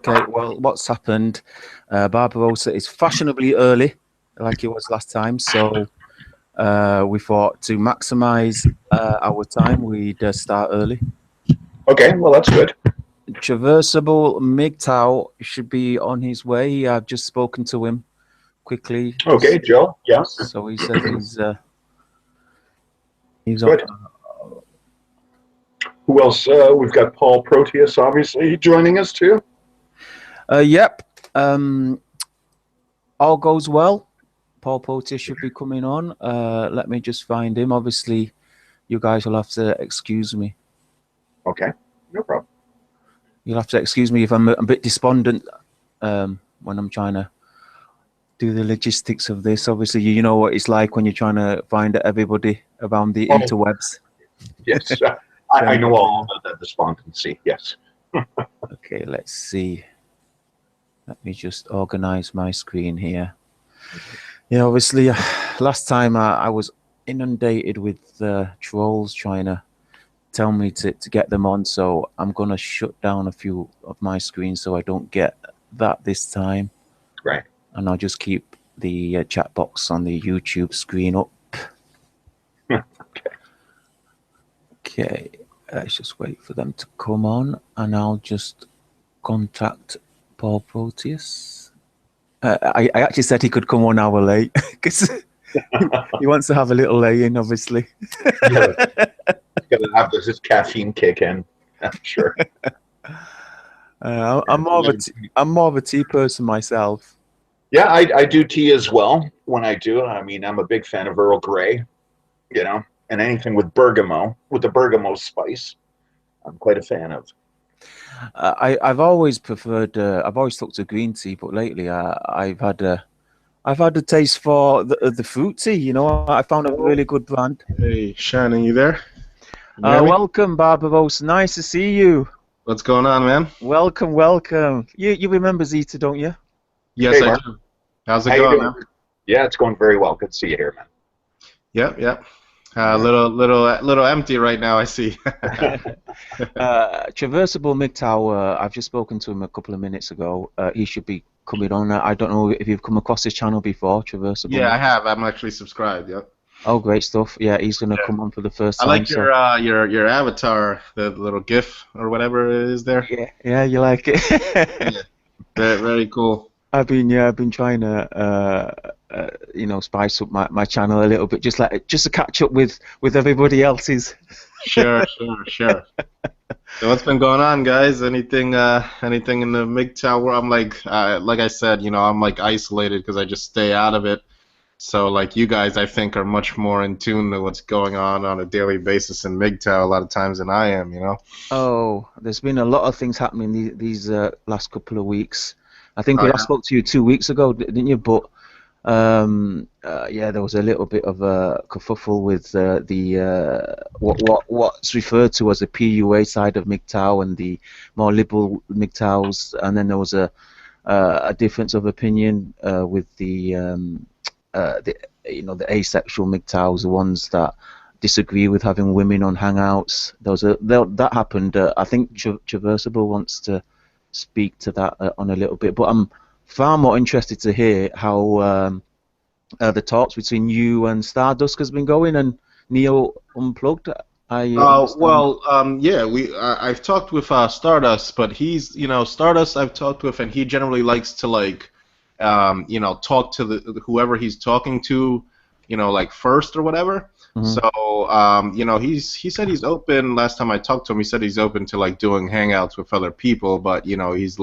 Okay, well, what's happened? Barbarossa is fashionably early, like it was last time. So we thought to maximize our time, we'd start early. Okay, well, that's good. Traversable Mgtow should be on his way. I've just spoken to him quickly. Okay, Just Joe. Yeah, so he says he's on. good. Who else? We've got Paul Proteus, obviously, joining us too. Yep. All goes well. Paul Potier should be coming on. Let me just find him. Obviously, you guys will have to excuse me. Okay, no problem. You'll have to excuse me if I'm a bit despondent when I'm trying to do the logistics of this. Obviously, you know what it's like when you're trying to find everybody around the interwebs. Yes, I know all about that despondency. Yes. Okay, let's see. Let me just organize my screen here. Yeah, obviously, last time I was inundated with trolls trying to tell me to get them on, so I'm going to shut down a few of my screens so I don't get that this time. Right. And I'll just keep the chat box on the YouTube screen up. Okay, let's just wait for them to come on, and I'll just contact Paul Proteus. I actually said he could come 1 hour late because he wants to have a little lay-in, obviously. Yeah. Gotta have this caffeine kick in. I'm sure. I'm more of a tea person myself. Yeah, I do tea as well when I do. I mean, I'm a big fan of Earl Grey, and anything with the bergamot spice, I'm quite a fan of. I've always preferred. I've always stuck to green tea, but lately I've had a taste for the fruit tea. You know, I found a really good brand. Hey, Shannon, you there? You hear me? Welcome, Barbarossa. Nice to see you. What's going on, man? Welcome, welcome. You remember Zeta, don't you? Yes, Hey, I Mark. do. How's it How you going, doing? man? Yeah, it's going very well. Good to see you here, man. Yep. Little empty right now, I see. Traversable Mgtow, I've just spoken to him a couple of minutes ago. He should be coming on. I don't know if you've come across his channel before, Traversable. Yeah, I have. I'm actually subscribed. Yep. Oh, great stuff. Yeah, he's going to come on for the first time. I like your avatar, the little GIF or whatever it is there. Yeah, you like it. Yeah. Very cool. I've been trying to spice up my channel a little bit, just to catch up with everybody else's. Sure. So what's been going on, guys? Anything in the Mgtow world? I'm like I said, I'm like isolated because I just stay out of it. So like you guys, I think, are much more in tune to what's going on a daily basis in Mgtow a lot of times than I am, Oh, there's been a lot of things happening these last couple of weeks. I think we last spoke to you 2 weeks ago, didn't you? But there was a little bit of a kerfuffle with what's referred to as the PUA side of Mgtow and the more liberal Mgtows, and then there was a difference of opinion with the asexual Mgtows, the ones that disagree with having women on hangouts. That happened. I think Traversable wants to speak to that on a little bit, but I'm far more interested to hear how the talks between you and Stardust has been going and Neo Unplugged. I've talked with Stardust, but he's Stardust I've talked with, and he generally likes to talk to whoever he's talking to, first or whatever. Mm-hmm. So he said he's open. Last time I talked to him, he said he's open to doing hangouts with other people, but he's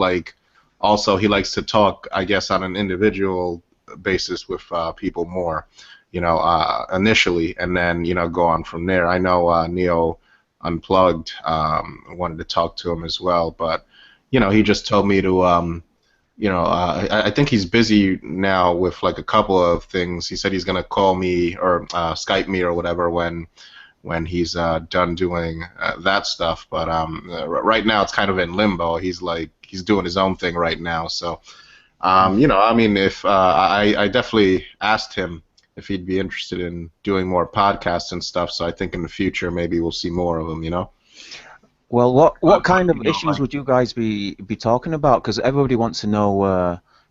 also he likes to talk, I guess, on an individual basis with people more, initially, and then go on from there. I know Neo Unplugged wanted to talk to him as well, but he just told me to I think he's busy now with a couple of things. He said he's gonna call me or Skype me or whatever when he's done doing that stuff. But right now it's kind of in limbo. He's doing his own thing right now. So if I definitely asked him if he'd be interested in doing more podcasts and stuff. So I think in the future maybe we'll see more of him. Well, what kind of You know, issues would you guys be talking about? Because everybody wants to know,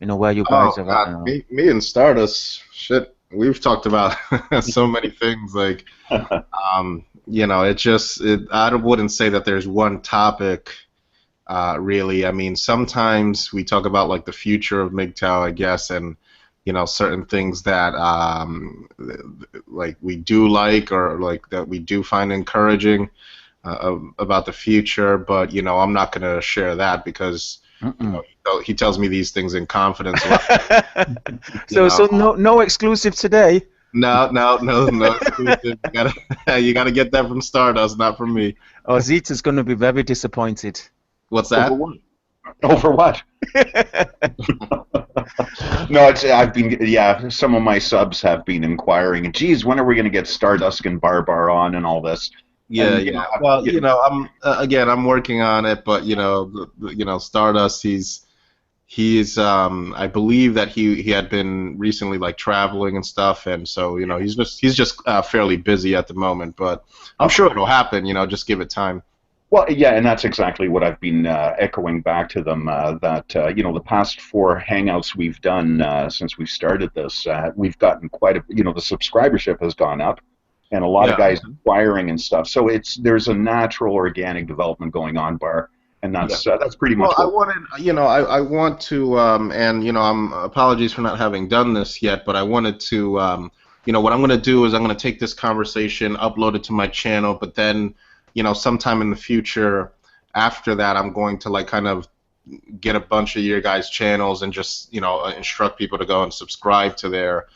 where you oh guys are at God, now. me and Stardust, shit, we've talked about so many things. Like, I wouldn't say that there's one topic, really. I mean, sometimes we talk about like the future of Mgtow, I guess, and certain things that like we do like or like that we do find encouraging about the future. But I'm not gonna share that because he tells me these things in confidence. You So know, no exclusive today. no exclusive. You gotta get that from Stardust, not from me. Oh, Zita's going to be very disappointed. What's Over that? what? Over what? No, I've been, yeah, some of my subs have been inquiring, geez, when are we going to get Stardust and Barbar on and all this? Yeah, And, yeah. Well, I'm again, I'm working on it, but Stardust, I believe that he had been recently like traveling and stuff, and so he's just fairly busy at the moment, but I'm sure it'll happen. Just give it time. well, yeah, and that's exactly what I've been echoing back to them, that, the past 4 hangouts we've done since we started this, we've gotten quite the subscribership has gone up, and a lot of Yeah. guys inquiring and stuff. So there's a natural organic development going on, Bar, and that's pretty much Well, I want to, and I'm apologies for not having done this yet, but I wanted to, what I'm going to do is I'm going to take this conversation, upload it to my channel, but then, sometime in the future, after that, I'm going to like kind of get a bunch of your guys' channels and just, instruct people to go and subscribe to their,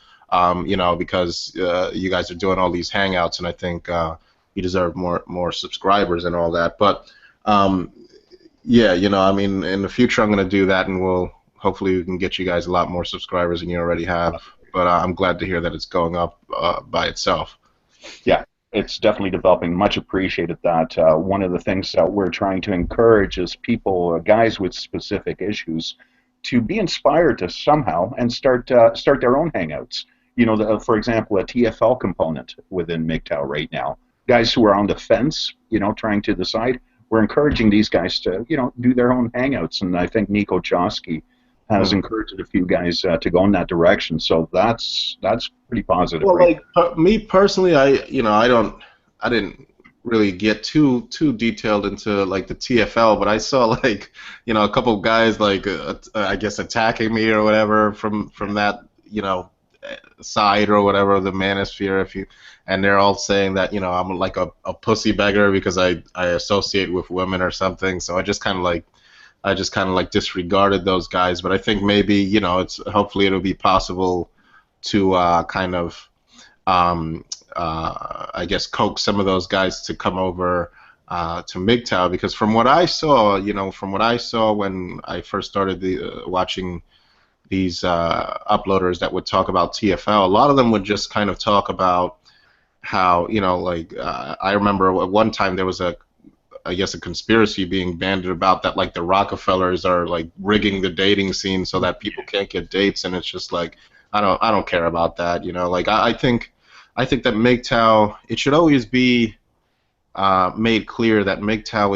because you guys are doing all these hangouts, and I think you deserve more subscribers and all that, but. Yeah, I mean, in the future I'm going to do that, and hopefully we can get you guys a lot more subscribers than you already have. But I'm glad to hear that it's going up by itself. Yeah, it's definitely developing. Much appreciated that. One of the things that we're trying to encourage is people, guys with specific issues, to be inspired to somehow and start their own hangouts. For example, a TFL component within Mgtow right now. Guys who are on the fence, trying to decide. We're encouraging these guys to, do their own hangouts, and I think Niko has encouraged a few guys to go in that direction. So that's pretty positive. Well, right? like me personally, I didn't really get too detailed into like the TFL, but I saw like a couple of guys like I guess attacking me or whatever from that side or whatever, the manosphere, and they're all saying that I'm like a pussy beggar because I associate with women or something. So I just kind of like disregarded those guys. But I think maybe hopefully it'll be possible to kind of I guess coax some of those guys to come over to Mgtow, because from what I saw, when I first started watching these uploaders that would talk about TFL, a lot of them would just kind of talk about how I remember at one time there was I guess a conspiracy being banded about that, like the Rockefellers are like rigging the dating scene so that people can't get dates, and it's just like I don't care about that, like I think that Mgtow, it should always be made clear that Mgtow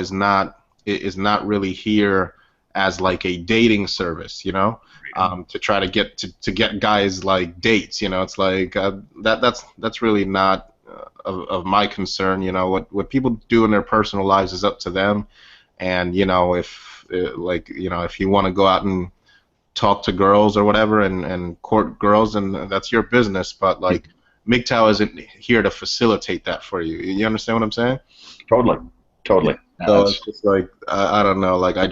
is not really here as like a dating service, to try to get guys like dates, it's like that's really not of my concern. What people do in their personal lives is up to them, and if you want to go out and talk to girls or whatever and court girls, and that's your business, but like Mgtow isn't here to facilitate that for you. You understand what I'm saying? Totally. So it's just like I don't know, like I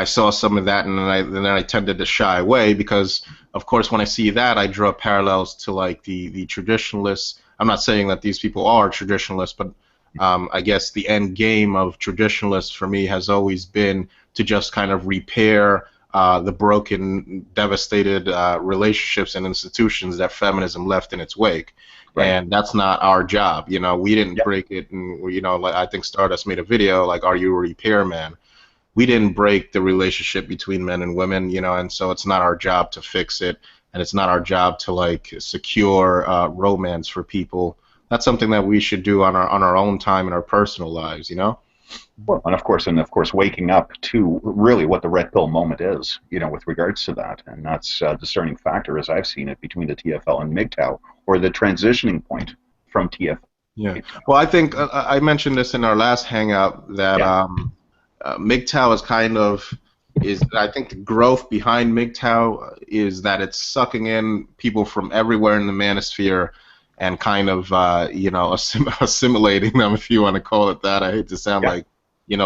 saw some of that, and then I tended to shy away because, of course, when I see that, I draw parallels to like the traditionalists. I'm not saying that these people are traditionalists, but I guess the end game of traditionalists for me has always been to just kind of repair the broken, devastated relationships and institutions that feminism left in its wake. Right. And that's not our job. We didn't break it, and like I think Stardust made a video like, "Are you a repairman?" We didn't break the relationship between men and women, and so it's not our job to fix it, and it's not our job to like secure romance for people. That's something that we should do on our own time in our personal lives, Well, and of course, waking up to really what the red pill moment is, with regards to that, and that's a discerning factor, as I've seen it, between the TFL and Mgtow, or the transitioning point from TFL. Yeah. Well, I think I mentioned this in our last hangout that Yeah. Mgtow is I think the growth behind Mgtow is that it's sucking in people from everywhere in the manosphere and kind of assimilating them, if you want to call it that. I hate to sound like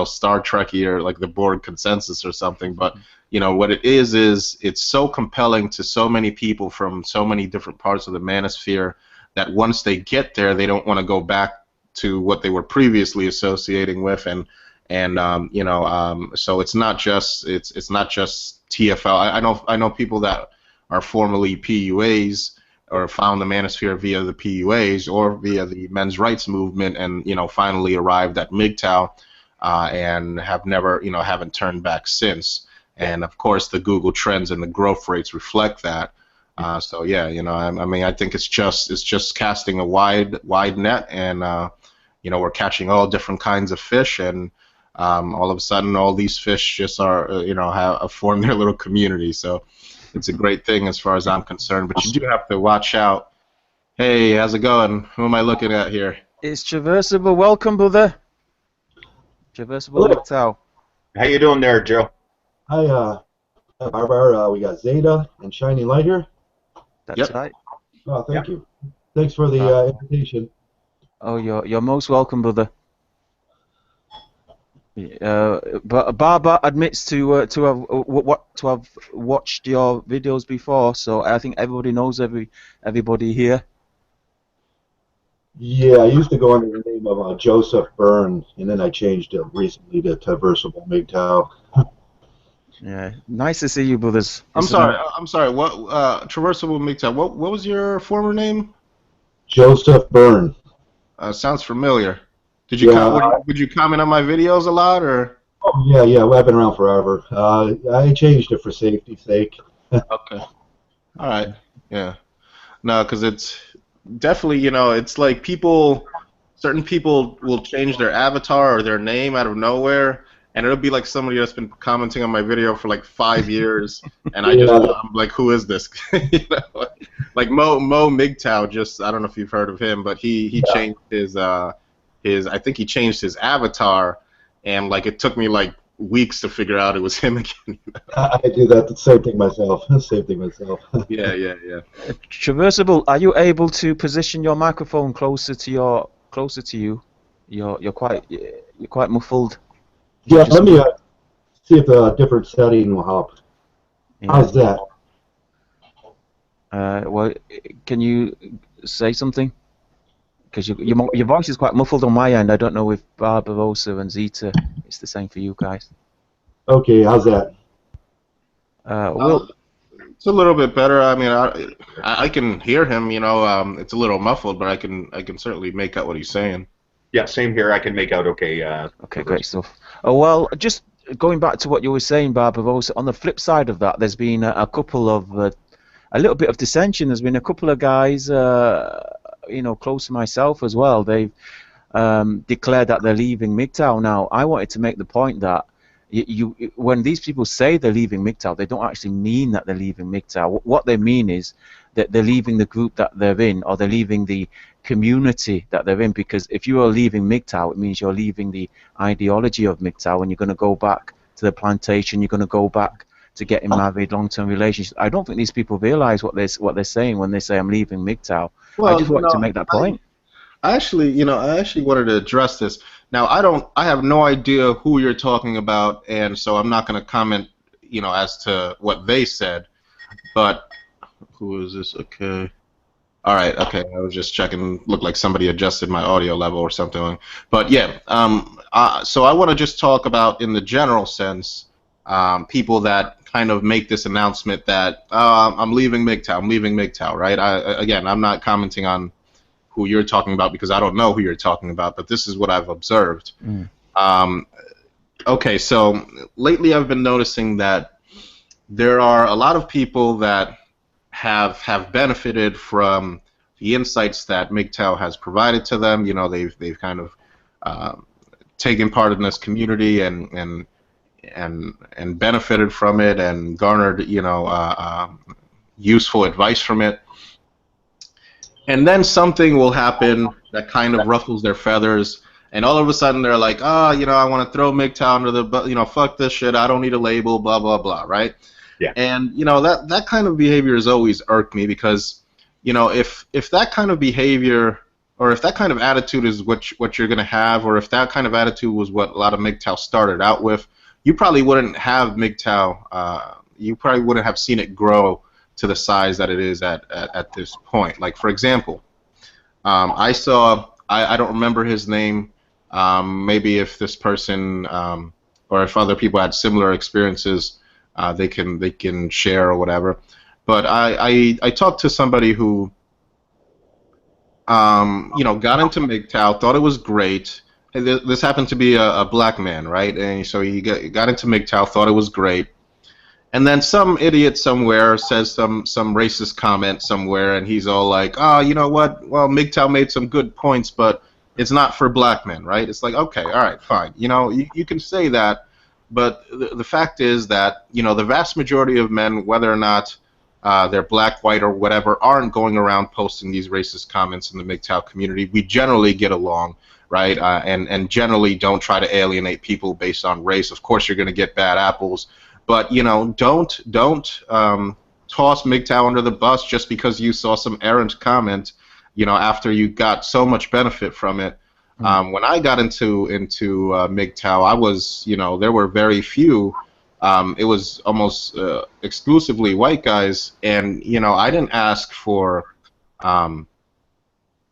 Star Trekky or like the Borg consensus or something, but what it is it's so compelling to so many people from so many different parts of the manosphere that once they get there, they don't want to go back to what they were previously associating with, so it's not just TFL. I know people that are formerly PUAs or found the manosphere via the PUAs or via the men's rights movement, and finally arrived at Mgtow, and haven't turned back since. And of course, the Google Trends and the growth rates reflect that. So yeah, I mean, I think it's just casting a wide net, and we're catching all different kinds of fish, and all of a sudden, all these fish just are, have formed their little community. So it's a great thing as far as I'm concerned. But you do have to watch out. Hey, how's it going? Who am I looking at here? It's Traversable. Welcome, brother. Traversable Mgtow. How you doing there, Joe? Hi, Barbar. We got Zeta and Shining Light here. That's right. Oh, thank you. Thanks for the invitation. Oh, you're most welcome, brother. But Barbara admits to have watched your videos before, so I think everybody knows everybody here. Yeah, I used to go under the name of Joseph Byrne, and then I changed it recently to Traversable Mgtow. Yeah, nice to see you, brothers. I'm sorry. What Traversable Mgtow? What was your former name? Joseph Byrne. Sounds familiar. Did you would you comment on my videos a lot, or? Oh yeah. Well, I've been around forever. I changed it for safety's sake. Okay. All right. Yeah. No, because it's definitely, it's like certain people will change their avatar or their name out of nowhere, and it'll be like somebody that's been commenting on my video for like 5 years, and I'm like, who is this? Like Mo Mgtow. Just, I don't know if you've heard of him, but he changed his I think he changed his avatar, and like it took me like weeks to figure out it was him again. I do that. Same thing myself. Yeah. Traversable, are you able to position your microphone closer to you? You're quite muffled. Yeah, let me see if the different setting will help. Yeah. How's that? Well, can you say something? Because your voice is quite muffled on my end. I don't know if Barbarossa and Zeta, it's the same for you guys. Okay, how's that? Well, it's a little bit better. I mean, I can hear him. It's a little muffled, but I can certainly make out what he's saying. Yeah, same here. I can make out okay. Okay, great stuff. Oh, well, just going back to what you were saying, Barbarossa, on the flip side of that, there's been a couple of a little bit of dissension. There's been a couple of guys. Close to myself as well, they've declared that they're leaving Mgtow. Now, I wanted to make the point that when these people say they're leaving Mgtow, they don't actually mean that they're leaving Mgtow. What they mean is that they're leaving the group that they're in, or they're leaving the community that they're in, because if you are leaving Mgtow, it means you're leaving the ideology of Mgtow, and you're going to go back to the plantation, you're going to go back to getting married, long-term relationships. I don't think these people realize what they're saying when they say I'm leaving Mgtow. Well, I just wanted to make that point. I actually wanted to address this. Now, I have no idea who you're talking about, and so I'm not going to comment, as to what they said. But who is this? Okay. All right. Okay. I was just checking. Looked like somebody adjusted my audio level or something. But yeah. So I want to just talk about, in the general sense, people that kind of make this announcement that I'm leaving Mgtow, right? Again, I'm not commenting on who you're talking about because I don't know who you're talking about, but this is what I've observed. Okay, so lately I've been noticing that there are a lot of people that have benefited from the insights that Mgtow has provided to them. They've kind of taken part in this community and benefited from it and garnered, useful advice from it. And then something will happen that kind of ruffles their feathers, and all of a sudden they're like, I want to throw Mgtow under the, fuck this shit, I don't need a label, blah, blah, blah, right? Yeah. And, that kind of behavior has always irked me because, if that kind of behavior or if that kind of attitude is what you're going to have, or if that kind of attitude was what a lot of Mgtow started out with, you probably wouldn't have Mgtow, you probably wouldn't have seen it grow to the size that it is at this point. Like, for example, I saw, I don't remember his name, maybe if this person or if other people had similar experiences, they can share or whatever. But I talked to somebody who got into Mgtow, thought it was great. This happened to be a black man, right? And so he got into Mgtow, thought it was great. And then some idiot somewhere says some racist comment somewhere, and he's all like, you know what? Well, Mgtow made some good points, but it's not for black men, right? It's like, okay, all right, fine. You can say that, but the fact is that, the vast majority of men, whether or not they're black, white, or whatever, aren't going around posting these racist comments in the Mgtow community. We generally get along, right? And generally don't try to alienate people based on race. Of course, you're going to get bad apples. But don't toss Mgtow under the bus just because you saw some errant comment, after you got so much benefit from it. When I got into Mgtow, I was, there were very few. It was almost exclusively white guys, and I didn't ask for, I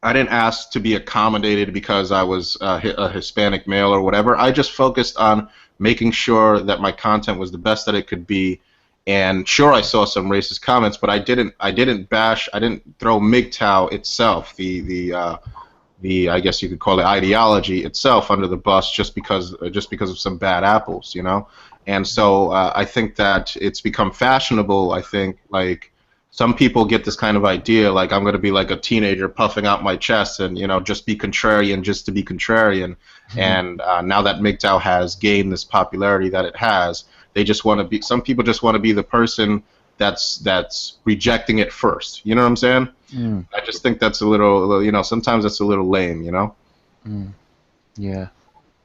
didn't ask to be accommodated because I was a Hispanic male or whatever. I just focused on making sure that my content was the best that it could be. And sure, I saw some racist comments, but I didn't throw Mgtow itself, the I guess you could call it ideology itself, under the bus just because of some bad apples, And so I think that it's become fashionable. I think, like, some people get this kind of idea, like, I'm going to be like a teenager puffing out my chest and, just be contrarian just to be contrarian. Mm-hmm. And now that Mgtow has gained this popularity that it has, they just want to be, some people just want to be the person that's rejecting it first. You know what I'm saying? Mm. I just think that's a little, sometimes that's a little lame, Mm. Yeah.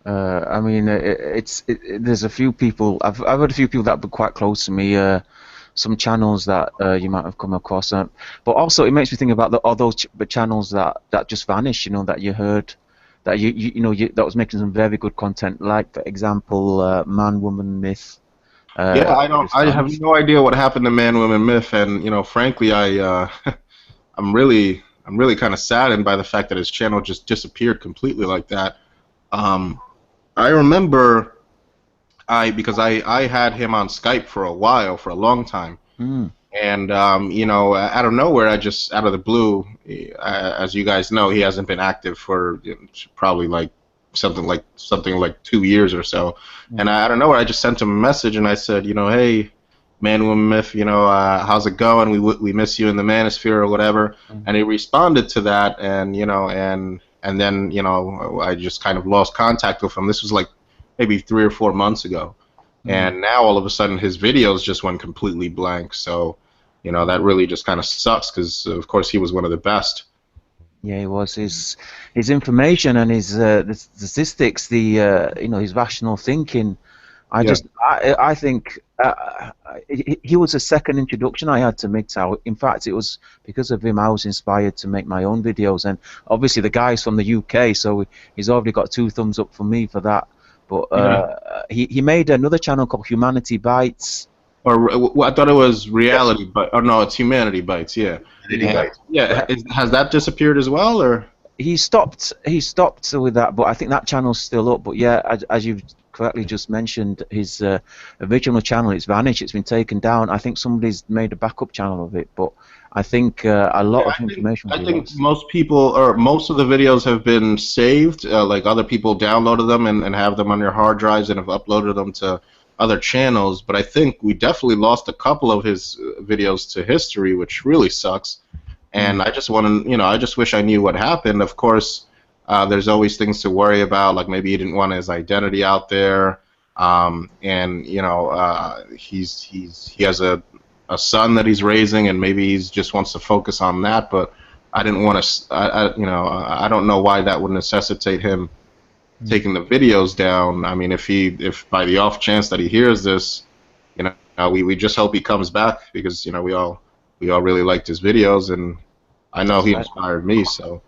I mean, there's a few people, I've heard a few people that have been quite close to me, some channels that you might have come across, but also it makes me think about all those channels that just vanished, that you heard, that that was making some very good content, like, for example, Man, Woman, Myth. Yeah, I have no idea what happened to Man, Woman, Myth, and frankly, I'm really kind of saddened by the fact that his channel just disappeared completely like that. I remember because I had him on Skype for a while, for a long time. Mm. And, out of nowhere, out of the blue, as you guys know, he hasn't been active for probably like something like 2 years or so. Mm. And out of nowhere, I just sent him a message and I said, hey, Man, Woman, Myth, how's it going? We miss you in the manosphere or whatever. Mm. And he responded to that, and, and then, I just kind of lost contact with him. This was like maybe 3 or 4 months ago. Mm-hmm. And now all of a sudden his videos just went completely blank. So, that really just kind of sucks because, of course, he was one of the best. Yeah, he was. His information and his the statistics, his rational thinking. I think he was a second introduction I had to Mgtow. In fact, it was because of him I was inspired to make my own videos. And obviously the guy's from the UK, so he's already got 2 thumbs up for me for that. But he made another channel called Humanity Bites. Or I thought it was Reality Bites. Oh no, it's Humanity Bites. Yeah. Bites. Yeah. Has that disappeared as well, or? He stopped with that, but I think that channel's still up. But yeah, as you've correctly just mentioned, his original channel, it's vanished. It's been taken down. I think somebody's made a backup channel of it, but I think a lot of information. I think most people, or most of the videos have been saved. Like, other people downloaded them and have them on their hard drives and have uploaded them to other channels. But I think we definitely lost a couple of his videos to history, which really sucks. And I just want to, I just wish I knew what happened. Of course, there's always things to worry about, like maybe he didn't want his identity out there, and you know, he has a son that he's raising, and maybe he just wants to focus on that. But I didn't want to, you know, I don't know why that would necessitate him taking the videos down. I mean, if by the off chance that he hears this, you know, we just hope he comes back, because you know we all really liked his videos, and I know he inspired me. So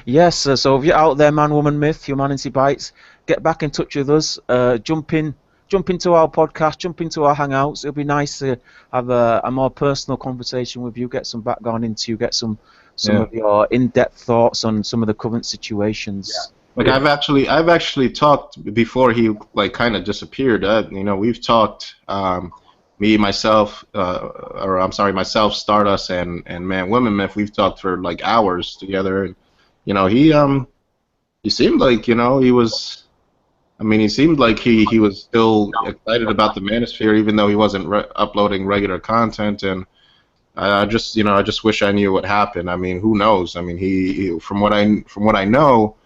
Yes, so if you're out there, man, woman, myth, Humanity Bites, get back in touch with us. Jump into our podcast, jump into our hangouts. It'll be nice to have a more personal conversation with you, get some background into you, get some of your in-depth thoughts on some of the current situations. Like I've actually talked before he like kind of disappeared. You know, we've talked, myself, Stardust, and Man Woman Myth. We've talked for like hours together, and you know, he seemed like, you know, he was. I mean, he seemed like he was still excited about the Manosphere, even though he wasn't uploading regular content. And I just wish I knew what happened. I mean, who knows? I mean, he from what I know,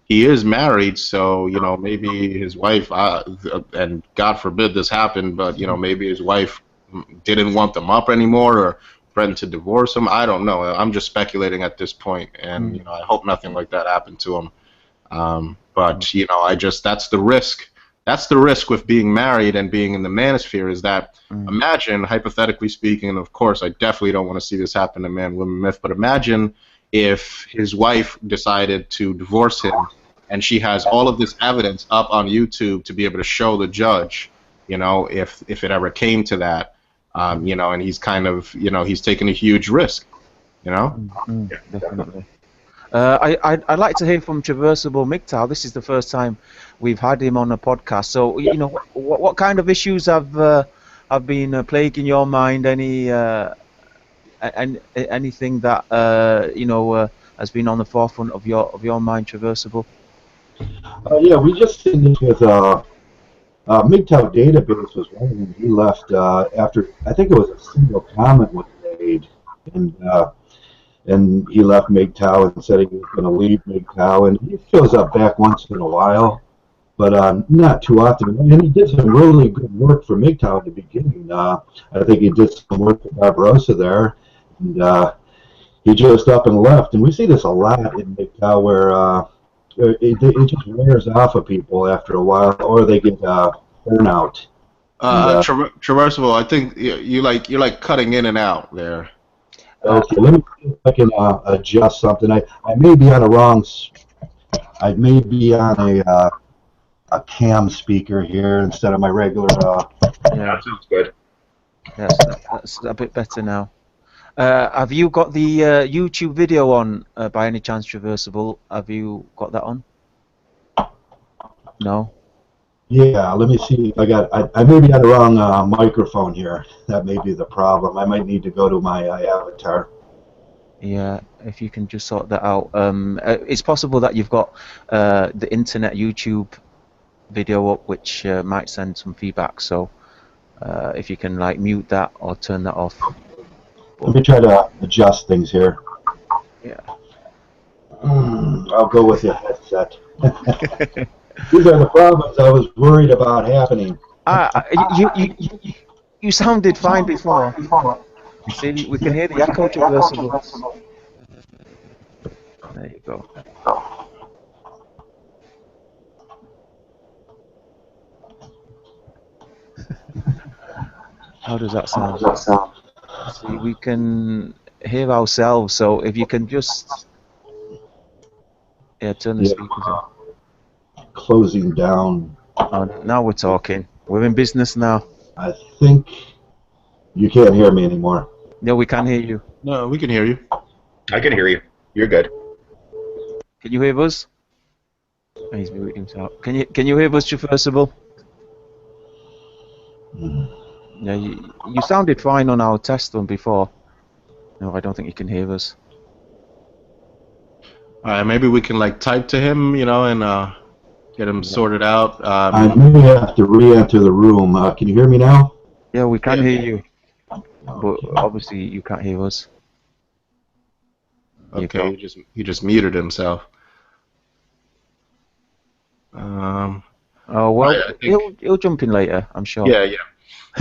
he is married. So you know, maybe his wife, and God forbid this happened, but you know, maybe his wife didn't want them up anymore, or threatened to divorce him. I don't know. I'm just speculating at this point, and you know, I hope nothing like that happened to him. But you know, that's the risk. That's the risk with being married and being in the Manosphere, is that imagine, hypothetically speaking, and of course I definitely don't want to see this happen to Man Woman Myth, but imagine if his wife decided to divorce him, and she has all of this evidence up on YouTube to be able to show the judge, you know, if it ever came to that, you know, and he's kind of, you know, he's taking a huge risk, you know. Definitely. I'd like to hear from Traversable Mgtow. This is the first time we've had him on a podcast. So, you know, what kind of issues have been plaguing your mind? Anything that you know has been on the forefront of your mind, Traversable? Yeah, we just seen this with Mgtow database was one of them. He left after, I think it was a single comment was made, and he left Mgtow and said he was going to leave Mgtow, and he shows up back once in a while, but not too often. And he did some really good work for Mgtow at the beginning. I think he did some work for Barbarossa there, and he just up and left. And we see this a lot in Mgtow, where it just wears off of people after a while, or they get burnout. Traversable, I think you're like cutting in and out there. Okay, let me see if I can adjust something. I may be on I may be on a cam speaker here instead of my regular. Yeah, sounds good. Yes, that's a bit better now. Have you got the YouTube video on by any chance, Traversable? Have you got that on? No. Yeah, let me see if I got. I may be on the wrong microphone here. That may be the problem. I might need to go to my avatar. Yeah, if you can just sort that out. It's possible that you've got the internet YouTube video up, which might send some feedback. So if you can like mute that or turn that off. Let me try to adjust things here. Yeah. I'll go with your headset. These are the problems I was worried about happening. You sounded fine before. See, we can hear the echo, Traversable. There you go. How does that sound? See, we can hear ourselves, so if you can just turn the speakers on. Closing down. Now we're talking. We're in business now. I think you can't hear me anymore. No, we can hear you. No, we can hear you. I can hear you. You're good. Can you hear us? He's muted himself. Can you hear us, Traversable? Yeah, you sounded fine on our test one before. No, I don't think you can hear us. All right, maybe we can like type to him, you know, and get him sorted out. I may have to re-enter the room. Can you hear me now? Yeah, we can hear you, but obviously you can't hear us. Okay, he just muted himself. Oh well, I think, he'll jump in later, I'm sure. yeah,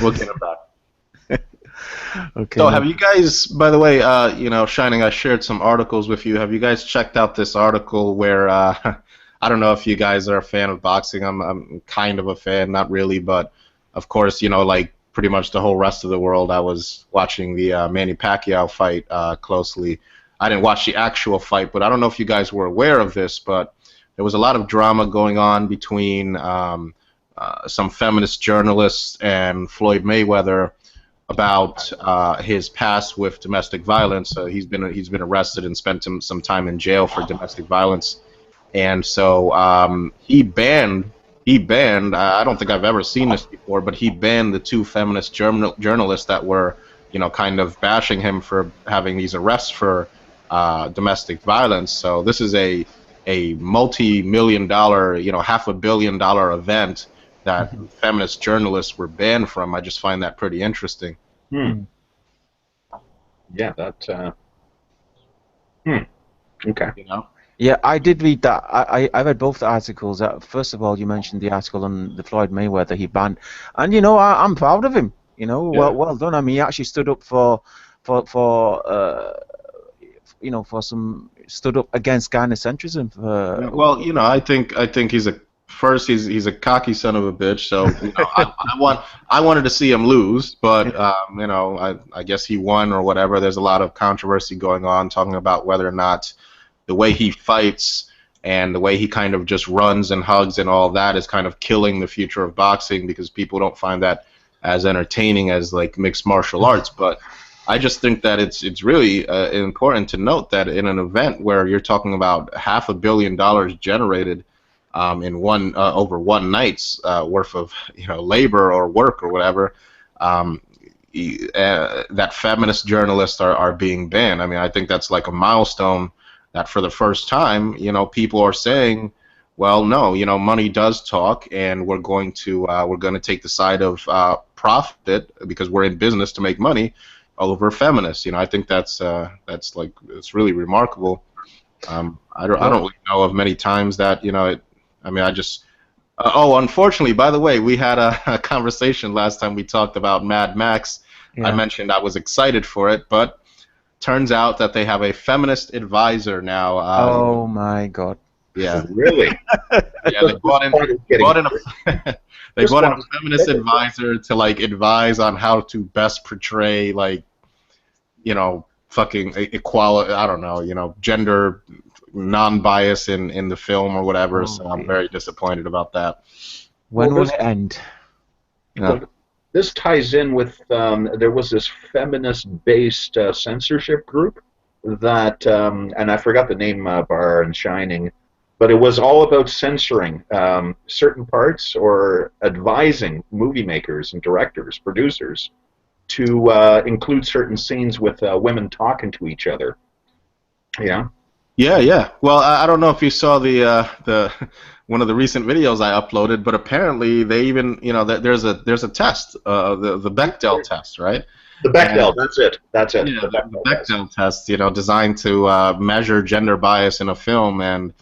we'll get him back. Okay. So, No. have you guys, by the way, Shining, I shared some articles with you. Have you guys checked out this article where I don't know if you guys are a fan of boxing. I'm kind of a fan, not really, but of course, like pretty much the whole rest of the world, I was watching the Manny Pacquiao fight closely. I didn't watch the actual fight, but I don't know if you guys were aware of this, but there was a lot of drama going on between some feminist journalists and Floyd Mayweather about his past with domestic violence. He's been arrested and spent some time in jail for domestic violence, and so he banned. I don't think I've ever seen this before, but he banned the two feminist journalists that were kind of bashing him for having these arrests for domestic violence. So this is a multi-million-dollar, $500 million event that feminist journalists were banned from. I just find that pretty interesting. Yeah, that. Okay. Yeah, I did read that. I read both the articles. First of all, you mentioned the article on the Floyd Mayweather he banned, and I'm proud of him. Well done. I mean, he actually stood up for stood up against gynocentrism. Well, I think he's a cocky son of a bitch. So I wanted to see him lose, but I guess he won or whatever. There's a lot of controversy going on talking about whether or not the way he fights and the way he kind of just runs and hugs and all that is kind of killing the future of boxing, because people don't find that as entertaining as like mixed martial arts. But I just think that it's really important to note that in an event where you're talking about $500 million generated in over one night's worth of labor or work or whatever, that feminist journalists are being banned. I mean, I think that's like a milestone that for the first time, people are saying, well, no, money does talk, and we're going to take the side of profit because we're in business to make money over feminists. I think that's it's really remarkable. I don't really know of many times that unfortunately, by the way, we had a conversation last time we talked about Mad Max. Yeah. I mentioned I was excited for it, but turns out that they have a feminist advisor now. Oh my God! Yeah, really? Yeah, they brought in a feminist advisor to advise on how to best portray fucking equality. I don't know, gender non-bias in the film or whatever. So I'm very disappointed about that. When will it end? Yeah. This ties in with there was this feminist-based censorship group that, and I forgot the name, Bar and Shining, but it was all about censoring certain parts or advising movie makers and directors, producers, to include certain scenes with women talking to each other. Yeah. Yeah. Well, I don't know if you saw the one of the recent videos I uploaded, but apparently they even there's a test, the Bechdel test, right? The Bechdel, that's it. Yeah, the Bechdel test, designed to measure gender bias in a film, and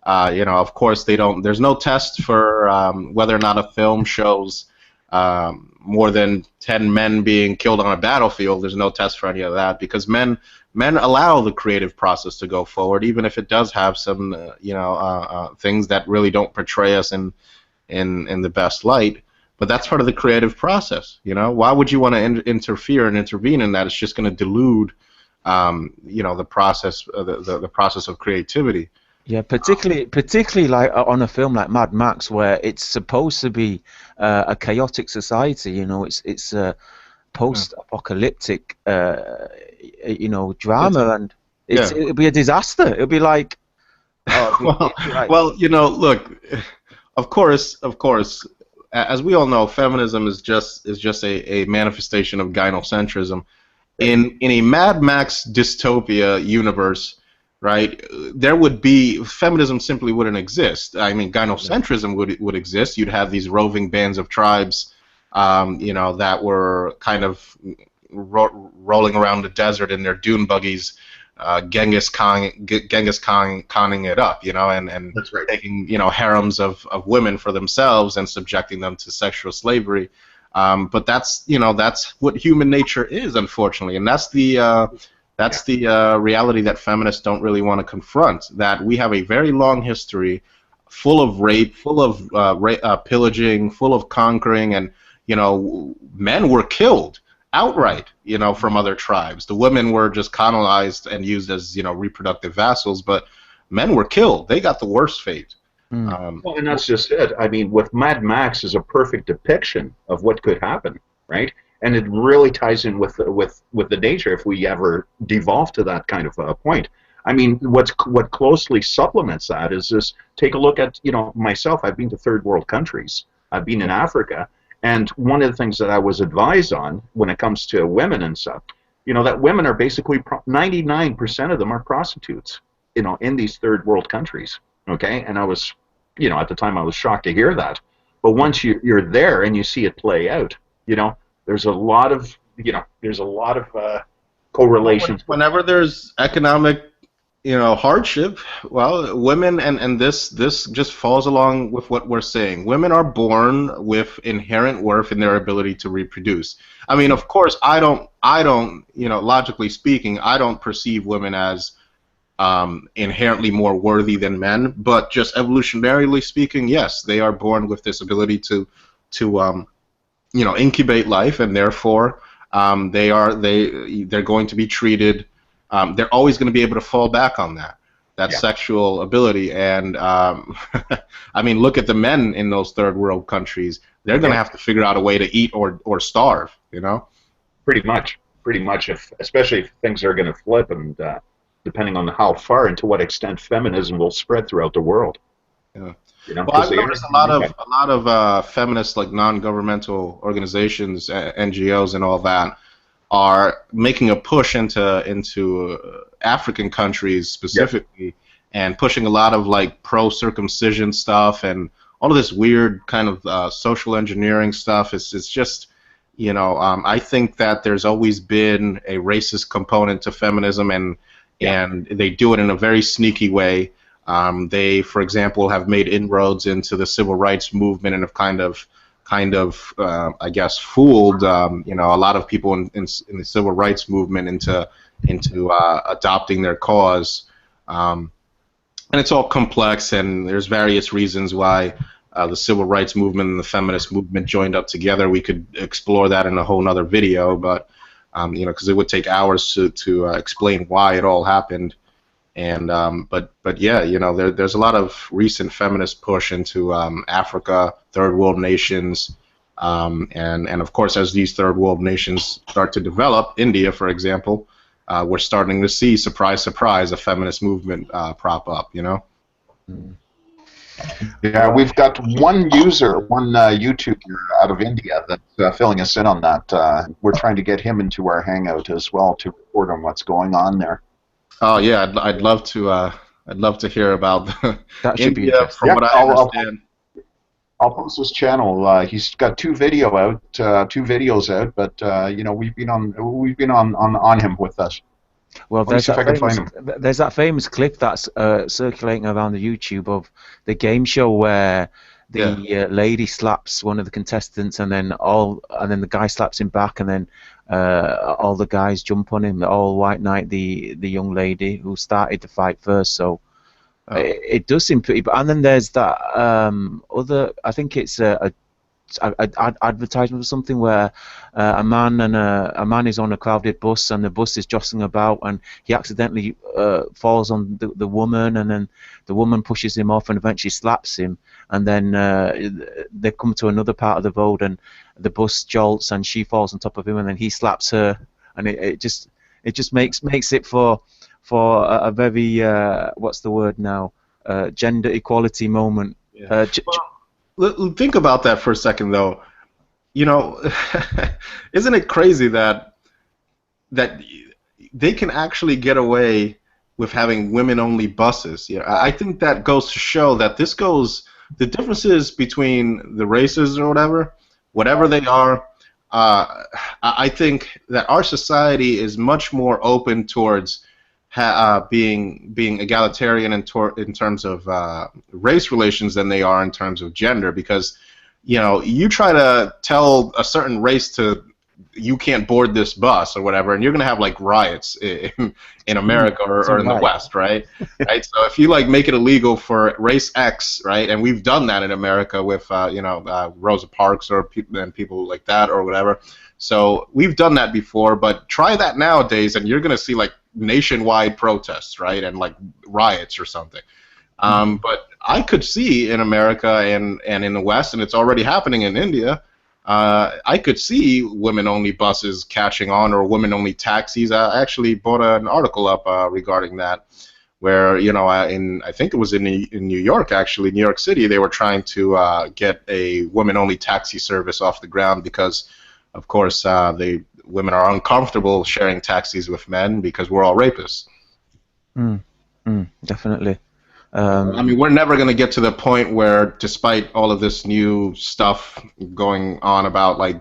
of course there's no test for whether or not a film shows more than 10 men being killed on a battlefield. There's no test for any of that, because men allow the creative process to go forward, even if it does have some things that really don't portray us in the best light. But that's part of the creative process. Why would you want to interfere and intervene in that? It's just going to delude the process of creativity. Yeah, particularly like on a film like Mad Max, where it's supposed to be a chaotic society. It's a post-apocalyptic drama, and it'll be a disaster. It'll be like, well, look, of course, as we all know, feminism is just a manifestation of gynocentrism. In a Mad Max dystopia universe, right, there would be, feminism simply wouldn't exist. I mean, gynocentrism would exist. You'd have these roving bands of tribes, that were kind of rolling around the desert in their dune buggies, Genghis Khaning it up, and That's right. taking harems of women for themselves and subjecting them to sexual slavery. But that's what human nature is, unfortunately, and that's the reality that feminists don't really want to confront. That we have a very long history, full of rape, full of pillaging, full of conquering, and men were killed outright, from other tribes. The women were just colonized and used as reproductive vassals, but men were killed. They got the worst fate. Well, and that's just it. I mean, with Mad Max is a perfect depiction of what could happen, right? And it really ties in with the nature if we ever devolve to that kind of point. I mean, what closely supplements that is this. Take a look at myself. I've been to third world countries. I've been in Africa, and one of the things that I was advised on when it comes to women and stuff, that women are basically 99% of them are prostitutes, in these third world countries. Okay, and I was, at the time I was shocked to hear that. But once you're there and you see it play out, there's a lot of correlation. Whenever there's economic hardship, well, women, and this just falls along with what we're saying. Women are born with inherent worth in their ability to reproduce. I mean, of course, I don't, logically speaking, I don't perceive women as inherently more worthy than men, but just evolutionarily speaking, yes, they are born with this ability to incubate life, and therefore they're going to be treated. They're always going to be able to fall back on that sexual ability. And I mean, look at the men in those third world countries. They're going to have to figure out a way to eat or starve. Pretty much. Especially if things are going to flip, and depending on how far and to what extent feminism will spread throughout the world. Yeah. Well, I've noticed a lot of feminist, like non-governmental organizations, NGOs, and all that are making a push into African countries specifically, and pushing a lot of like pro-circumcision stuff and all of this weird kind of social engineering stuff. It's just, I think that there's always been a racist component to feminism, and they do it in a very sneaky way. They, for example, have made inroads into the civil rights movement and have kind of, I guess, fooled a lot of people in the civil rights movement into adopting their cause. And it's all complex, and there's various reasons why the civil rights movement and the feminist movement joined up together. We could explore that in a whole nother video, but because it would take hours to explain why it all happened. And but yeah, there's a lot of recent feminist push into Africa, third world nations, and of course, as these third world nations start to develop, India, for example, we're starting to see, surprise, surprise, a feminist movement prop up. Yeah, we've got one YouTuber out of India that's filling us in on that. We're trying to get him into our Hangout as well to report on what's going on there. Oh yeah, I'd love to hear about That should be India. From what I understand, I'll post his channel. He's got two videos out, but we've been on him with us. Well, there's that famous clip that's circulating around the YouTube of the game show where the lady slaps one of the contestants, and then the guy slaps him back, and then all the guys jump on him. All white knight the young lady who started the fight first. So it does seem pretty. And then there's that other. I think it's a advertisement or something where a man is on a crowded bus, and the bus is jostling about, and he accidentally falls on the woman, and then the woman pushes him off and eventually slaps him, and then they come to another part of the road, and the bus jolts and she falls on top of him, and then he slaps her, and it just makes it for a very what's the word now, gender equality moment. Think about that for a second, though. Isn't it crazy that they can actually get away with having women-only buses? I think that goes to show that the differences between the races or whatever they are. I think that our society is much more open towards being egalitarian in terms of race relations than they are in terms of gender, because you try to tell a certain race to you can't board this bus or whatever, and you're gonna have like riots in America or in the West, right? Right. So if you like make it illegal for race X, right, and we've done that in America with Rosa Parks or people like that or whatever. So we've done that before, but try that nowadays, and you're gonna see like nationwide protests, right, and like riots or something. But I could see in America and in the West, and it's already happening in India. I could see women-only buses catching on, or women-only taxis. I actually brought an article up regarding that, where I think it was in New York, actually, New York City, they were trying to get a women-only taxi service off the ground because, of course, women are uncomfortable sharing taxis with men because we're all rapists. Definitely. I mean, we're never going to get to the point where, despite all of this new stuff going on about like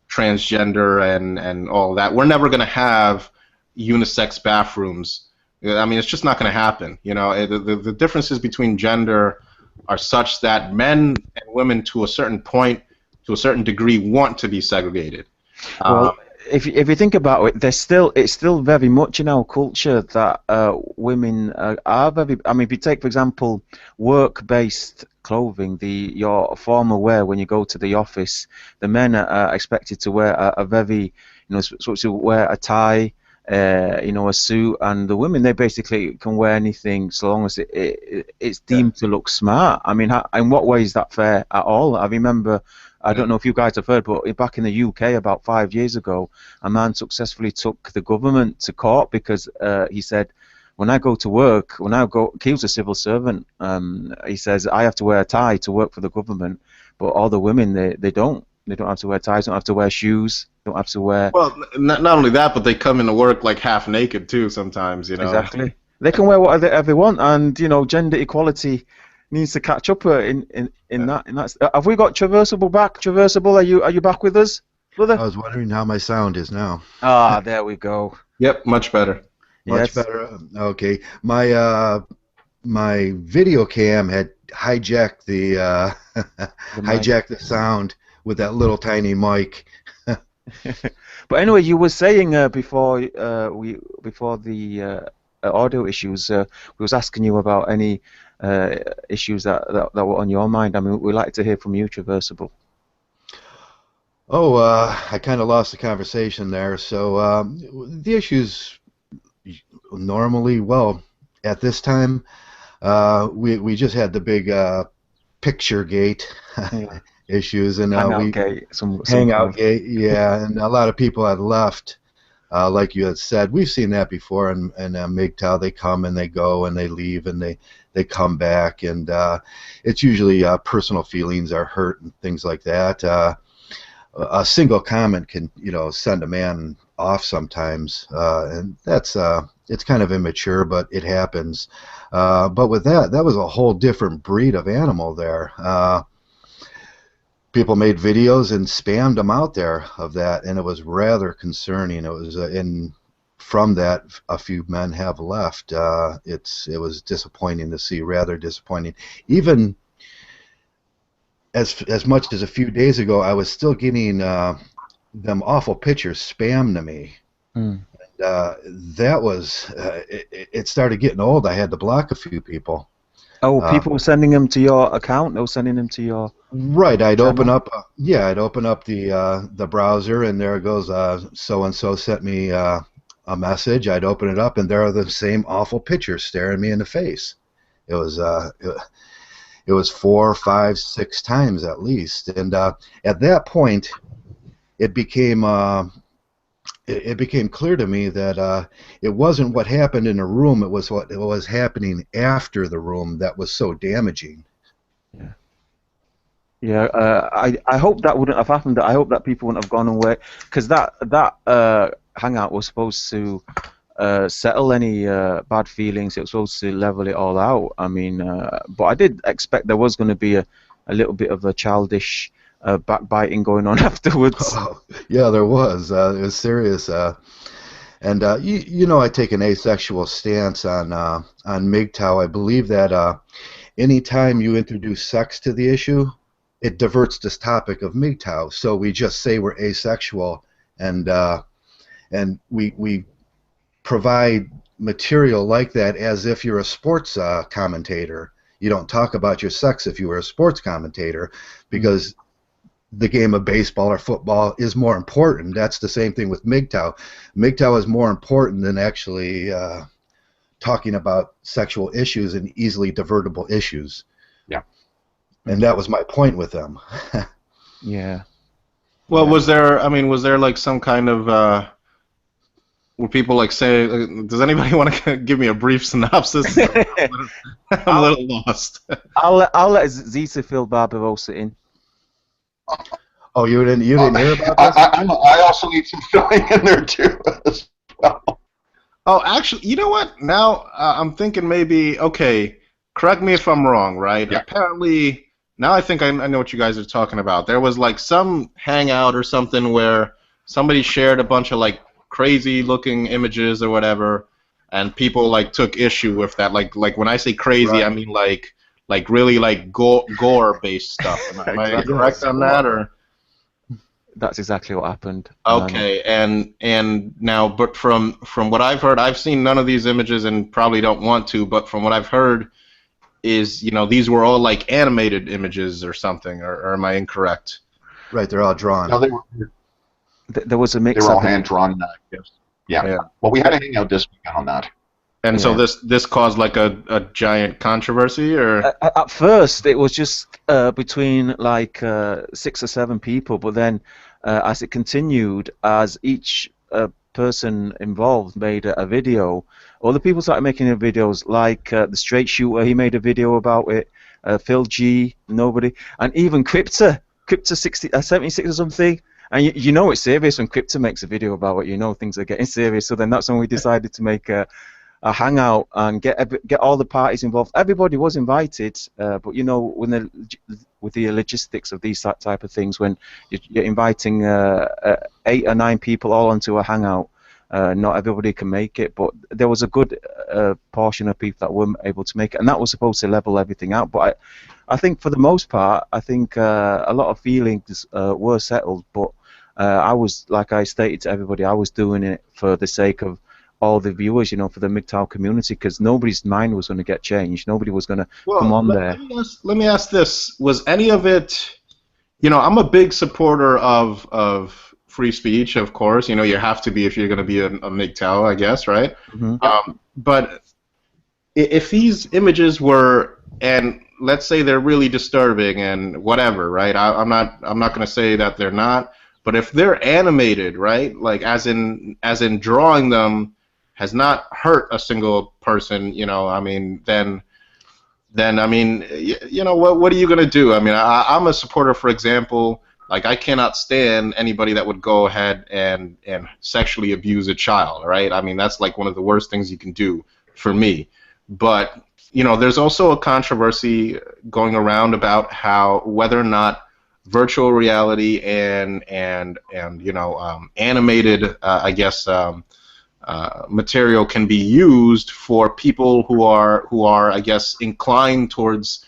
transgender and all that, we're never going to have unisex bathrooms. I mean, it's just not going to happen. The differences between gender are such that men and women, to a certain point, to a certain degree, want to be segregated. Well, if you think about it, it's still very much in our culture that women are very. I mean, if you take, for example, work-based clothing, your formal wear when you go to the office, the men are expected to wear a very, supposed to wear a tie, a suit, and the women, they basically can wear anything so long as it's deemed to look smart. I mean, in what way is that fair at all? I remember. I don't know if you guys have heard, but back in the UK about 5 years ago, a man successfully took the government to court because he said, when I go to work, he was a civil servant, he says, I have to wear a tie to work for the government, but all the women, they don't. They don't have to wear ties, don't have to wear shoes, don't have to wear... Well, not only that, but they come into work like half naked too sometimes, Exactly. They can wear whatever they want, and, gender equality needs to catch up in that. Have we got Traversable back? Traversable, are you back with us, brother? I was wondering how my sound is now. Ah, there we go. Yep, much better. Much better. Okay, my video cam had hijacked the hijacked the sound with that little tiny mic. But anyway, you were saying before the audio issues, we was asking you about any issues that were on your mind. I mean, we'd like to hear from you, Traversable. Oh, I kind of lost the conversation there. So the issues normally, well, at this time, we just had the big Picturegate issues, and Hangoutgate, yeah, and a lot of people had left. Like you had said, we've seen that before, and Mgtow, they come and they go and they leave and they come back, and it's usually personal feelings are hurt and things like that. A single comment can send a man off sometimes, and that's it's kind of immature, but it happens. But with that was a whole different breed of animal there. People made videos and spammed them out there of that, and it was rather concerning. It was from that, a few men have left. It was disappointing to see, rather disappointing. Even as much as a few days ago, I was still getting them awful pictures spammed to me. And, that was it started getting old. I had to block a few people. Oh, people were sending them to your account. They were sending them to your... Right, I'd open up the browser, and there it goes, so and so sent me a message. I'd open it up, and there are the same awful pictures staring me in the face. It was 4, 5, 6 times at least, and at that point, it became clear to me that it wasn't what happened in the room; it was what was happening after the room that was so damaging. Yeah. Yeah, I hope that wouldn't have happened. I hope that people wouldn't have gone away, because that hangout was supposed to settle any bad feelings. It was supposed to level it all out. I mean, but I did expect there was going to be a little bit of a childish backbiting going on afterwards. Oh, yeah, there was. It was serious. And I take an asexual stance on Mgtow. I believe that anytime you introduce sex to the issue, it diverts this topic of Mgtow. So we just say we're asexual, and we provide material like that as if you're a sports commentator. You don't talk about your sex if you were a sports commentator, because the game of baseball or football is more important. That's the same thing with Mgtow. Mgtow is more important than actually talking about sexual issues and easily divertible issues. Yeah. And that was my point with them. Yeah. Well, Yeah. was there like some kind of were people like say? Does anybody want to give me a brief synopsis? I'm a little lost. I'll let Zita fill Barbarossa in. Oh, you didn't hear about this? I also need some filling in there too as well. Oh, actually, you know what? Now I'm thinking maybe. Okay, correct me if I'm wrong. Right? Yeah. Apparently, now I think I know what you guys are talking about. There was like some hangout or something where somebody shared a bunch of like crazy-looking images or whatever, and people like took issue with that. Like when I say crazy, Right. I mean like really like gore-based stuff. Am I correct on that or? That's exactly what happened. Okay, and now, but from what I've heard, I've seen none of these images and probably don't want to. But from what I've heard, is these were all like animated images or something, or am I incorrect? Right, they're all drawn. No, they were There was a mix. all I think. hand drawn. Yes. Yeah. Well, we had a hangout this weekend on that. And so Yeah. this caused like a giant controversy, or At first, it was just between like 6 or 7 people, but then as it continued, as each person involved made a video, other people started making videos. Like the Straight Shooter, he made a video about it. Phil G, nobody, and even Crypta 76 or something. And you know it's serious when Crypta makes a video about it. You know things are getting serious. So then that's when we decided to make a hangout and get all the parties involved. Everybody was invited, but when with the logistics of these type of things, when you're inviting 8 or 9 people all onto a hangout, not everybody can make it. But there was a good portion of people that weren't able to make it, and that was supposed to level everything out. But I think for the most part, I think a lot of feelings were settled. But I was, like I stated to everybody, I was doing it for the sake of all the viewers, for the Mgtow community, because nobody's mind was going to get changed. Nobody was going to come on there. Let me ask this: was any of it? I'm a big supporter of free speech, of course. You have to be if you're going to be a Mgtow, I guess, right? Mm-hmm. But if these images were, and let's say they're really disturbing and whatever, right? I'm not going to say that they're not, but if they're animated, right? Like as in drawing them has not hurt a single person, I mean, then I mean, what are you gonna do? I mean, I'm a supporter, for example. Like, I cannot stand anybody that would go ahead and sexually abuse a child, right? I mean, that's like one of the worst things you can do for me. But there's also a controversy going around about how whether or not virtual reality and animated, I guess. Material can be used for people who are I guess inclined towards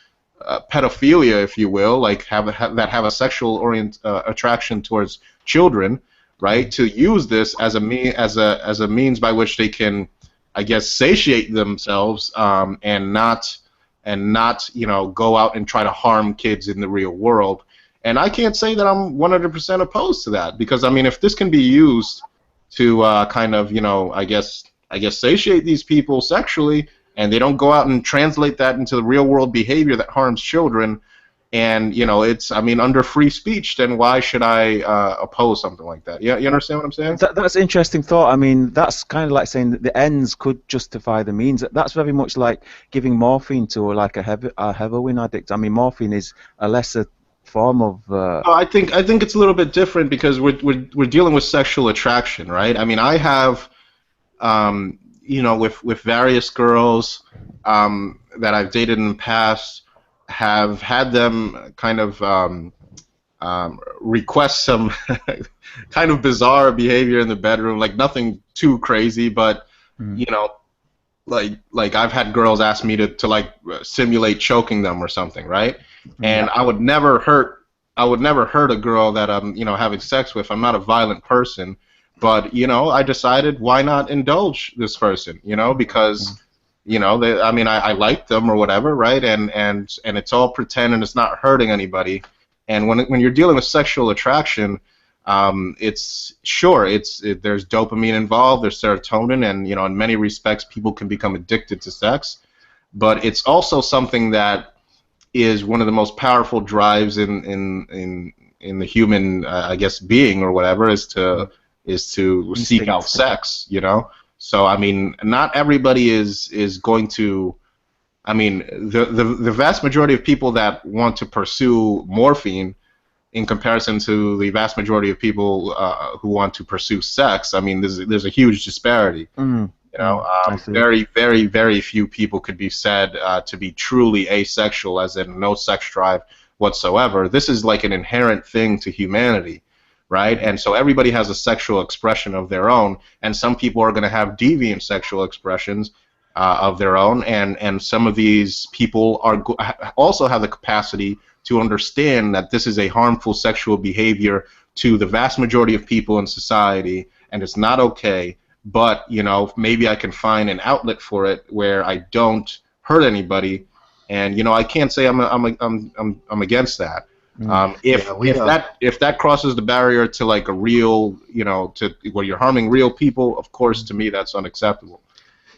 pedophilia, if you will, like that have a sexual attraction towards children, right? To use this as a means by which they can, I guess, satiate themselves and not go out and try to harm kids in the real world. And I can't say that I'm 100% opposed to that, because I mean, if this can be used to kind of, I guess satiate these people sexually, and they don't go out and translate that into the real world behavior that harms children, and it's, I mean, under free speech, then why should I oppose something like that? You understand what I'm saying? That's an interesting thought. I mean, that's kind of like saying that the ends could justify the means. That's very much like giving morphine to like a heroin addict. I mean, morphine is a lesser form of. I think it's a little bit different, because we're dealing with sexual attraction, right? I mean, I have, with various girls that I've dated in the past, have had them kind of request some kind of bizarre behavior in the bedroom, like nothing too crazy, but you know, like I've had girls ask me to like simulate choking them or something, right? And I would never hurt a girl that I'm, you know, having sex with. I'm not a violent person, but you know, I decided why not indulge this person, you know, because you know, I mean, I like them or whatever, right? And it's all pretend and it's not hurting anybody. And when you're dealing with sexual attraction, it's there's dopamine involved, there's serotonin, and you know, in many respects, people can become addicted to sex. But it's also something that is one of the most powerful drives in the human, I guess, being or whatever, is to seek out sex, you know. So I mean, not everybody is going to. I mean, the vast majority of people that want to pursue morphine, in comparison to the vast majority of people who want to pursue sex, I mean, there's a huge disparity. You know, very, very, very few people could be said to be truly asexual, as in no sex drive whatsoever. This is like an inherent thing to humanity, right? And so everybody has a sexual expression of their own, and some people are going to have deviant sexual expressions of their own, and some of these people also have the capacity to understand that this is a harmful sexual behavior to the vast majority of people in society, and it's not okay. But you know, maybe I can find an outlet for it where I don't hurt anybody, and you know, I can't say I'm against that. If that crosses the barrier to like a real, you know, to where you're harming real people, of course, to me that's unacceptable.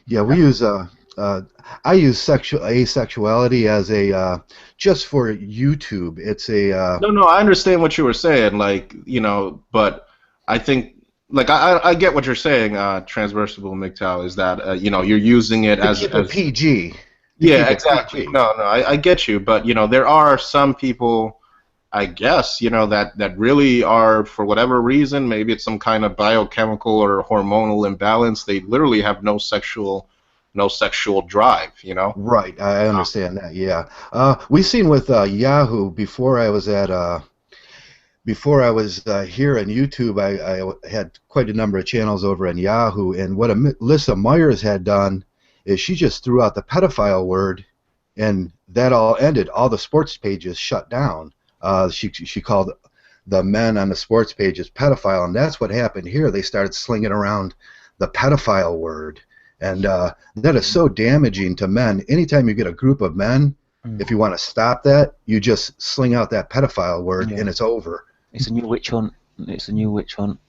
Yeah, we use I use asexuality as a just for YouTube. It's a No, I understand what you were saying, like, you know, but I think, like, I get what you're saying. Traversable Mgtow is that you know, you're using it as PG. Yeah, exactly. No, I get you, but you know, there are some people, I guess, you know, that really are, for whatever reason, maybe it's some kind of biochemical or hormonal imbalance, they literally have no sexual drive, you know? Right, I understand that, yeah. We've seen with Yahoo, before I was here on YouTube, I had quite a number of channels over on Yahoo, and what Alyssa Myers had done is she just threw out the pedophile word, and that all ended. All the sports pages shut down. She called the men on the sports pages pedophile, and that's what happened here. They started slinging around the pedophile word, and that is so damaging to men. Anytime you get a group of men, if you want to stop that, you just sling out that pedophile word, and it's over. It's a new witch hunt. It's a new witch hunt.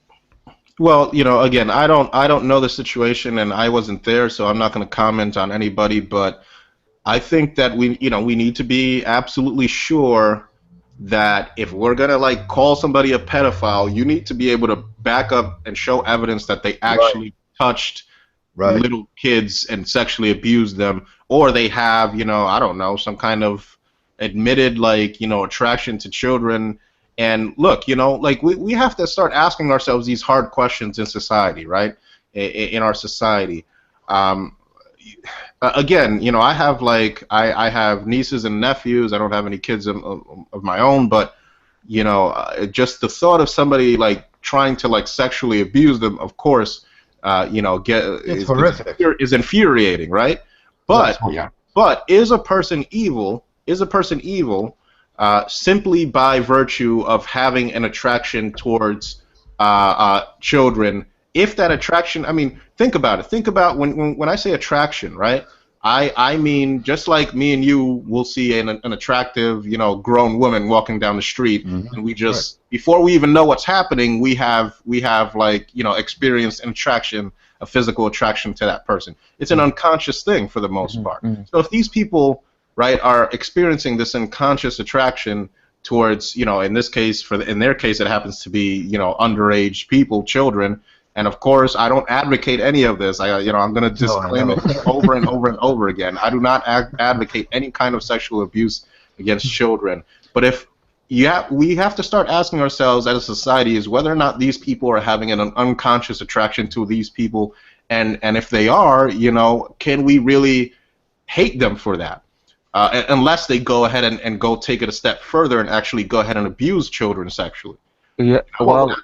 Well, you know, again, I don't know the situation, and I wasn't there, so I'm not going to comment on anybody. But I think that we need to be absolutely sure that if we're gonna like call somebody a pedophile, you need to be able to back up and show evidence that they actually touched little kids and sexually abused them, or they have, you know, I don't know, some kind of admitted, like, you know, attraction to children. And look, you know, like we have to start asking ourselves these hard questions in society, right? In our society. Again, you know, I have nieces and nephews. I don't have any kids of my own, but you know, just the thought of somebody like trying to like sexually abuse them, of course, you know, it's horrific. Is infuriating, right? But but is a person evil? Simply by virtue of having an attraction towards children? If that attraction, I mean, think about it. Think about when I say attraction, right? I mean, just like me and you will see an attractive, you know, grown woman walking down the street, and we just, before we even know what's happening, we have like, you know, experienced an attraction, a physical attraction to that person. It's an unconscious thing for the most part. So if these people, right, are experiencing this unconscious attraction towards, you know, in this case, in their case, it happens to be, you know, underage people, children. And of course, I don't advocate any of this. I'm going to disclaim it over and over and over again. I do not advocate any kind of sexual abuse against children. But we have to start asking ourselves as a society is whether or not these people are having an unconscious attraction to these people, and if they are, you know, can we really hate them for that? unless they go ahead and go take it a step further and actually go ahead and abuse children sexually. Yeah. Well,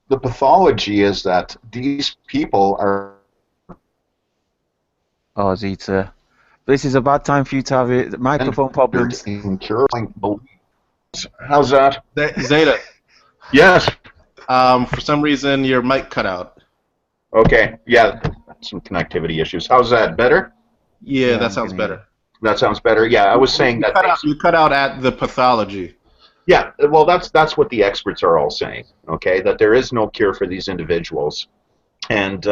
the pathology is that these people are. oh, Zita, this is a bad time for you to have it. Microphone problems. How's that? Zeta, Yes. for some reason your mic cut out. Okay. Yeah. Some connectivity issues. How's that? Better? Yeah, Yeah, that sounds I'm better. That sounds better. Yeah, I was saying that. You cut out at the pathology. Yeah, well, that's what the experts are all saying. Okay, that there is no cure for these individuals, and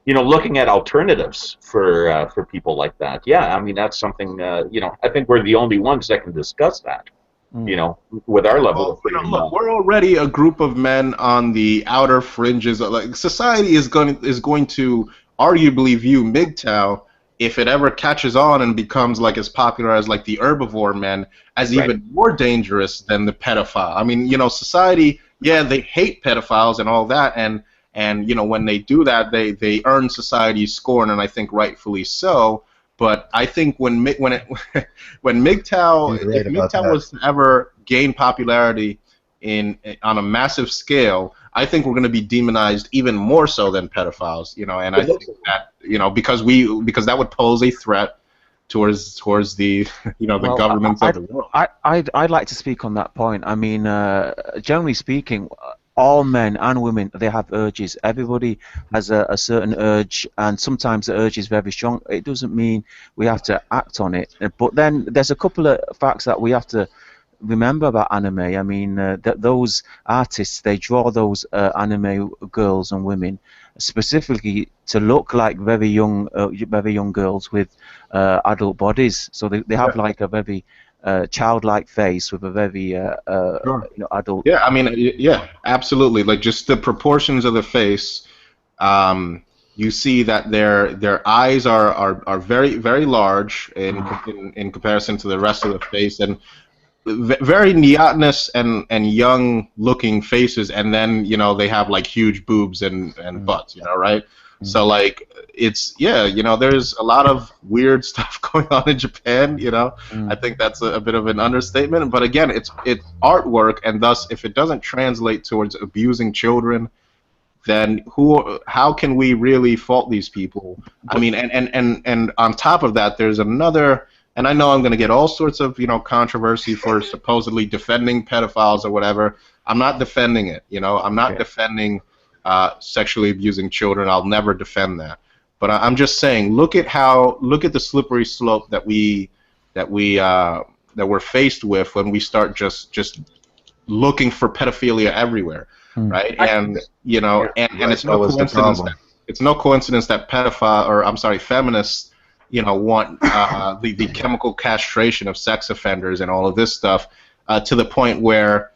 looking at alternatives for people like that. Yeah, I mean that's something. I think we're the only ones that can discuss that. With our level of freedom. Look, we're already a group of men on the outer fringes. Like society is going to arguably view Mgtow, if it ever catches on and becomes like as popular as like the herbivore men, as even more dangerous than the pedophile. I mean, society, yeah, they hate pedophiles and all that, and when they do that, they earn society's scorn, and I think rightfully so. But I think when Mgtow, if Mgtow was to ever gain popularity on a massive scale, I think we're going to be demonized even more so than pedophiles. And I think that because that would pose a threat towards the the governments of the world. I'd like to speak on that point. I mean, generally speaking, all men and women, they have urges. Everybody has a certain urge, and sometimes the urge is very strong. It doesn't mean we have to act on it. But then there's a couple of facts that we have to remember about anime. I mean, those artists, they draw those anime girls and women specifically to look like very young girls with adult bodies. So they have like a very childlike face with a very adult. Yeah, I mean, yeah, absolutely. Like just the proportions of the face, you see that their eyes are very very large in comparison to the rest of the face, and very neotenous and young looking faces, and then they have like huge boobs and butts, right? So like it's there's a lot of weird stuff going on in Japan. I think that's a bit of an understatement, but again, it's artwork, and thus if it doesn't translate towards abusing children, then how can we really fault these people? I mean, and on top of that, there's another. And I know I'm going to get all sorts of controversy for supposedly defending pedophiles or whatever. I'm not defending it. I'm not defending sexually abusing children. I'll never defend that. But I'm just saying, look at the slippery slope that we're faced with when we start just looking for pedophilia everywhere, right? And and it's no coincidence that feminists want the chemical castration of sex offenders and all of this stuff to the point where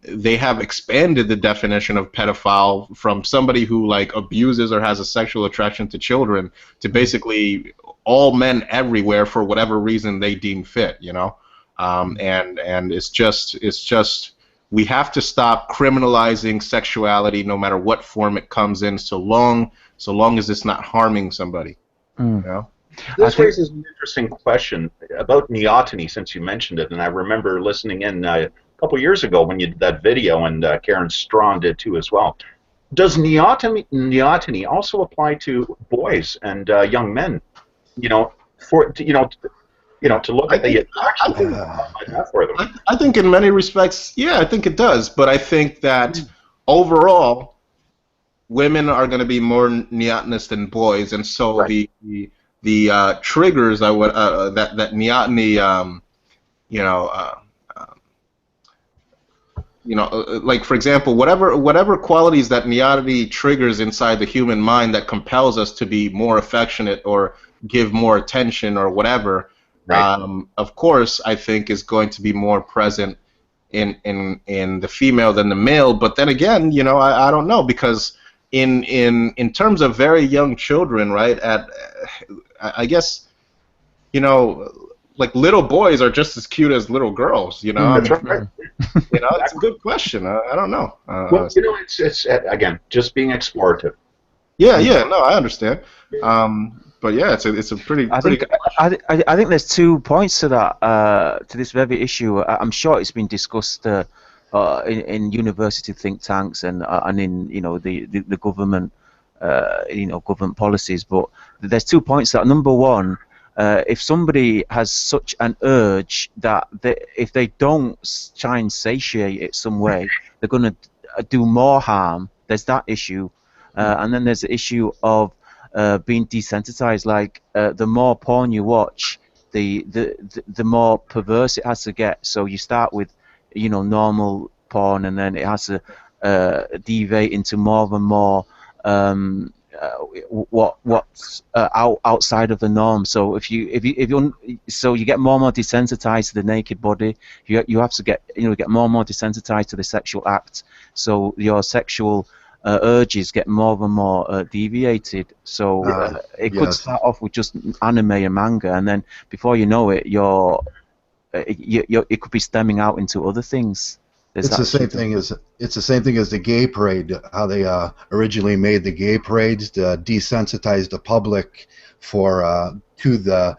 they have expanded the definition of pedophile from somebody who like abuses or has a sexual attraction to children to basically all men everywhere for whatever reason they deem fit, and it's just we have to stop criminalizing sexuality no matter what form it comes in, so long as it's not harming somebody. This raises an interesting question about neoteny, since you mentioned it, and I remember listening in a couple years ago when you did that video, and Karen Strawn did too as well. Does neoteny also apply to boys and young men? To look at the attraction for them. I think in many respects, yeah, I think it does, but I think that overall, women are going to be more neotenous than boys, and so the triggers that neoteny, like for example, whatever qualities that neoteny triggers inside the human mind that compels us to be more affectionate or give more attention or whatever, of course, I think is going to be more present in the female than the male. But then again, I don't know, because in terms of very young children, right? I guess, like little boys are just as cute as little girls, That's right. It's a good question. I don't know. Well, it's again just being explorative. Yeah, no, I understand. but yeah, it's a pretty I pretty think good question. I think there's 2 points to that to this very issue. I'm sure it's been discussed in university think tanks and in the government government policies. But there's 2 points to that. Number one, if somebody has such an urge that if they don't try and satiate it some way, they're going to do more harm. There's that issue, and then there's the issue of being desensitized. Like the more porn you watch, the more perverse it has to get. So you start with normal porn, and then it has to deviate into more and more what's outside of the norm. So if you so you get more and more desensitized to the naked body. You have to get more and more desensitized to the sexual act. So your sexual urges get more and more deviated. So it could Yes. start off with just anime and manga, and then before you know it, it could be stemming out into other things. There's It's the same thing as the gay parade. How they originally made the gay parades to desensitize the public to the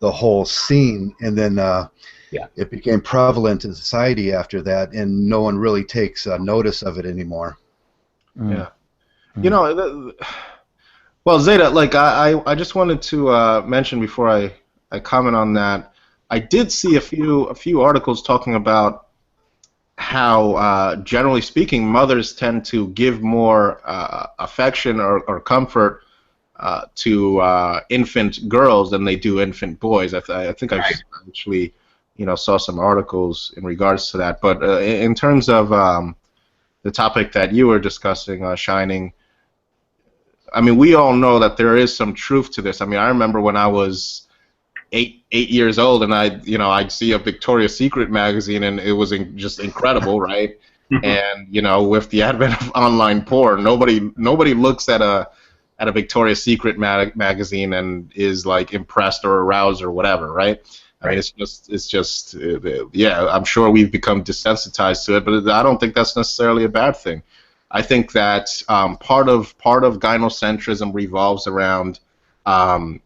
whole scene, and then it became prevalent in society after that, and no one really takes notice of it anymore. Yeah. Well, Zeta, like I just wanted to mention before I comment on that, I did see a few articles talking about how, generally speaking, mothers tend to give more affection or comfort to infant girls than they do infant boys. I think I actually saw some articles in regards to that. But in terms of the topic that you were discussing, Shining, I mean, we all know that there is some truth to this. I mean, I remember when I was eight years old, and I'd see a Victoria's Secret magazine, and it was just incredible, right? And with the advent of online porn, nobody looks at a Victoria's Secret magazine and is like impressed or aroused or whatever, right? I mean, it's just yeah. I'm sure we've become desensitized to it, but I don't think that's necessarily a bad thing. I think that part of gynocentrism revolves around the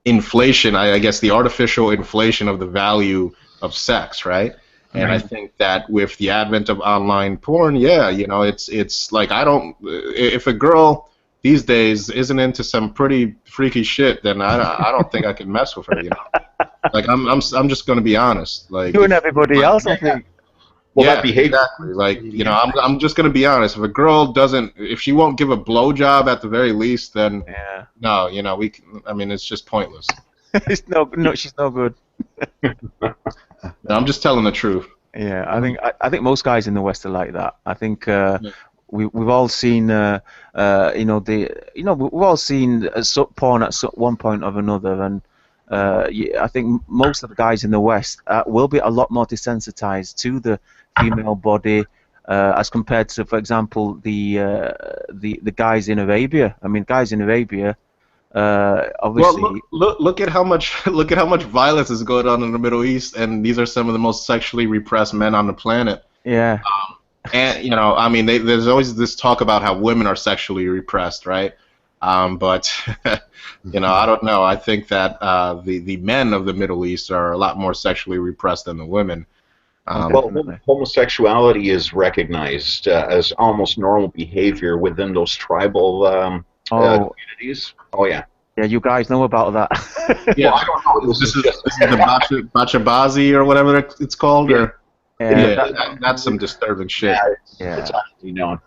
inflation, I guess, the artificial inflation of the value of sex, right? And I think that with the advent of online porn, it's like if a girl these days isn't into some pretty freaky shit, then I don't think I can mess with her, Like I'm just gonna be honest, like you and everybody else, I think. Well, yeah, that behavior. exactly. Like I'm just gonna be honest. If a girl if she won't give a blowjob at the very least, then no, I mean, it's just pointless. It's she's no good. No, I'm just telling the truth. Yeah, I think most guys in the West are like that. I think we've all seen we've all seen porn at one point or another, and I think most of the guys in the West will be a lot more desensitized to the female body as compared to, for example, the guys in Arabia. I mean, guys in Arabia, obviously. Well, look at how much violence is going on in the Middle East, and these are some of the most sexually repressed men on the planet. Yeah. And I mean, there's always this talk about how women are sexually repressed, right? But I don't know. I think that the men of the Middle East are a lot more sexually repressed than the women. Well, homosexuality is recognized as almost normal behavior within those tribal communities. Oh yeah. Yeah, you guys know about that. Yeah, well, I don't know. This is the bachabazi or whatever it's called. Yeah. That's some disturbing shit. It's honestly known.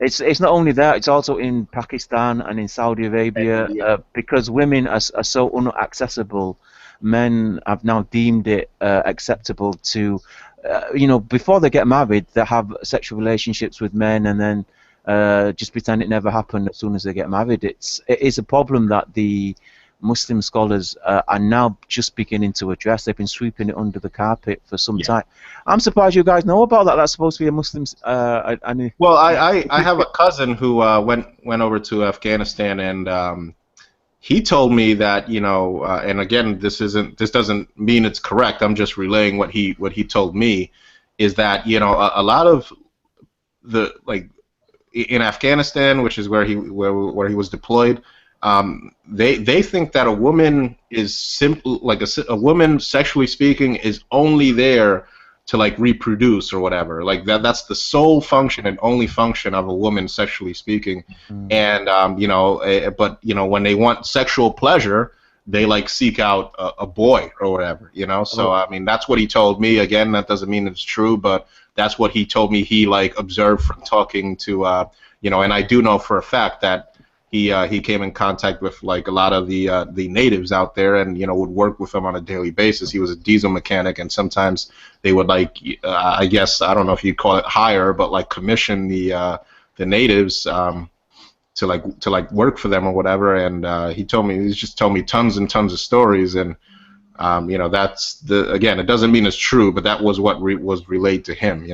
It's not only that; it's also in Pakistan and in Saudi Arabia because women are so unaccessible. Men have now deemed it acceptable to, before they get married, they have sexual relationships with men and then just pretend it never happened as soon as they get married. It is a problem that the Muslim scholars are now just beginning to address. They've been sweeping it under the carpet for some time. I'm surprised you guys know about that. That's supposed to be a Muslim. Well, I have a cousin who went over to Afghanistan, and he told me that and again, this doesn't mean it's correct. I'm just relaying what he told me, is that a lot of the in Afghanistan, which is where he was deployed. They think that a woman is simple, like a woman, sexually speaking, is only there to like reproduce or whatever. Like that's the sole function and only function of a woman, sexually speaking. And but when they want sexual pleasure, they like seek out a boy or whatever. So I mean, that's what he told me. Again, that doesn't mean it's true, but that's what he told me. He like observed from talking to and I do know for a fact that he came in contact with like a lot of the natives out there, and would work with them on a daily basis. He was a diesel mechanic, and sometimes they would like I guess, I don't know if you'd call it hire, but like commission the natives to like work for them or whatever. And he just told me tons and tons of stories, and that's again, it doesn't mean it's true, but that was what was relayed to him.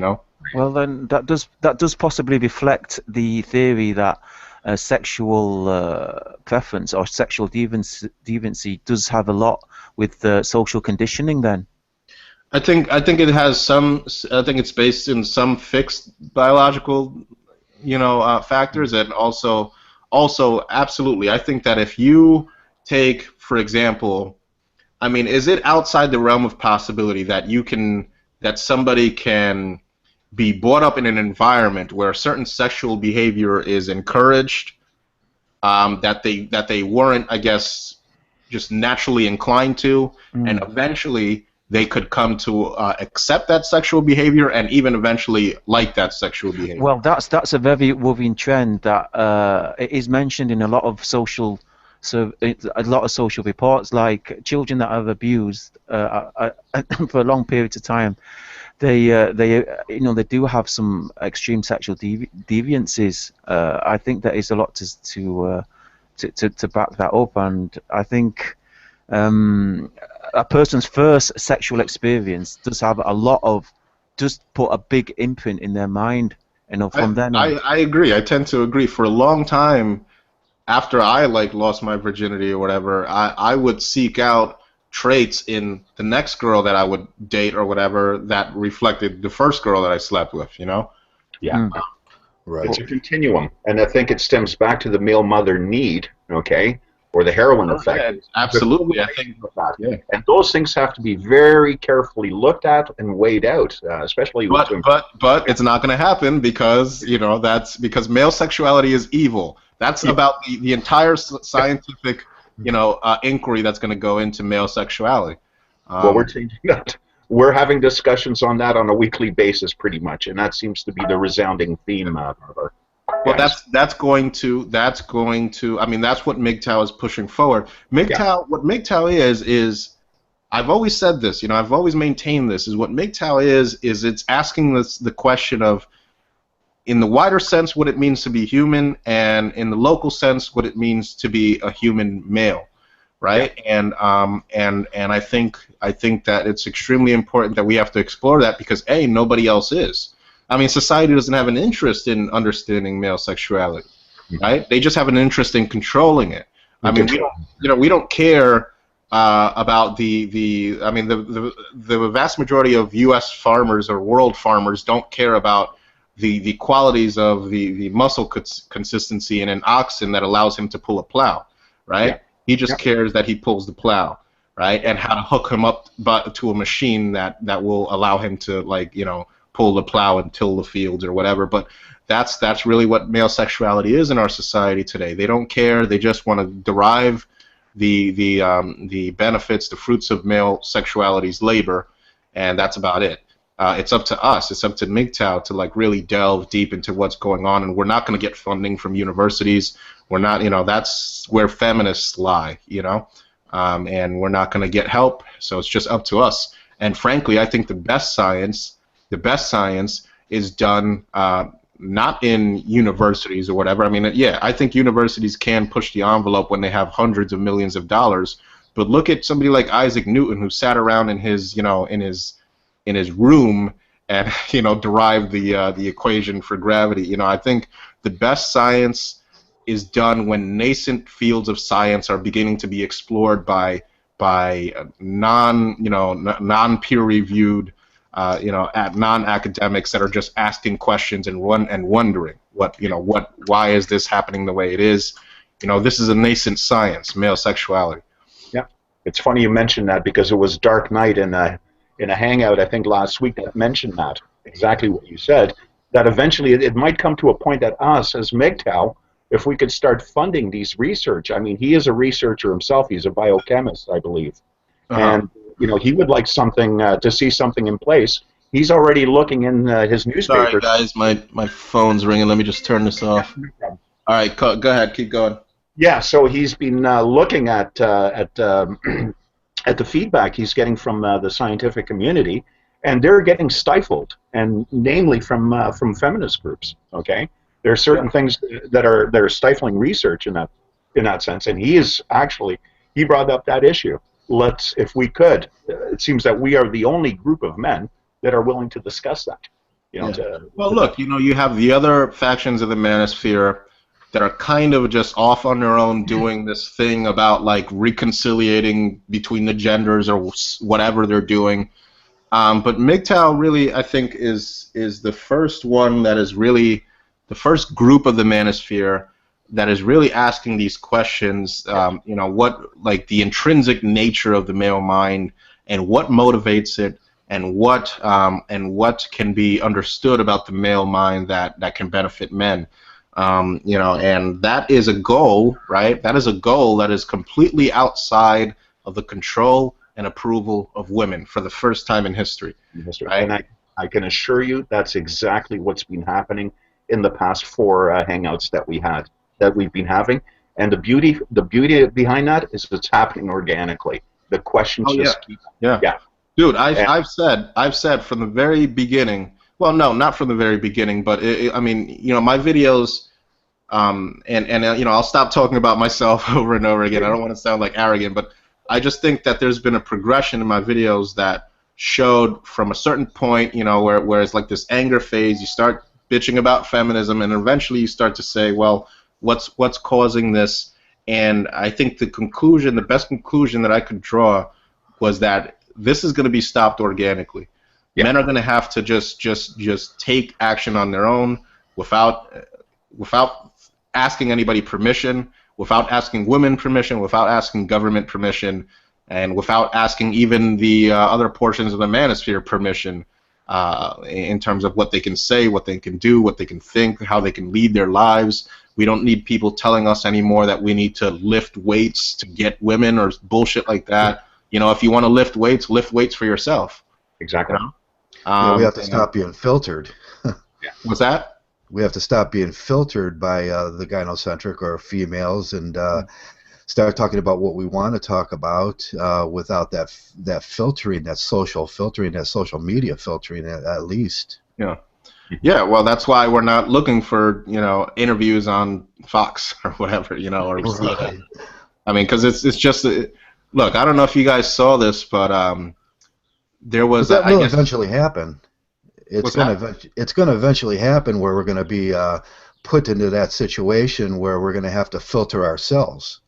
Well, then that does possibly reflect the theory that sexual preference or sexual deviancy does have a lot with social conditioning. Then I think it has some. I think it's based in some fixed biological, factors, and also absolutely. I think that if you take, for example, I mean, is it outside the realm of possibility that somebody can be brought up in an environment where certain sexual behavior is encouraged, that they weren't, I guess, just naturally inclined to, and eventually they could come to accept that sexual behavior and even eventually like that sexual behavior? Well, that's a very worrying trend that it is mentioned in a lot of social. So a lot of social reports, like children that are abused for long periods of time, they do have some extreme sexual deviances. I think there is a lot to back that up, and I think a person's first sexual experience does have a lot of, just put a big imprint in their mind, from then on. I agree. I tend to agree. For a long time, after I like lost my virginity or whatever, I would seek out traits in the next girl that I would date or whatever that reflected the first girl that I slept with, Yeah. Right. It's a continuum, and I think it stems back to the male mother need, okay, or the heroin effect. Yeah, absolutely. I think, yeah. And those things have to be very carefully looked at and weighed out, especially with women. But it's not going to happen because that's because male sexuality is evil. That's about the entire scientific inquiry that's going to go into male sexuality. Well, we're changing that. We're having discussions on that on a weekly basis, pretty much, and that seems to be the resounding theme of our. Well, that's going to. I mean, that's what Mgtow is pushing forward. What Mgtow is. I've always said this. I've always maintained this. Is what Mgtow is it's asking the question of, in the wider sense, what it means to be human, and in the local sense, what it means to be a human male, right? Yeah. And I think that it's extremely important that we have to explore that, because nobody else is. I mean, society doesn't have an interest in understanding male sexuality, right? They just have an interest in controlling it. I mean, we don't care about the vast majority of U.S. farmers or world farmers don't care about the qualities of the muscle consistency in an oxen that allows him to pull a plow, right? Yeah. He just cares that he pulls the plow, right? And how to hook him up to a machine that will allow him to, like, pull the plow and till the fields or whatever. But that's really what male sexuality is in our society today. They don't care. They just want to derive the benefits, the fruits of male sexuality's labor, and that's about it. It's up to us. It's up to Mgtow to like really delve deep into what's going on, and we're not going to get funding from universities. We're not, that's where feminists lie, and we're not going to get help. So it's just up to us. And frankly, I think the best science is done not in universities or whatever. I mean, yeah, I think universities can push the envelope when they have hundreds of millions of dollars. But look at somebody like Isaac Newton, who sat around in his room and derived the equation for gravity. I think the best science is done when nascent fields of science are beginning to be explored by non peer reviewed at non-academics that are just asking questions and wondering why is this happening the way it is. This is a nascent science, male sexuality. Yeah, it's funny you mentioned that because it was Dark Knight in a hangout I think last week that mentioned that exactly what you said. That eventually it might come to a point that us as Mgtow, if we could start funding these research. I mean, he is a researcher himself. He's a biochemist, I believe, and he would like something to see something in place. He's already looking in his newspaper. Sorry, guys, my phone's ringing. Let me just turn this off. All right, go ahead, keep going. Yeah, so he's been looking at the feedback he's getting from the scientific community, and they're getting stifled, and namely from feminist groups. Okay, there are certain things that are stifling research in that sense, and he brought up that issue. If we could, it seems that we are the only group of men that are willing to discuss that. Look, you have the other factions of the manosphere that are kind of just off on their own doing this thing about like reconciliating between the genders or whatever they're doing. But Mgtow really, I think, is the first one that is really the first group of the manosphere that is really asking these questions. What like the intrinsic nature of the male mind and what motivates it, and what can be understood about the male mind that can benefit men. And that is a goal, right? That is a goal that is completely outside of the control and approval of women for the first time in history. Right? And I can assure you that's exactly what's been happening in the past 4 hangouts that we've been having. And the beauty behind that is it's happening organically. The questions keep. Yeah. Dude, I've said from the very beginning. Well, no, not from the very beginning, but my videos, I'll stop talking about myself over and over again. I don't want to sound like arrogant, but I just think that there's been a progression in my videos that showed from a certain point, where it's like this anger phase. You start bitching about feminism, and eventually you start to say, well, what's causing this? And I think the best conclusion that I could draw was that this is going to be stopped organically. Yeah. Men are going to have to just take action on their own without asking anybody permission, without asking women permission, without asking government permission, and without asking even the other portions of the manosphere permission in terms of what they can say, what they can do, what they can think, how they can lead their lives. We don't need people telling us anymore that we need to lift weights to get women or bullshit like that. If you want to lift weights for yourself. Exactly. We have to stop being filtered. What's that? We have to stop being filtered by the gynocentric or females and start talking about what we want to talk about without that filtering, that social filtering, that social media filtering at least. Yeah. Yeah, well, that's why we're not looking for, interviews on Fox or whatever, or right. I mean, because it's just look, I don't know if you guys saw this, but there was that will eventually happen. It's going to eventually happen where we're going to be put into that situation where we're going to have to filter ourselves.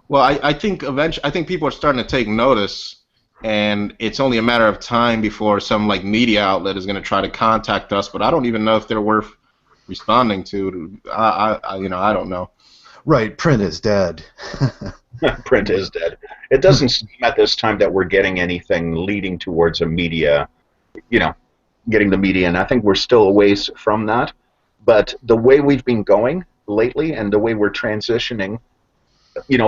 Well, I think people are starting to take notice, and it's only a matter of time before some media outlet is going to try to contact us. But I don't even know if they're worth responding to. I don't know. Right, print is dead. Print is dead. It doesn't seem at this time that we're getting anything leading towards a media, getting the media, and I think we're still a ways from that. But the way we've been going lately and the way we're transitioning,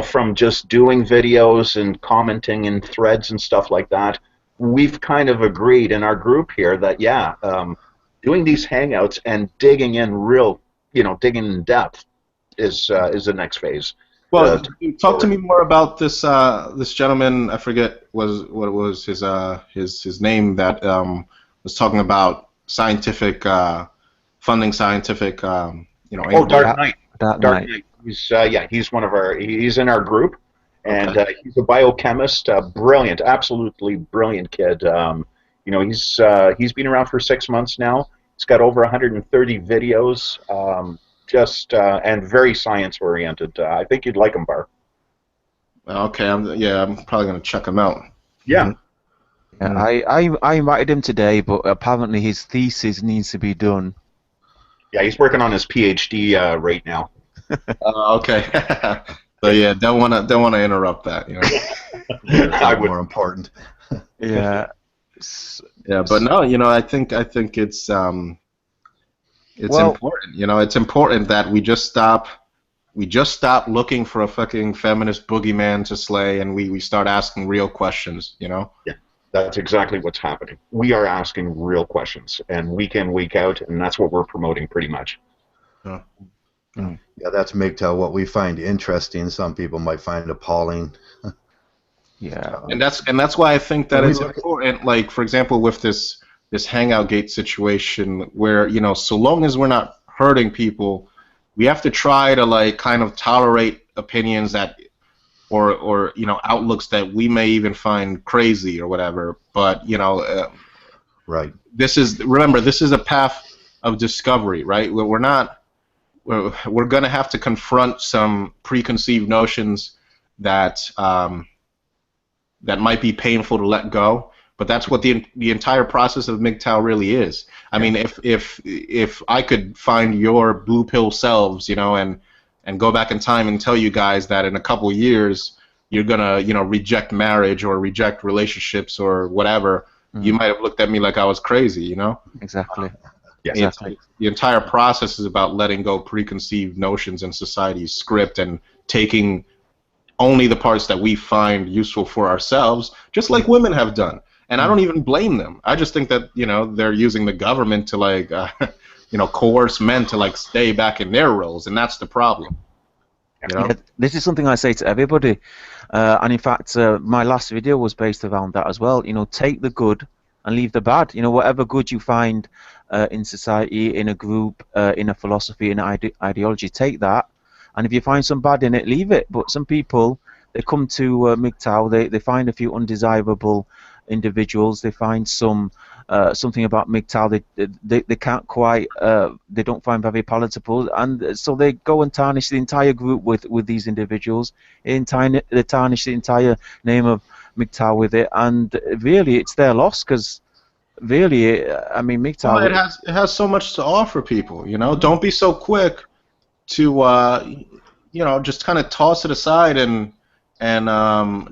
from just doing videos and commenting in threads and stuff like that, we've kind of agreed in our group here that, doing these hangouts and digging in depth is the next phase. Well, talk to me more about this this gentleman. I forget what was his name that was talking about scientific funding scientific. Dark Knight. Dark Knight. He's one of he's in our group, and he's a biochemist. Brilliant, absolutely brilliant kid. He's been around for 6 months now. He's got over 130 videos. And very science oriented. I think you'd like him, Bar. Okay, I'm probably gonna check him out. Yeah. I invited him today, but apparently his thesis needs to be done. Yeah, he's working on his PhD right now. Okay. So yeah, don't wanna interrupt that. You know. I would. More important. Yeah. Yeah, but no, you know, I think it's Well- important. You know, it's important that we just stop looking for a fucking feminist boogeyman to slay, and we start asking real questions. You know. Yeah, that's exactly what's happening. We are asking real questions, and week in, week out, and that's what we're promoting pretty much. Yeah, that's Mgtow. What we find interesting, some people might find appalling. Yeah. And that's why I think that Well, it's important. Like, for example, with this Hangout Gate situation, where, you know, so long as we're not hurting people, we have to try to, like, kind of tolerate opinions that, or you know, outlooks that we may even find crazy or whatever. But, you know, Right. remember, this is a path of discovery, right? We're going to have to confront some preconceived notions that that might be painful to let go, but that's what the entire process of Mgtow really is. I mean, if I could find your blue pill selves, you know, and go back in time and tell you guys that in a couple years you're gonna, you know, reject marriage or reject relationships or whatever, you might have looked at me like I was crazy, you know. Exactly. Yes. Exactly. The entire process is about letting go preconceived notions in society's script and taking only the parts that we find useful for ourselves, just like women have done. And I don't even blame them. I just think that, you know, they're using the government to, like, you know, coerce men to, like, stay back in their roles, and that's the problem. You know? Yeah, this is something I say to everybody, and in fact, my last video was based around that as well. You know, take the good and leave the bad. You know, whatever good you find in society, in a group, in a philosophy, in an ideology, take that. And if you find some bad in it, leave it. But some people, they come to Mgtow, they find a few undesirable individuals, they find some something about Mgtow they can't quite, they don't find very palatable, and so they go and tarnish the entire group with these individuals. They tarnish the entire name of Mgtow with it, and really it's their loss, because really, I mean, Mgtow... Well, it has so much to offer people, you know. Don't be so quick to you know, just kind of toss it aside and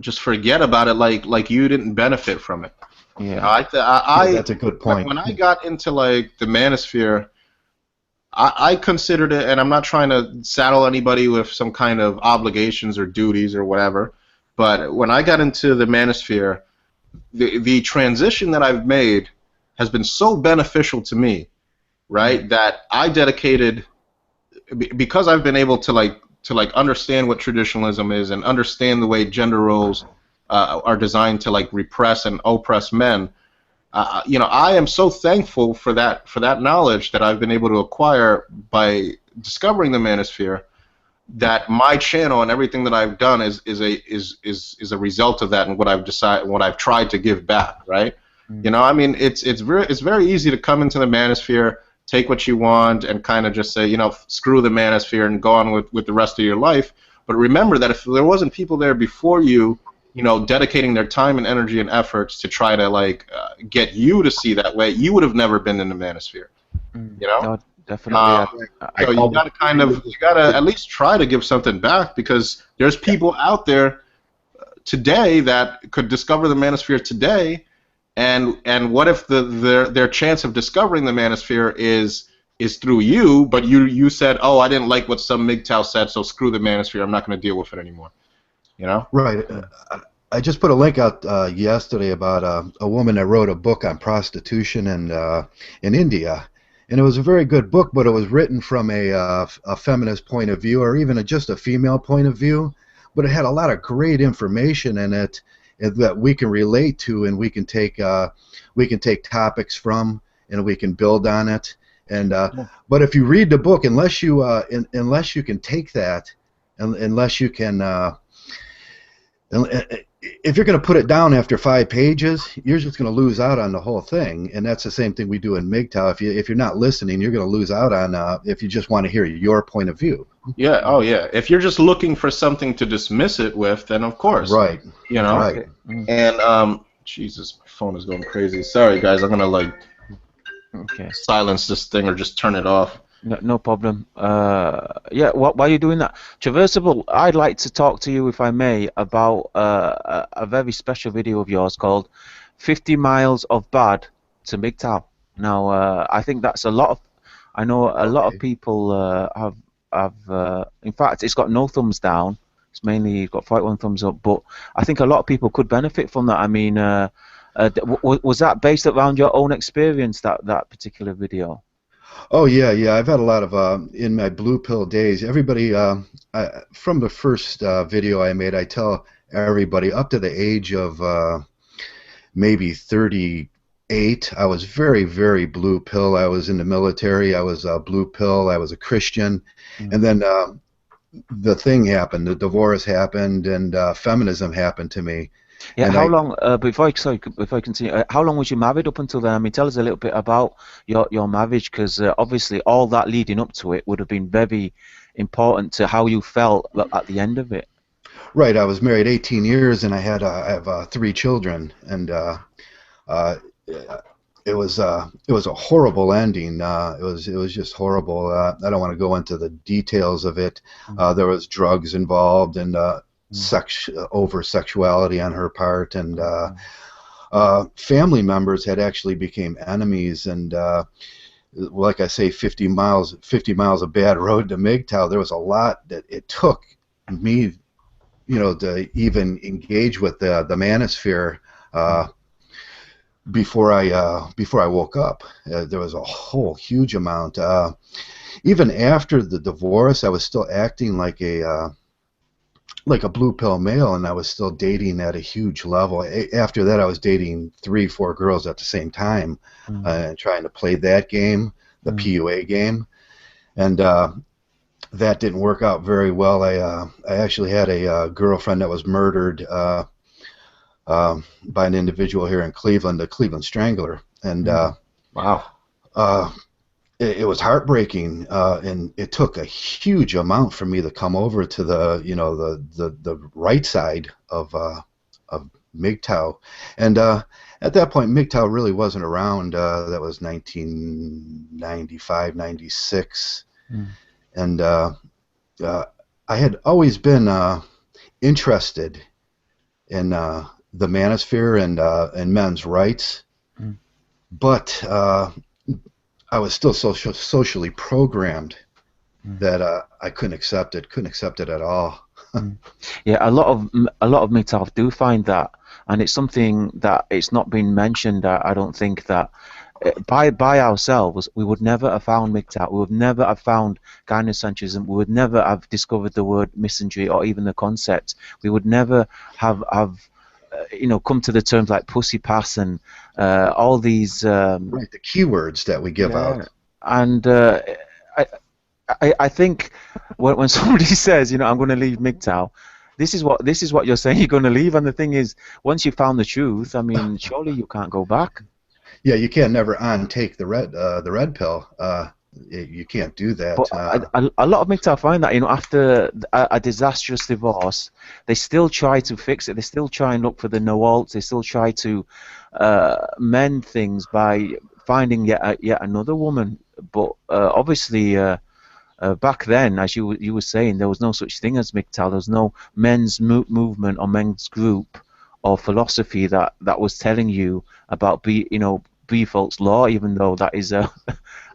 just forget about it like you didn't benefit from it. Yeah. You know, That's a good point. When I got into, like, the manosphere, I considered it, and I'm not trying to saddle anybody with some kind of obligations or duties or whatever, but when I got into the manosphere, the transition that I've made has been so beneficial to me, right, that I dedicated, because I've been able to understand what traditionalism is and understand the way gender roles are designed to, like, repress and oppress men. You know, I am so thankful for that knowledge that I've been able to acquire by discovering the manosphere, that my channel and everything that I've done is a result of that, and what I've tried to give back, right? You know, I mean, it's very easy to come into the manosphere, take what you want, and kind of just say, you know, screw the manosphere and go on with the rest of your life. But remember that if there wasn't people there before you, you know, dedicating their time and energy and efforts to try to, like, get you to see that way, you would have never been in the manosphere. You know? No, definitely. So you gotta at least try to give something back, because there's people out there today that could discover the manosphere today, and what if their chance of discovering the manosphere is through you, but you said, oh, I didn't like what some Mgtow said, so screw the manosphere, I'm not going to deal with it anymore. You know? Right. I just put a link out yesterday about a woman that wrote a book on prostitution in India, and it was a very good book, but it was written from a feminist point of view, or even just a female point of view. But it had a lot of great information in it that we can relate to, and we can take topics from, and we can build on it. And but if you read the book, unless you can take that, unless you can. If you're going to put it down after 5 pages, you're just going to lose out on the whole thing, and that's the same thing we do in Mgtow. If you're not listening, you're going to lose out on if you just want to hear your point of view. Yeah. Oh, yeah. If you're just looking for something to dismiss it with, then of course. Right. You know. Right. And Jesus, my phone is going crazy. Sorry, guys. I'm gonna like Okay. silence this thing or just turn it off. No problem. Yeah, while you're doing that, Traversable, I'd like to talk to you, if I may, about a very special video of yours called 50 Miles of Bad to Mgtow. Now, I think that's a lot of, I know a lot of people in fact, it's got no thumbs down. It's mainly got 41 thumbs up, but I think a lot of people could benefit from that. I mean, was that based around your own experience, that particular video? Oh yeah, yeah. I've had a lot of in my blue pill days. Everybody, from the first video I made, I tell everybody up to the age of maybe 38. I was very, very blue pill. I was in the military. I was blue pill. I was a Christian, and then the thing happened. The divorce happened, and feminism happened to me. Yeah, and how long? Before I continue, how long was you married up until then? I mean, tell us a little bit about your marriage, because obviously all that leading up to it would have been very important to how you felt at the end of it. Right, I was married 18 years, and I have 3 children, and it was a horrible ending. It was just horrible. I don't want to go into the details of it. There was drugs involved and over sexuality on her part, and family members had actually became enemies. And like I say, 50 miles of bad road to Mgtow. There was a lot that it took me, to even engage with the manosphere. Before I woke up, there was a whole huge amount. Even after the divorce, I was still acting like a blue pill male, and I was still dating at a huge level. After that, I was dating 3, 4 girls at the same time, and trying to play that game, the PUA game, and that didn't work out very well. I actually had a girlfriend that was murdered by an individual here in Cleveland, the Cleveland Strangler, and wow, it was heartbreaking, and it took a huge amount for me to come over to the right side of Mgtow, and at that point Mgtow really wasn't around. That was 1995, 96, and I had always been interested in the manosphere and men's rights, but I was still socially programmed that I couldn't accept it at all. Yeah, a lot of Mgtow do find that, and it's something that it's not been mentioned. I don't think that by ourselves we would never have found Mgtow. We would never have found gynocentrism. We would never have discovered the word misandry or even the concept. We would never have come to the terms like pussy pass and all these right, the keywords that we give out. And I think when somebody says, I'm going to leave Mgtow, this is what you're saying. You're going to leave, and the thing is, once you found the truth, I mean, surely you can't go back. Yeah, you can't never untake the red pill. You can't do that. But a lot of Mgtow find that, after a disastrous divorce, they still try to fix it. They still try and look for the no-alts. They still try to mend things by finding yet another woman. But obviously, back then, as you were saying, there was no such thing as Mgtow. There was no men's movement or men's group or philosophy that was telling you about Briefolk's law, even though that is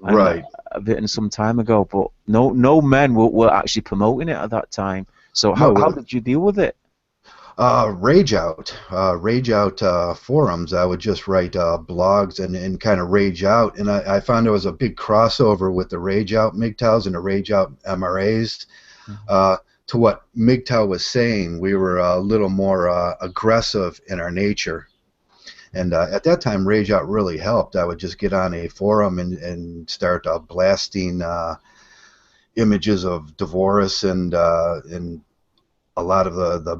right. written some time ago. But no men were actually promoting it at that time. So how did you deal with it? Rage out forums. I would just write blogs and kind of rage out, and I found there was a big crossover with the rage out Mgtows and the rage out MRAs. To what Mgtow was saying, we were a little more aggressive in our nature. And at that time, Rage Out really helped. I would just get on a forum and start blasting images of divorce and a lot of the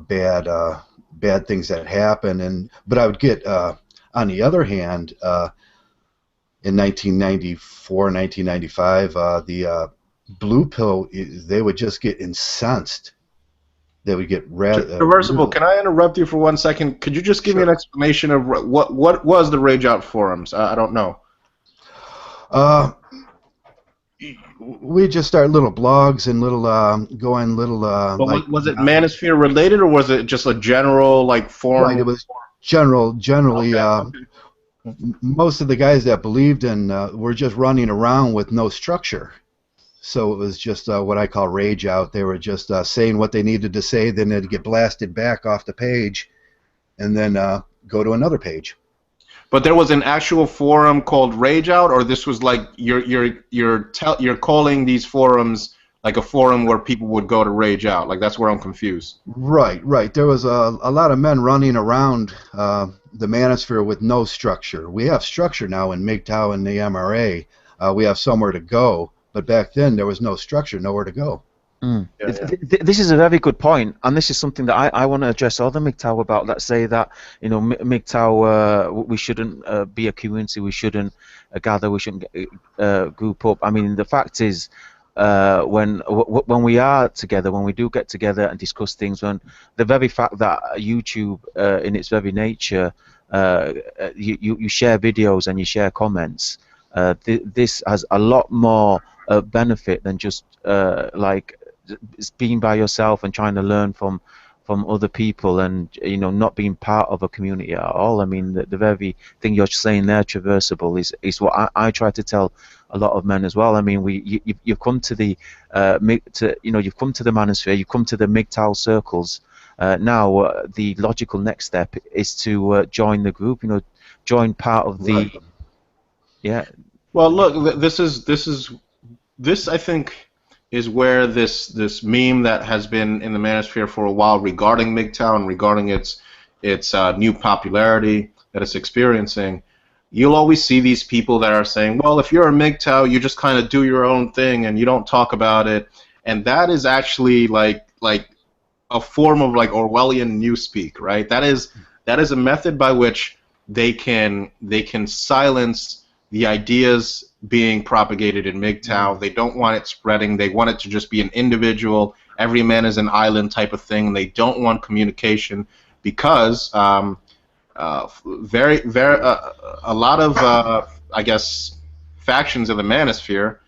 bad things that happen. But I would get, on the other hand, in 1994, 1995, the blue pill, they would just get incensed They would get Traversable, can I interrupt you for 1 second? Could you just give me an explanation of what was the Rage Out forums? I don't know. We just start little blogs and little But like. was it Manosphere related, or was it just a general like forum? Right, it was generally. Okay. Most of the guys that believed in were just running around with no structure. So it was just what I call rage out. They were just saying what they needed to say, then they'd get blasted back off the page, and then go to another page. But there was an actual forum called Rage Out, or this was like you're calling these forums like a forum where people would go to rage out. Like that's where I'm confused. Right. There was a lot of men running around the Manosphere with no structure. We have structure now in Mgtow and the MRA. We have somewhere to go, but back then there was no structure, nowhere to go. Mm. This is a very good point, and this is something that I want to address other Mgtow about, that say that, you know, Mgtow, we shouldn't be a community, we shouldn't gather, we shouldn't group up. I mean, the fact is, when we are together, when we do get together and discuss things, when the very fact that YouTube, in its very nature, you share videos and you share comments, this has a lot more benefit than just like being by yourself and trying to learn from other people, and you know, not being part of a community at all. I mean, the very thing you're saying there, Traversable, is what I try to tell a lot of men as well. I mean, you've come to the you've come to the Manosphere, you've come to the Mgtow circles. Now the logical next step is to join the group. You know, join part of the Well, look, this I think is where this meme that has been in the Manosphere for a while regarding Mgtow and regarding its new popularity that it's experiencing. You'll always see these people that are saying, well, if you're a Mgtow, you just kind of do your own thing and you don't talk about it, and that is actually like a form of like Orwellian newspeak, right? That is a method by which they can silence the ideas being propagated in Mgtow. They don't want it spreading. They want it to just be an individual, every man is an island type of thing. They don't want communication because a lot of I guess factions of the Manosphere,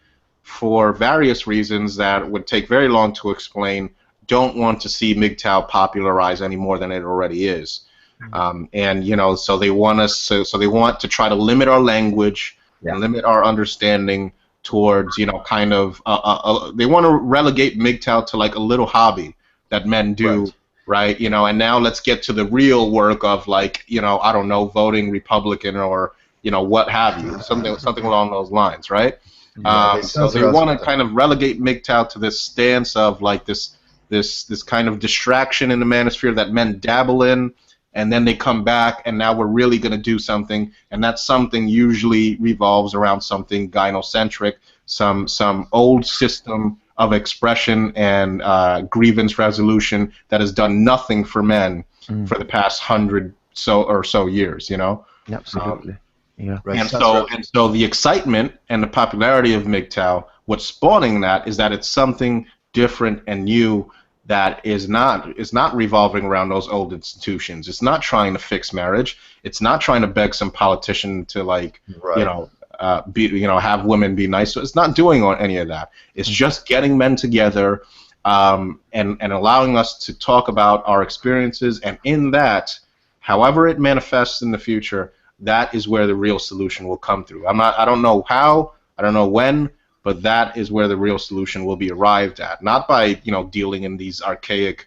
for various reasons that would take very long to explain, don't want to see Mgtow popularized any more than it already is. And you know, so they want us so they want to try to limit our language and limit our understanding towards, you know, kind of they want to relegate Mgtow to like a little hobby that men do, right? You know, and now let's get to the real work of, like, you know, I don't know, voting Republican or, you know, what have you, something along those lines, right? So they want to kind of relegate Mgtow to this stance of like this kind of distraction in the Manosphere that men dabble in, and then they come back, and now we're really going to do something, and that something usually revolves around something gynocentric, some old system of expression and grievance resolution that has done nothing for men for the past 100 or so years, you know? Absolutely. Right. And so the excitement and the popularity of Mgtow, what's spawning that is that it's something different and new that is not revolving around those old institutions. It's not trying to fix marriage. It's not trying to beg some politician to, like, you know, have women be nice. So it's not doing any of that. It's just getting men together and allowing us to talk about our experiences, and in that, however it manifests in the future, that is where the real solution will come through. I don't know how, I don't know when, but that is where the real solution will be arrived at. Not by, you know, dealing in these archaic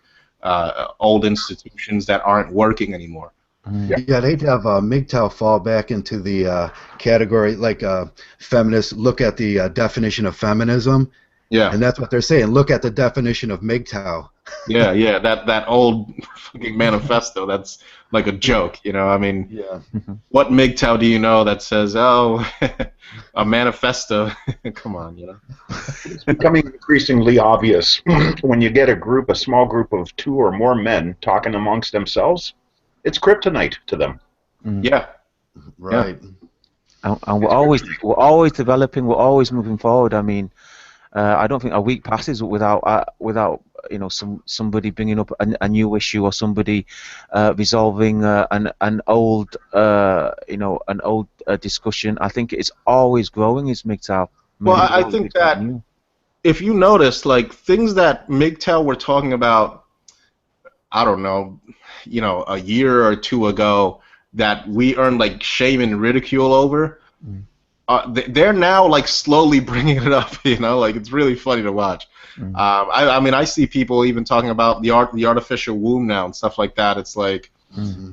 old institutions that aren't working anymore. Yeah, they'd have Mgtow fall back into the category like feminists look at the definition of feminism. Yeah. And that's what they're saying. Look at the definition of Mgtow. Yeah, that old fucking manifesto, that's like a joke, you know? I mean, what Mgtow do you know that says, oh, a manifesto? Come on, you know? It's becoming increasingly obvious when you get a small group of 2 or more men talking amongst themselves, it's kryptonite to them. Yeah. Right. And we're always developing, we're always moving forward. I mean, I don't think a week passes without you know, somebody bringing up a new issue, or somebody resolving an old you know, an old discussion. I think it's always growing, is Mgtow. Well, Maybe I it's think not that new. if you notice, like things that Mgtow were talking about, I don't know, you know, a year or two ago that we earned like shame and ridicule over. They're now like slowly bringing it up, you know, like it's really funny to watch. I mean, I see people even talking about the artificial womb now and stuff like that. It's like,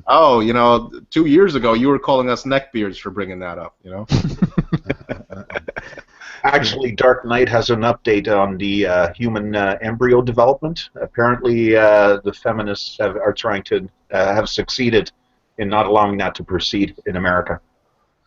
oh, you know, 2 years ago you were calling us neckbeards for bringing that up, you know. Actually, Dark Knight has an update on the human embryo development. Apparently, the feminists are trying to have succeeded in not allowing that to proceed in America.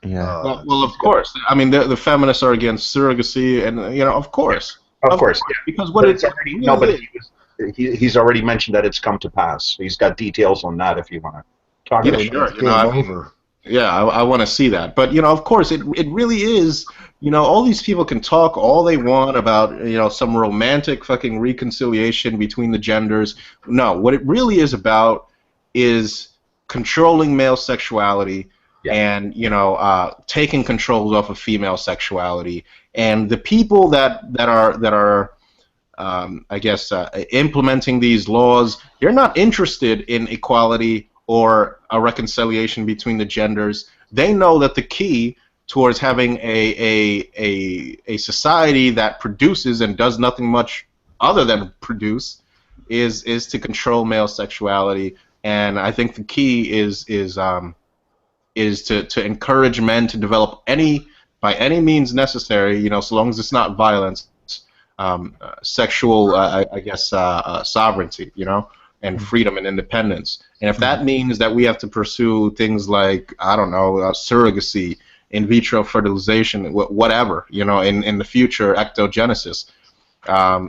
Yeah. Well, of course. I mean, the feminists are against surrogacy, and you know, of course. Of course, yeah. Because what But it's already, really no, but is- he's already mentioned that it's come to pass. He's got details on that if you want to talk Yeah, about sure. It's You know, game I mean, over. yeah, I want to see that. But you know, of course, it really is. You know, all these people can talk all they want about, you know, some romantic fucking reconciliation between the genders. No, what it really is about is controlling male sexuality and, you know, taking control off of female sexuality. And the people that are I guess implementing these laws, they're not interested in equality or a reconciliation between the genders. They know that the key towards having a society that produces and does nothing much other than produce is to control male sexuality. And I think the key is to encourage men to develop by any means necessary, you know, so long as it's not violence, sexual, I guess, sovereignty, you know, and freedom and independence. And if that means that we have to pursue things like, I don't know, surrogacy, in vitro fertilization, whatever, you know, in the future, ectogenesis,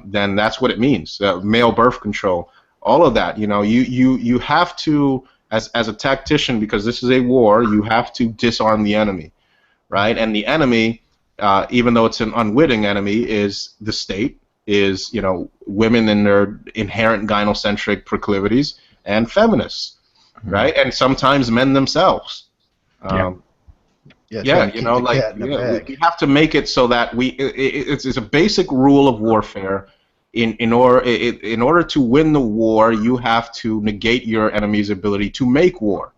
then that's what it means. Male birth control, all of that, you know, you have to, as a tactician, because this is a war, you have to disarm the enemy, right? And the enemy, even though it's an unwitting enemy, is the state, is, you know, women and their inherent gynocentric proclivities, and feminists, right? And sometimes men themselves. Yeah, you know, like we have to make it so that it's a basic rule of warfare. In order to win the war, you have to negate your enemy's ability to make war,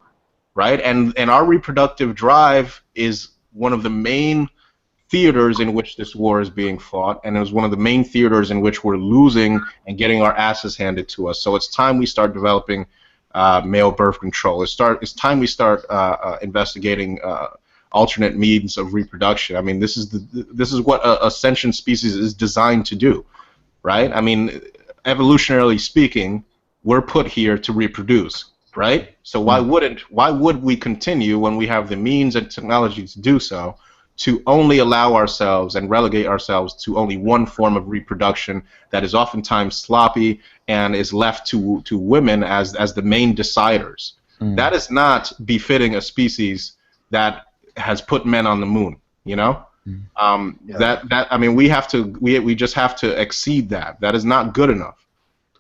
right? And our reproductive drive is one of the main theaters in which this war is being fought, and it was one of the main theaters in which we're losing and getting our asses handed to us. So it's time we start developing male birth control. It's time we start investigating alternate means of reproduction. I mean, this is what a sentient species is designed to do, right? I mean, evolutionarily speaking, we're put here to reproduce, right? So why would we continue when we have the means and technology to do so, to only allow ourselves and relegate ourselves to only one form of reproduction that is oftentimes sloppy and is left to women as the main deciders? That is not befitting a species that has put men on the moon, you know. That I mean, we just have to exceed that. That is not good enough,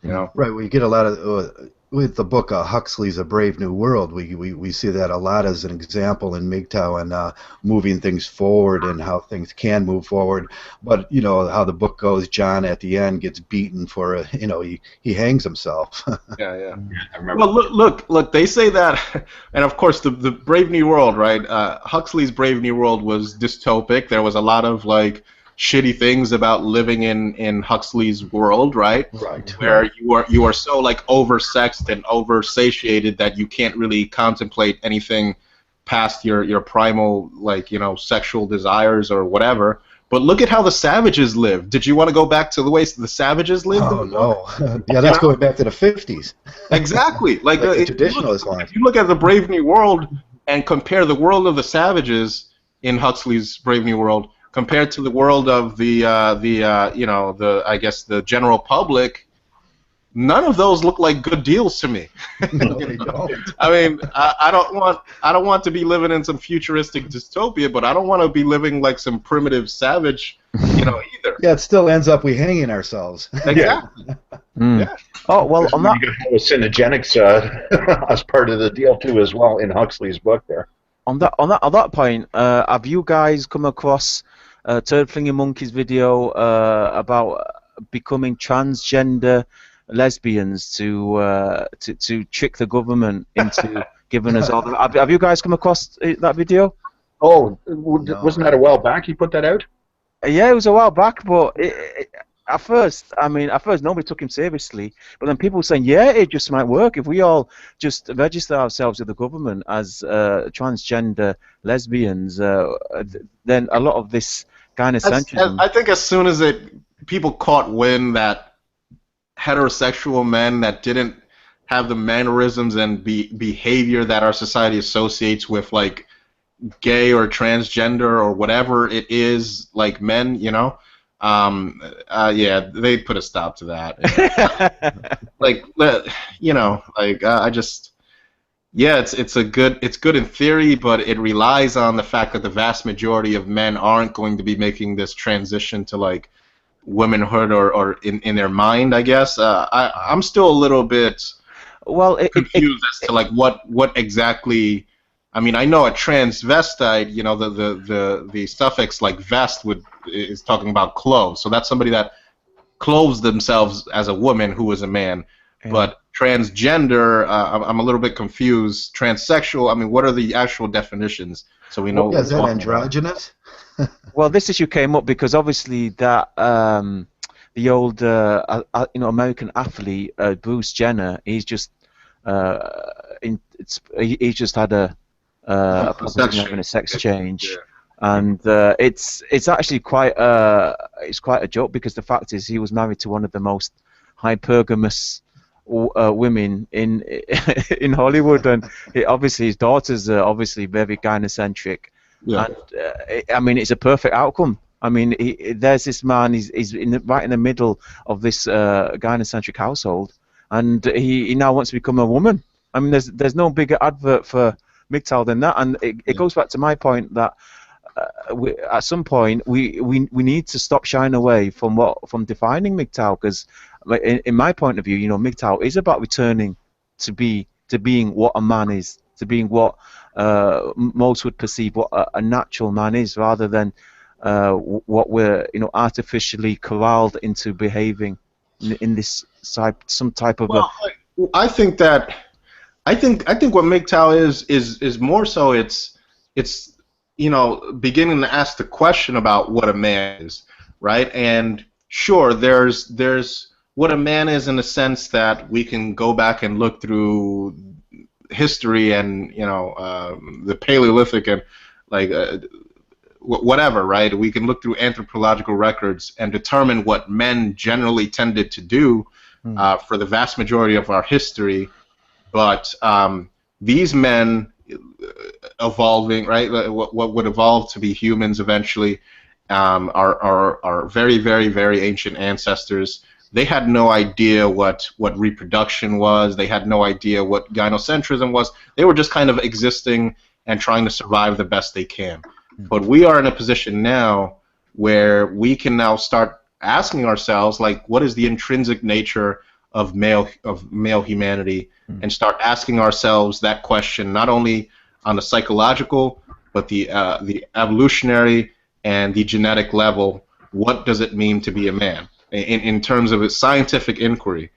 you know. Right. We get a lot of with the book Huxley's A Brave New World. We see that a lot as an example in Mgtow and moving things forward and how things can move forward. But you know how the book goes. John at the end gets beaten for you know, he hangs himself. Yeah. I remember. Well, look. They say that, and of course, the Brave New World, right? Huxley's Brave New World was dystopic. There was a lot of like shitty things about living in Huxley's world, right? Right. Where you are so like oversexed and oversatiated that you can't really contemplate anything past your primal, like, you know, sexual desires or whatever. But look at how the savages lived. Did you want to go back to the way the savages lived? Oh no. Yeah, that's going back to the 50s. Exactly. Like the traditional Islam. If you look at the Brave New World and compare the world of the savages in Huxley's Brave New World compared to the world of the I guess the general public, none of those look like good deals to me. No, they don't. I mean, I don't want to be living in some futuristic dystopia, but I don't want to be living like some primitive savage, you know, either. Yeah, it still ends up we hanging ourselves. Exactly. Yeah. Oh well, This is on when that you get hallucinogenics as part of the deal too, as well, in Huxley's book there. on that point, have you guys come across Turd Flinging Monkey's video about becoming transgender lesbians to trick the government into giving us all the? Have you guys come across that video? Oh, No, wasn't that a while back he put that out? Yeah, it was a while back, but at first, nobody took him seriously. But then people were saying, yeah, it just might work if we all just register ourselves with the government as transgender lesbians. Then a lot of this gynocentrism. I think as soon as people caught wind that heterosexual men that didn't have the mannerisms and behavior that our society associates with like gay or transgender or whatever it is, like men, yeah, they put a stop to that. Like, I just, yeah, it's good in theory, but it relies on the fact that the vast majority of men aren't going to be making this transition to like womanhood or in their mind, I guess. I'm still a little bit Well, confused as to like what exactly. I mean, I know a transvestite, the suffix like vest is talking about clothes, so that's somebody that clothes themselves as a woman who is a man. Yeah. But transgender, I'm a little bit confused. Transsexual, I mean, what are the actual definitions? So we know. yeah, what is that we're talking about. androgynous? Well, this issue came up because obviously that the old American athlete Bruce Jenner, he's just he's just had a possibility having a sex change, Yeah. and it's actually quite a joke because the fact is he was married to one of the most hypergamous women in in Hollywood, and obviously his daughters are obviously very gynocentric. Yeah. And I mean, it's a perfect outcome. I mean, there's this man. He's right in the middle of this gynocentric household, and he now wants to become a woman. I mean, there's no bigger advert for Mgtow than that, and it goes back to my point that at some point we need to stop shying away from defining Mgtow, because in my point of view, Mgtow is about returning to being what a man is, to being what most would perceive what a natural man is, rather than what we're artificially corralled into behaving in this some type of I think that I think what Mgtow is more so it's beginning to ask the question about what a man is, right? And sure, there's what a man is in the sense that we can go back and look through history and the Paleolithic and like whatever, right? We can look through anthropological records and determine what men generally tended to do for the vast majority of our history. But these men evolving, right? What would evolve to be humans eventually are very, very, very ancient ancestors. They had no idea what reproduction was. They had no idea what gynocentrism was. They were just kind of existing and trying to survive the best they can. But we are in a position now where we can now start asking ourselves, like, what is the intrinsic nature of male humanity, and start asking ourselves that question not only on the psychological but the evolutionary and the genetic level. What does it mean to be a man in terms of its scientific inquiry?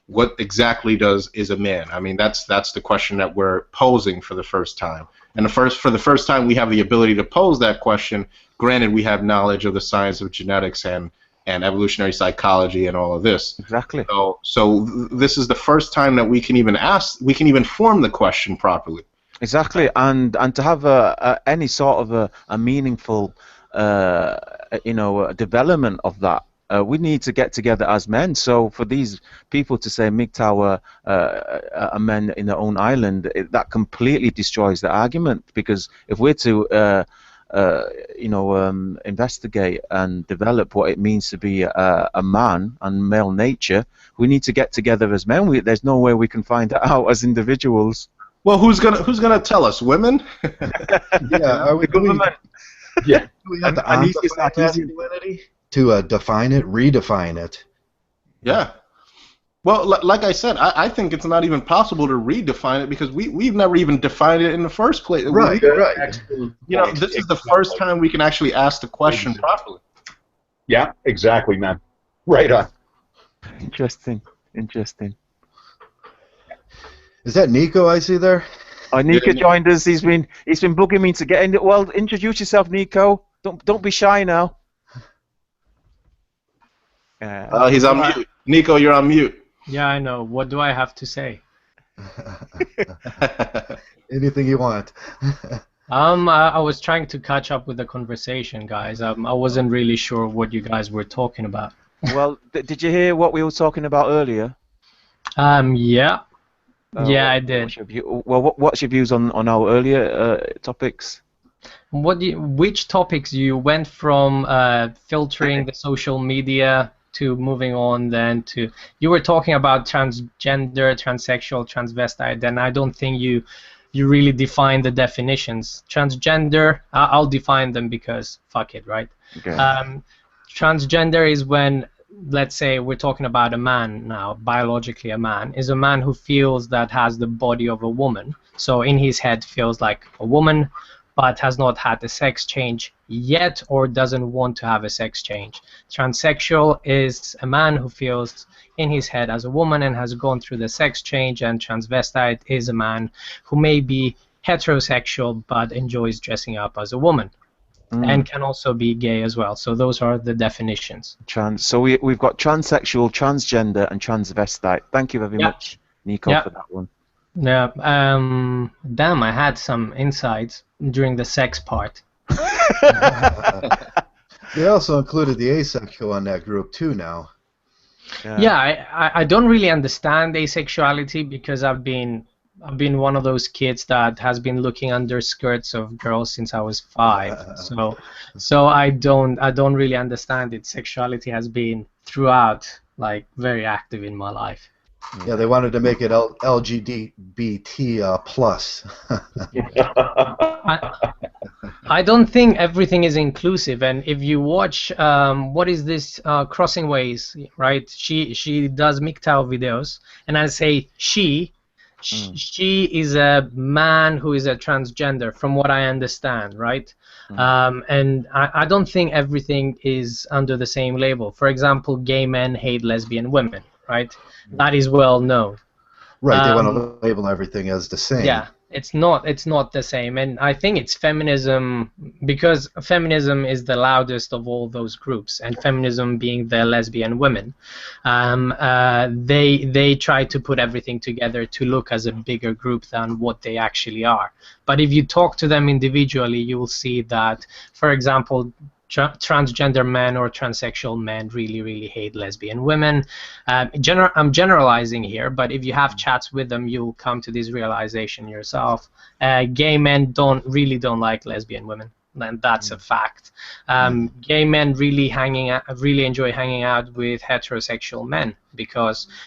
What exactly is a man? I mean, that's the question that we're posing for the first time. And for the first time, we have the ability to pose that question. Granted, we have knowledge of the science of genetics and evolutionary psychology and all of this. Exactly. So this is the first time that we can even form the question properly. Exactly, and to have any sort of a meaningful development of that, we need to get together as men. So for these people to say Mgtow are men in their own island, that completely destroys the argument, because if we're to investigate and develop what it means to be a man and male nature, we need to get together as men. There's no way we can find that out as individuals. Well, who's gonna tell us? Women? Yeah, are we, The government. do we have to And it's undefine not easy. masculinity to define it, redefine it? Yeah. Well, like I said, I think it's not even possible to redefine it because we've never even defined it in the first place. Right, right. Excellent You know, point. this is the first time we can actually ask the question Exactly. properly. Yeah, exactly, man. Right on. Interesting. Interesting. Is that Niko I see there? Niko Yeah. joined us. He's been bugging me to get in. Well, introduce yourself, Niko. Don't be shy now. He's on mute. Niko, you're on mute. Yeah, I know. What do I have to say? Anything you want. I was trying to catch up with the conversation, guys. I wasn't really sure what you guys were talking about. Well, did you hear what we were talking about earlier? Yeah. Yeah, I did. What's your views on our earlier topics? Which topics you went from filtering the social media to moving on then to you were talking about transgender, transsexual, transvestite, and I don't think you really define the definitions. Transgender, I'll define them because fuck it, right? Okay. Transgender is when, let's say we're talking about a man now, biologically a man, is a man who feels that has the body of a woman. So in his head feels like a woman, but has not had a sex change yet or doesn't want to have a sex change. Transsexual is a man who feels in his head as a woman and has gone through the sex change, and transvestite is a man who may be heterosexual but enjoys dressing up as a woman. And can also be gay as well. So those are the definitions. So we've got transsexual, transgender, and transvestite. Thank you very much, Niko, for that one. Yeah. Damn, I had some insights during the sex part. They also included the asexual on that group too now. Yeah, I don't really understand asexuality because I've been one of those kids that has been looking under skirts of girls since I was 5. So I don't really understand it. Sexuality has been throughout, like, very active in my life. Yeah, they wanted to make it LGBT plus. I don't think everything is inclusive, and if you watch what is this Crossing Ways, right? She does Mgtow videos, and I say she is a man who is a transgender, from what I understand, right? And I don't think everything is under the same label. For example, gay men hate lesbian women, right? That is well known. Right, they want to label everything as the same. Yeah, it's not the same, and I think it's feminism, because feminism is the loudest of all those groups, and feminism being the lesbian women, they try to put everything together to look as a bigger group than what they actually are. But if you talk to them individually, you will see that, for example, transgender men or transsexual men really hate lesbian women. I'm generalizing here, but if you have chats with them, you'll come to this realization yourself. Gay men don't like lesbian women, and that's a fact. Gay men really enjoy hanging out with heterosexual men,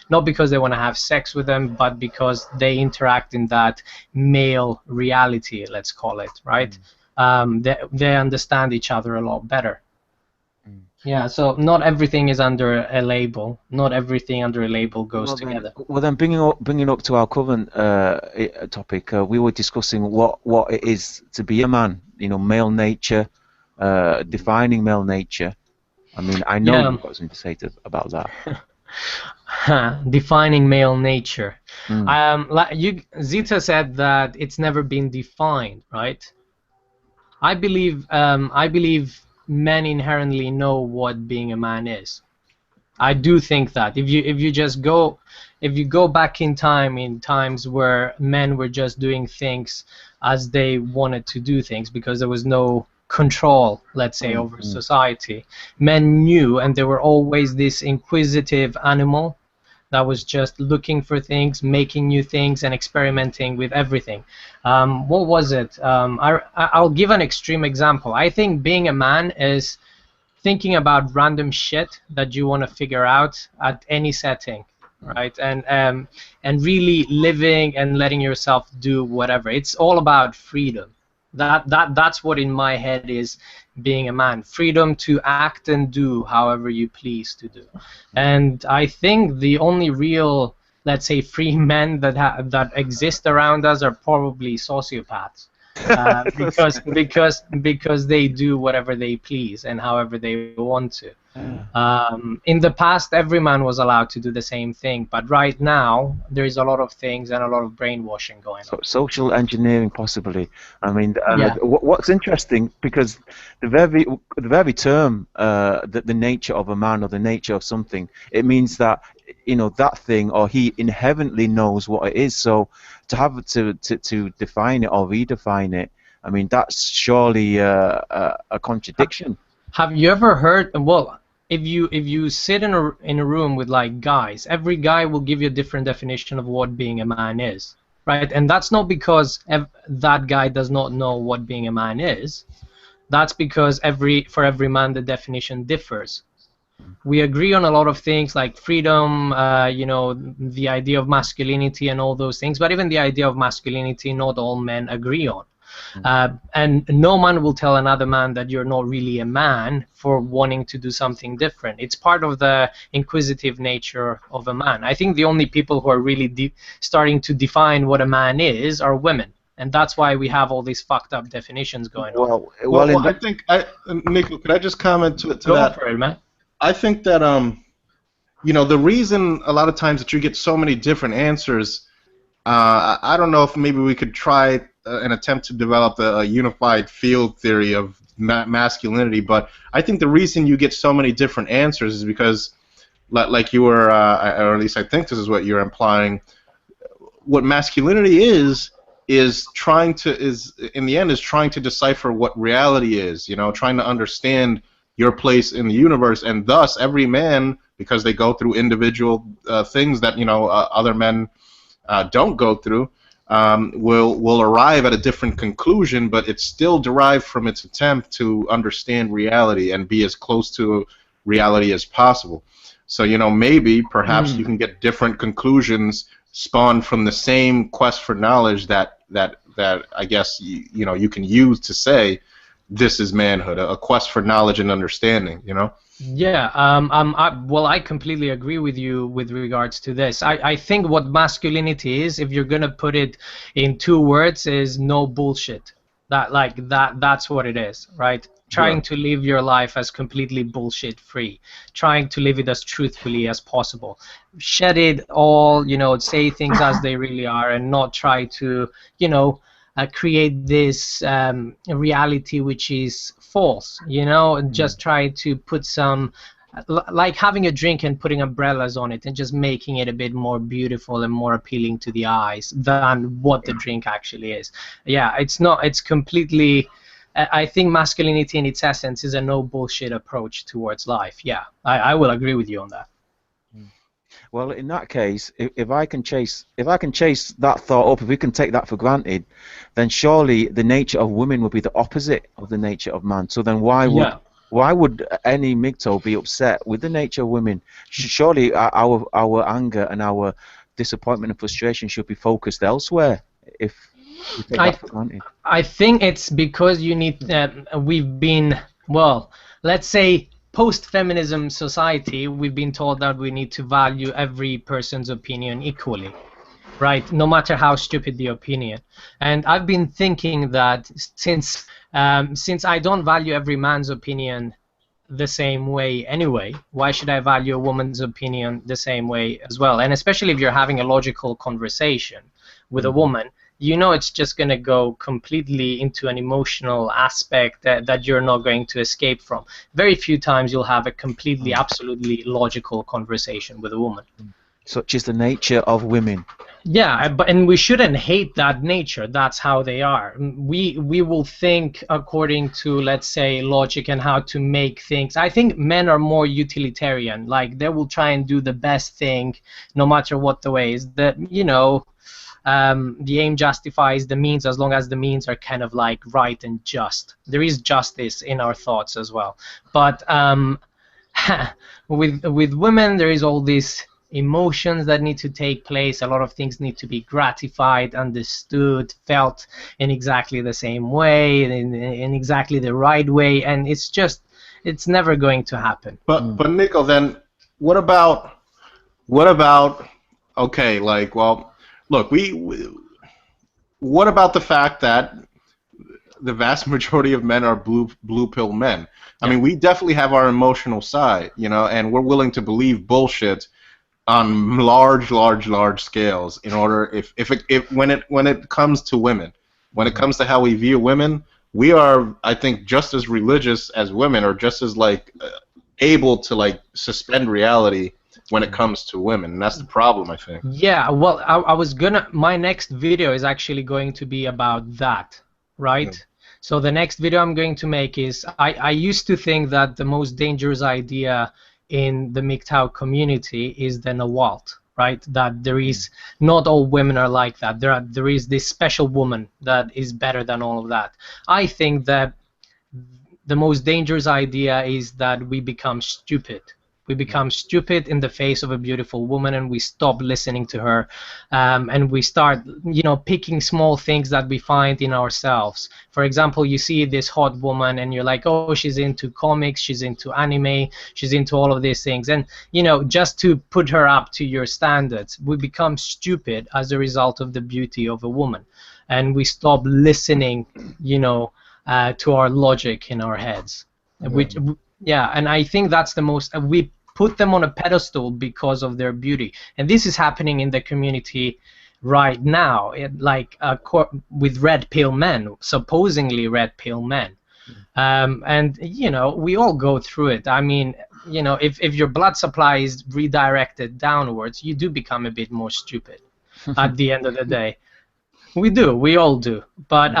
not because they want to have sex with them, but because they interact in that male reality, let's call it, right? They understand each other a lot better. Yeah, so not everything is under a label. Not everything under a label goes together. Then bringing up to our current topic, we were discussing what it is to be a man. You know, male nature, defining male nature. I mean, I know you've got something to say about that. Defining male nature. Zita said that it's never been defined, right? I believe men inherently know what being a man is. I do think that if you go back in time, in times where men were just doing things as they wanted to do things because there was no control, let's say, over society, men knew, and they were always this inquisitive animal that was just looking for things, making new things, and experimenting with everything. What was it? I'll give an extreme example. I think being a man is thinking about random shit that you want to figure out at any setting, right? And really living and letting yourself do whatever. It's all about freedom. That's what in my head is being a man. Freedom to act and do however you please to do. And I think the only real, let's say, free men that exist around us are probably sociopaths. Because they do whatever they please and however they want to. In the past, every man was allowed to do the same thing, but right now there is a lot of things and a lot of brainwashing going on. Social engineering, possibly. I mean, Yeah. what's interesting, because the very term, the nature of a man or the nature of something, it means that, you know, that thing, or he inherently knows what it is. So to have to define it or redefine it, I mean, that's surely a contradiction. Have you ever heard? Well, if you sit in a room with like guys, every guy will give you a different definition of what being a man is, right? And that's not because that guy does not know what being a man is. That's because for every man the definition differs. We agree on a lot of things like freedom, you know, the idea of masculinity and all those things, but even the idea of masculinity, not all men agree on. And no man will tell another man that you're not really a man for wanting to do something different. It's part of the inquisitive nature of a man. I think the only people who are really starting to define what a man is are women. And that's why we have all these fucked up definitions going on. Well, I think, Niko, could I just comment to that? Go for it, man. I think that, you know, the reason a lot of times that you get so many different answers, I don't know if maybe we could try an attempt to develop a unified field theory of masculinity, but I think the reason you get so many different answers is because, like you were, or at least I think this is what you're implying, what masculinity is trying to, in the end, is trying to decipher what reality is, you know, trying to understand your place in the universe, and thus every man, because they go through individual things that, you know, other men don't go through, will arrive at a different conclusion, but it's still derived from its attempt to understand reality and be as close to reality as possible. So, you know, maybe, perhaps you can get different conclusions spawned from the same quest for knowledge that I guess, you know, you can use to say this is manhood, a quest for knowledge and understanding, you know? Yeah, well, I completely agree with you with regards to this. I think what masculinity is, if you're gonna put it in 2 words, is no bullshit. That's what it is, right? Trying to live your life as completely bullshit free, trying to live it as truthfully as possible. Shed it all, you know, say things as they really are, and not try to, you know, create this reality which is false, you know, and just try to put some, like having a drink and putting umbrellas on it and just making it a bit more beautiful and more appealing to the eyes than what the drink actually is. Yeah, it's completely, I think masculinity in its essence is a no bullshit approach towards life. Yeah, I will agree with you on that. Well, in that case, if I can chase that thought up, if we can take that for granted, then surely the nature of women would be the opposite of the nature of man. So then why would any Mgtow be upset with the nature of women? Surely our anger and our disappointment and frustration should be focused elsewhere. If we take that for granted. I think it's because you need. We've been, well, let's say, post-feminism society, we've been told that we need to value every person's opinion equally, right? No matter how stupid the opinion. And I've been thinking that since I don't value every man's opinion the same way anyway, why should I value a woman's opinion the same way as well? And especially if you're having a logical conversation with a woman, you know it's just going to go completely into an emotional aspect that you're not going to escape from. Very few times you'll have a completely, absolutely logical conversation with a woman. Such is the nature of women. Yeah, and we shouldn't hate that nature. That's how they are. We will think according to, let's say, logic and how to make things. I think men are more utilitarian. Like, they will try and do the best thing no matter what the way is. That, you know, the aim justifies the means as long as the means are kind of like right and just. There is justice in our thoughts as well. But with women, there is all this emotions that need to take place. A lot of things need to be gratified, understood, felt in exactly the same way, in exactly the right way, and it's never going to happen. But Nico, then what about okay, like, well, look, we what about the fact that the vast majority of men are blue pill men? I mean, we definitely have our emotional side, you know, and we're willing to believe bullshit on large scales in order if when it comes to women, when it comes to how we view women, we are, I think, just as religious as women, or just as like able to like suspend reality when it comes to women, and that's the problem, I think. Yeah, well, I was gonna. My next video is actually going to be about that, right? Yeah. So the next video I'm going to make is I used to think that the most dangerous idea in the Mgtow community is the Nawalt, right? That there is not all women are like that. There is this special woman that is better than all of that. I think that the most dangerous idea is that we become stupid. We become stupid in the face of a beautiful woman, and we stop listening to her, and we start, picking small things that we find in ourselves. For example, you see this hot woman, and you're like, oh, she's into comics, she's into anime, she's into all of these things, and just to put her up to your standards, we become stupid as a result of the beauty of a woman, and we stop listening, to our logic in our heads. Which, and I think that's the most. We put them on a pedestal because of their beauty, and this is happening in the community right now. With red pill men, supposedly red pill men, and we all go through it. I mean, if your blood supply is redirected downwards, you do become a bit more stupid at the end of the day. We all do, but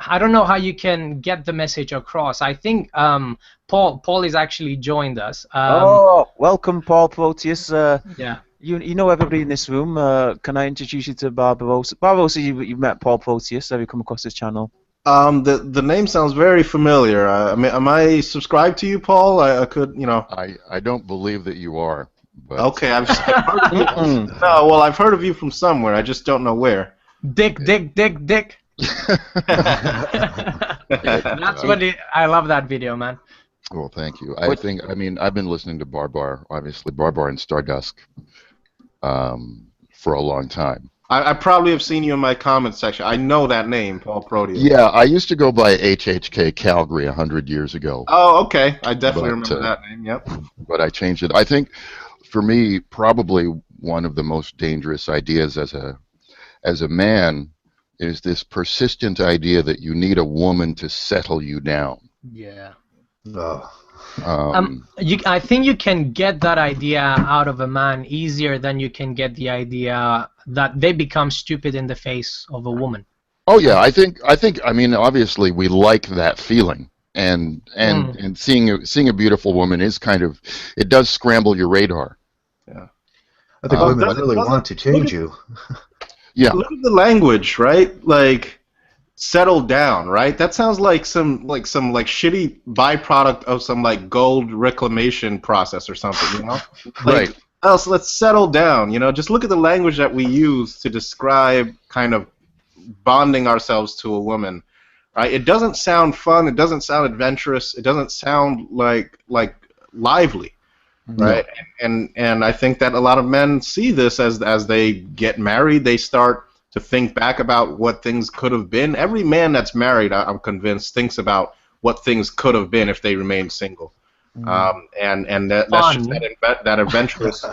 I don't know how you can get the message across. I think Paul is actually joined us. Welcome, Paul Proteus. Yeah. You know everybody in this room. Can I introduce you to Barbarossa? Barbarossa, you've met Paul Proteus. Have you come across his channel? The name sounds very familiar. I mean, am I subscribed to you, Paul? I could, I don't believe that you are. But... Okay, I've heard of you. No, well, I've heard of you from somewhere. I just don't know where. Dick. That's what I love that video, man. Well, thank you. I've been listening to Barbar, obviously, Barbar and Stardust, for a long time. I probably have seen you in my comment section. I know that name, Paul Proteus. Yeah, I used to go by HHK Calgary 100 years ago. Oh, okay. I definitely remember that name, yep. But I changed it. I think, for me, probably one of the most dangerous ideas as a man is this persistent idea that you need a woman to settle you down. Yeah. I think you can get that idea out of a man easier than you can get the idea that they become stupid in the face of a woman. Oh yeah, I think. I mean, obviously, we like that feeling, and seeing a beautiful woman is kind of, it does scramble your radar. Yeah. I think women really want to change you. Yeah. Look at the language, right? Like, settle down, right? That sounds like some shitty byproduct of some like gold reclamation process or something, Right. Else, let's settle down, Just look at the language that we use to describe kind of bonding ourselves to a woman, right? It doesn't sound fun. It doesn't sound adventurous. It doesn't sound like lively. Right, and I think that a lot of men see this as they get married, they start to think back about what things could have been. Every man that's married, I'm convinced, thinks about what things could have been if they remained single, and that's just that adventurous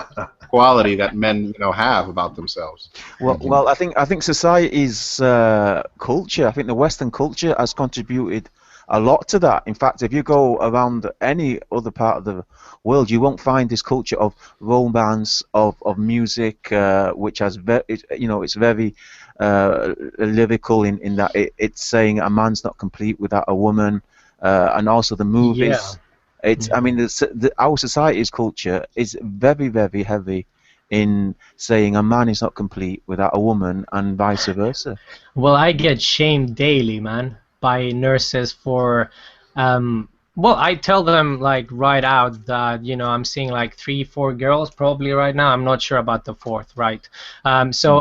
quality that men have about themselves. Well, I think society's culture, I think the Western culture has contributed a lot to that. In fact, if you go around any other part of the world, you won't find this culture of romance, of music, which has it's very lyrical in that it's saying a man's not complete without a woman, and also the movies. Yeah. I mean, our society's culture is very, very heavy in saying a man is not complete without a woman, and vice versa. Well, I get shamed daily, man, by nurses for Well, I tell them like right out that I'm seeing like 3, 4 girls probably right now. I'm not sure about the fourth, right? I say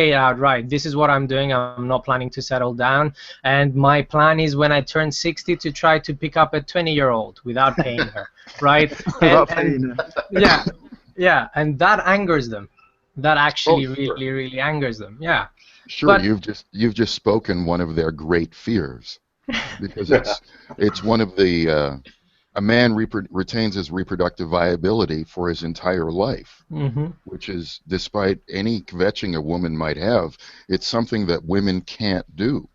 it outright. This is what I'm doing. I'm not planning to settle down, and my plan is when I turn 60 to try to pick up a 20-year-old without paying her, right? Yeah, yeah, and that angers them. That actually really, really angers them. Yeah. Sure, But you've just spoken one of their great fears, because it's one of the a man retains his reproductive viability for his entire life, which is, despite any kvetching a woman might have, it's something that women can't do.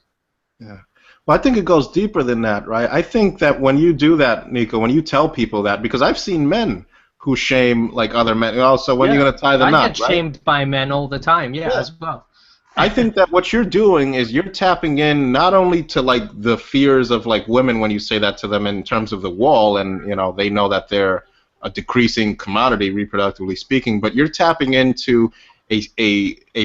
Yeah. Well, I think it goes deeper than that, right? I think that when you do that, Niko, when you tell people that, because I've seen men who shame like other men. So when are you going to tie the knot? I get shamed by men all the time, as well. I think that what you're doing is you're tapping in not only to like the fears of like women when you say that to them in terms of the wall, and they know that they're a decreasing commodity reproductively speaking, but you're tapping into a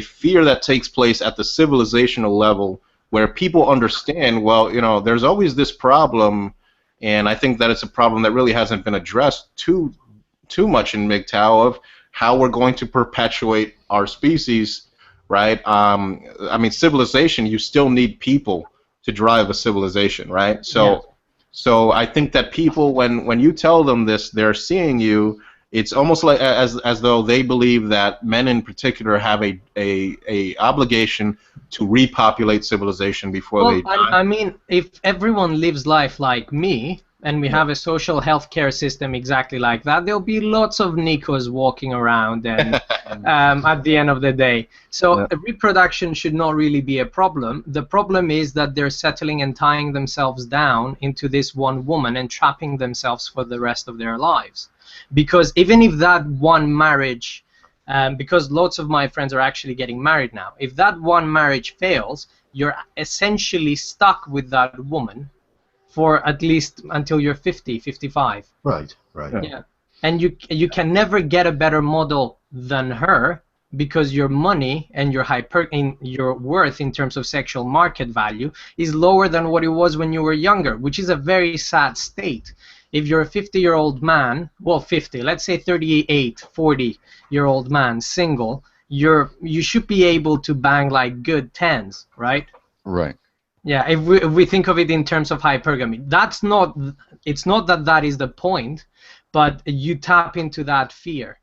fear that takes place at the civilizational level, where people understand, well, there's always this problem, and I think that it's a problem that really hasn't been addressed too much in Mgtow, of how we're going to perpetuate our species. Right? I mean, civilization, you still need people to drive a civilization, right? So I think that people, when you tell them this, they're seeing you. It's almost like as though they believe that men in particular have a obligation to repopulate civilization before they die. I mean, if everyone lives life like me, and we have a social health care system exactly like that, there'll be lots of Nikos walking around and at the end of the day. So reproduction should not really be a problem. The problem is that they're settling and tying themselves down into this one woman and trapping themselves for the rest of their lives. Because even if that one marriage, because lots of my friends are actually getting married now, if that one marriage fails, you're essentially stuck with that woman for at least until you're 50, 55. Right. Yeah. And you can never get a better model than her, because your money and your worth in terms of sexual market value is lower than what it was when you were younger, which is a very sad state. If you're a 50-year-old man, well, 50, let's say 38, 40-year-old man, single, you should be able to bang like good tens, right? Right. Yeah, if we think of it in terms of hypergamy, it's not that is the point, but you tap into that fear.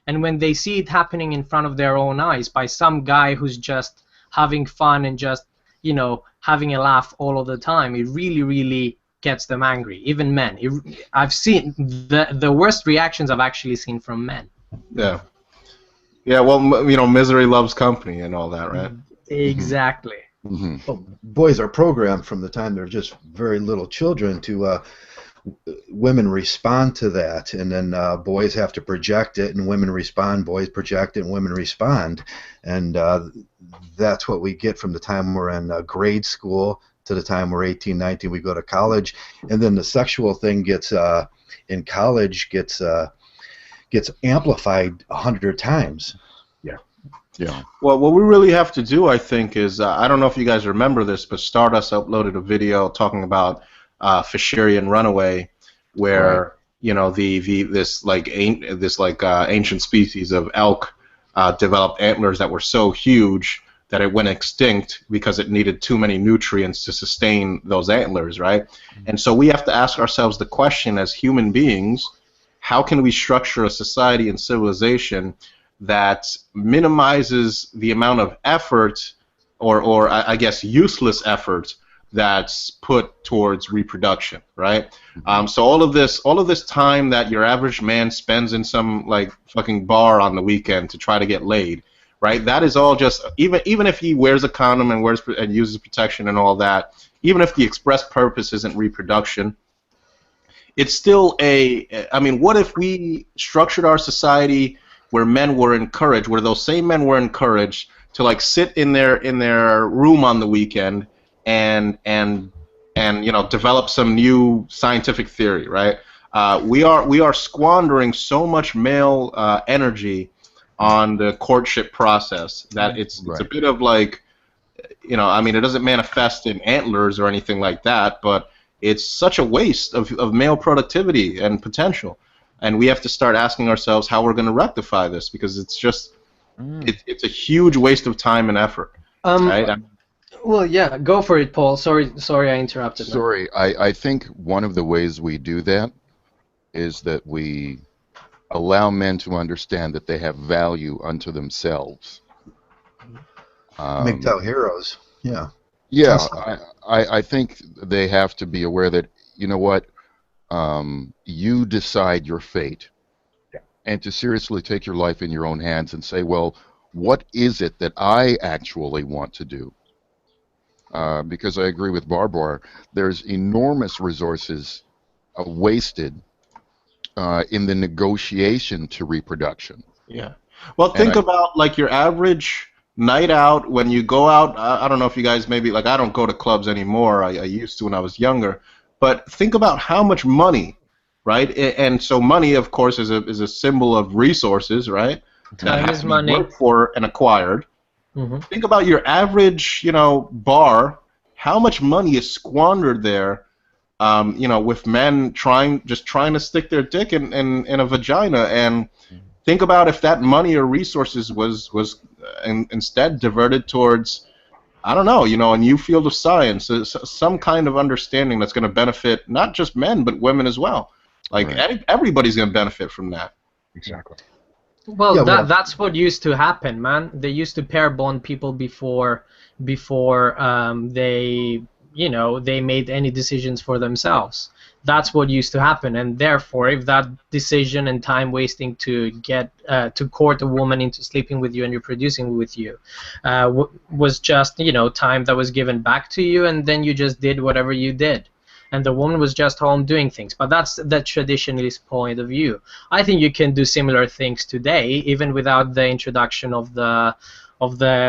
And when they see it happening in front of their own eyes by some guy who's just having fun and just, having a laugh all of the time, it really, really gets them angry, even men. I've seen the worst reactions I've actually seen from men. Yeah. Yeah, well, misery loves company and all that, right? Exactly. Well, boys are programmed from the time they're just very little children to women respond to that, and then boys have to project it, and women respond. Boys project it, and women respond, and that's what we get from the time we're in grade school to the time we're 18, 19. We go to college, and then the sexual thing gets in college gets amplified 100 times. Yeah. Well, what we really have to do, I think, is I don't know if you guys remember this, but Stardust uploaded a video talking about Fisherian runaway, where this ancient species of elk developed antlers that were so huge that it went extinct because it needed too many nutrients to sustain those antlers, right? And so we have to ask ourselves the question, as human beings, how can we structure a society and civilization that minimizes the amount of effort, or I guess useless effort, that's put towards reproduction, right? So all of this time that your average man spends in some like fucking bar on the weekend to try to get laid, right? That is all just, even if he wears a condom and uses protection and all that, even if the express purpose isn't reproduction, it's still I mean, what if we structured our society where men were encouraged, where those same men were encouraged to like sit in their room on the weekend and develop some new scientific theory, right? We are squandering so much male energy on the courtship process that it's a bit of like, I mean, it doesn't manifest in antlers or anything like that, but it's such a waste of male productivity and potential. And we have to start asking ourselves how we're going to rectify this, because it's just it's a huge waste of time and effort. Right? Well, yeah, go for it, Paul. Sorry, I interrupted. Sorry, I think one of the ways we do that is that we allow men to understand that they have value unto themselves. Mgtow heroes. Yeah. Yeah, I think they have to be aware that, you know what, you decide your fate. Yeah. And to seriously take your life in your own hands and say, well, what is it that I actually want to do? Because I agree with Barbara, there's enormous resources wasted in the negotiation to reproduction. Yeah. Well, think about like your average night out when you go out. I don't know if you guys maybe, like, I don't go to clubs anymore. I used to when I was younger. But think about how much money, right? And so money, of course, is a symbol of resources, right? That has to be worked for and acquired. Think about your average, bar. How much money is squandered there, with men trying to stick their dick in a vagina. And think about if that money or resources was instead diverted towards, I don't know, a new field of science, some kind of understanding that's going to benefit not just men but women as well. Like everybody's going to benefit from that. Exactly. Well, yeah, that's what used to happen, man. They used to pair bond people before they they made any decisions for themselves. That's what used to happen, and therefore, if that decision and time wasting to get to court a woman into sleeping with you and reproducing with you was just time that was given back to you, and then you just did whatever you did. And the woman was just home doing things. But that's the traditionalist point of view. I think you can do similar things today, even without the introduction of the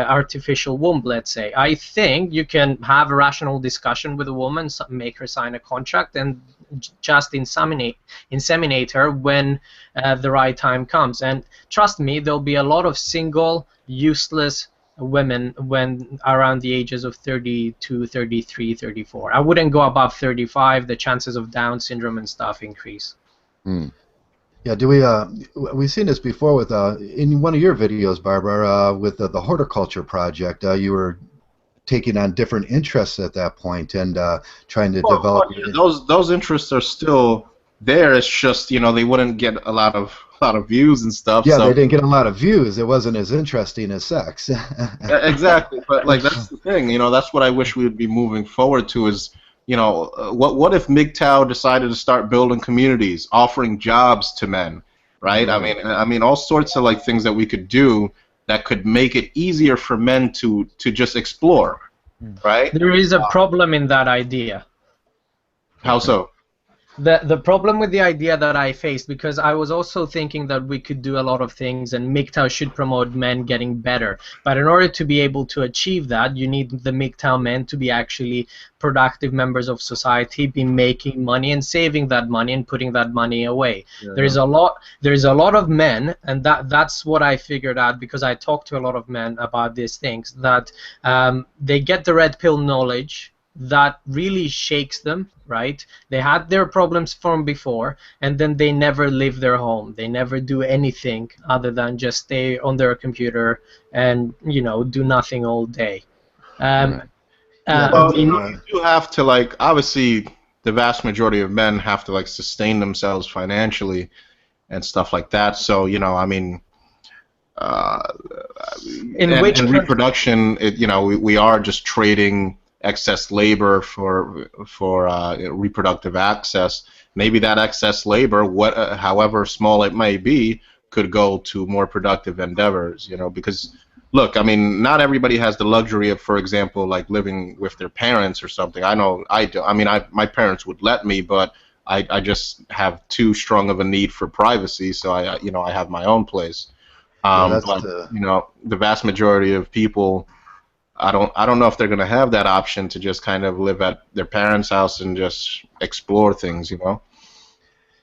artificial womb, let's say. I think you can have a rational discussion with a woman, make her sign a contract, and just inseminate her when the right time comes. And trust me, there'll be a lot of single, useless women when around the ages of 32, 33, 34. I wouldn't go above 35. The chances of Down syndrome and stuff increase. Yeah, we've seen this before with in one of your videos, Barbara, with the horticulture project. You were taking on different interests at that point and trying to develop. Those interests are still there. It's just they wouldn't get a lot of views and stuff. Yeah, so. They didn't get a lot of views. It wasn't as interesting as sex. Exactly, but like that's the thing. That's what I wish we would be moving forward to is. What if Mgtow decided to start building communities, offering jobs to men, right? I mean, all sorts of like things that we could do that could make it easier for men to just explore, right? There is a problem in that idea. How so? The problem with the idea that I faced, because I was also thinking that we could do a lot of things and Mgtow should promote men getting better. But in order to be able to achieve that, you need the Mgtow men to be actually productive members of society, be making money and saving that money and putting that money away. Yeah. There's a lot of men, and that's what I figured out because I talked to a lot of men about these things, that they get the red pill knowledge that really shakes them, right? They had their problems from before, and then they never leave their home. They never do anything other than just stay on their computer and do nothing all day. You do have to, like, obviously the vast majority of men have to like sustain themselves financially and stuff like that. So in reproduction, we are just trading excess labor for reproductive access. Maybe that excess labor, however small it may be, could go to more productive endeavors. Because look, I mean, not everybody has the luxury of, for example, like living with their parents or something. I know I do. I mean, my parents would let me, but I just have too strong of a need for privacy, so I have my own place. But the vast majority of people, I don't know if they're gonna have that option to just kind of live at their parents' house and just explore things, Yeah,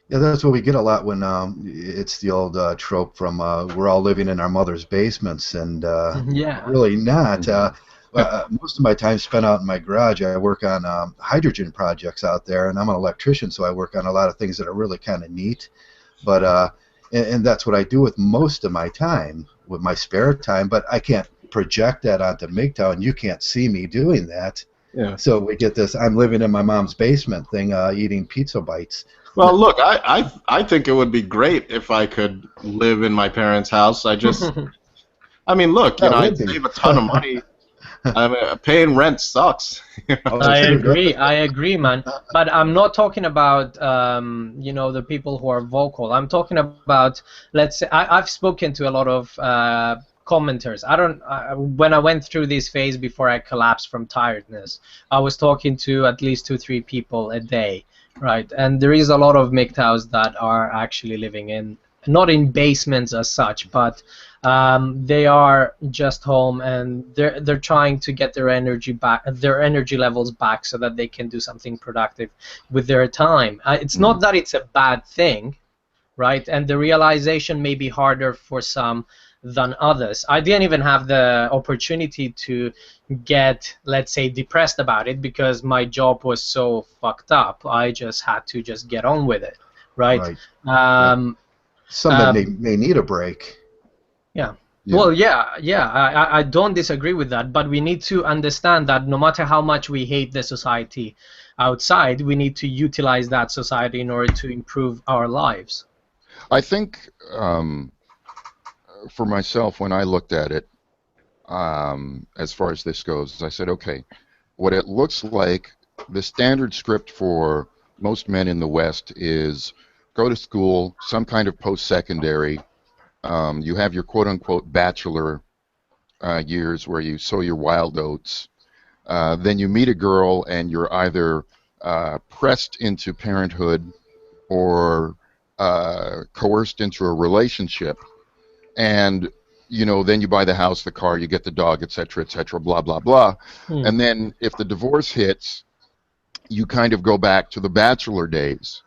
that's what we get a lot when it's the old trope from we're all living in our mother's basements, and really not. Most of my time spent out in my garage. I work on hydrogen projects out there, and I'm an electrician, so I work on a lot of things that are really kind of neat. But and that's what I do with most of my time, with my spare time. But I can't project that onto Mgtow, and you can't see me doing that. Yeah. So we get this, I'm living in my mom's basement thing, eating pizza bites. Well, look, I think it would be great if I could live in my parents' house. I mean, look, you know, I'd save a ton of money. I mean, paying rent sucks. I agree, man. But I'm not talking about, you know, the people who are vocal. I'm talking about, let's say, I've spoken to a lot of commenters. When I went through this phase before I collapsed from tiredness, I was talking to at least 2-3 people a day, right? And there is a lot of Mgtows that are actually living in, not in basements as such, but they are just home, and they're trying to get their energy back, their energy levels back, so that they can do something productive with their time. It's not that it's a bad thing, right? And the realization may be harder for some than others. I didn't even have the opportunity to get, let's say, depressed about it, because my job was so fucked up. I just had to just get on with it, right? Some may need a break. Yeah. Well, yeah. I don't disagree with that, but we need to understand that no matter how much we hate the society outside, we need to utilize that society in order to improve our lives. I think, for myself, when I looked at it, as far as this goes, I said, okay, what it looks like, the standard script for most men in the West is go to school, some kind of post-secondary. You have your quote-unquote bachelor years where you sow your wild oats. Then you meet a girl and you're either pressed into parenthood or coerced into a relationship. And, you know, then you buy the house, the car, you get the dog, etc., blah, blah, blah. And then if the divorce hits, you kind of go back to the bachelor days.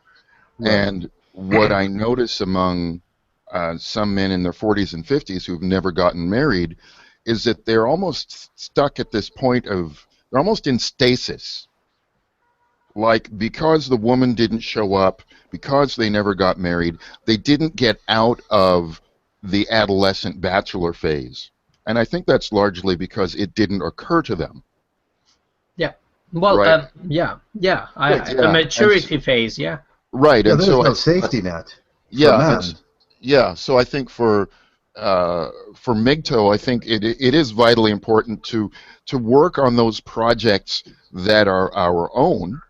And what I notice among some men in their 40s and 50s who've never gotten married is that they're almost stuck at this point of, they're almost in stasis. Like, because the woman didn't show up, because they never got married, they didn't get out of the adolescent bachelor phase. And I think that's largely because it didn't occur to them. Yeah. Well, right? The maturity phase, yeah. Right. Yeah, and there's so no safety net. Yeah, so I think for Mgtow, I think it is vitally important to work on those projects that are our own,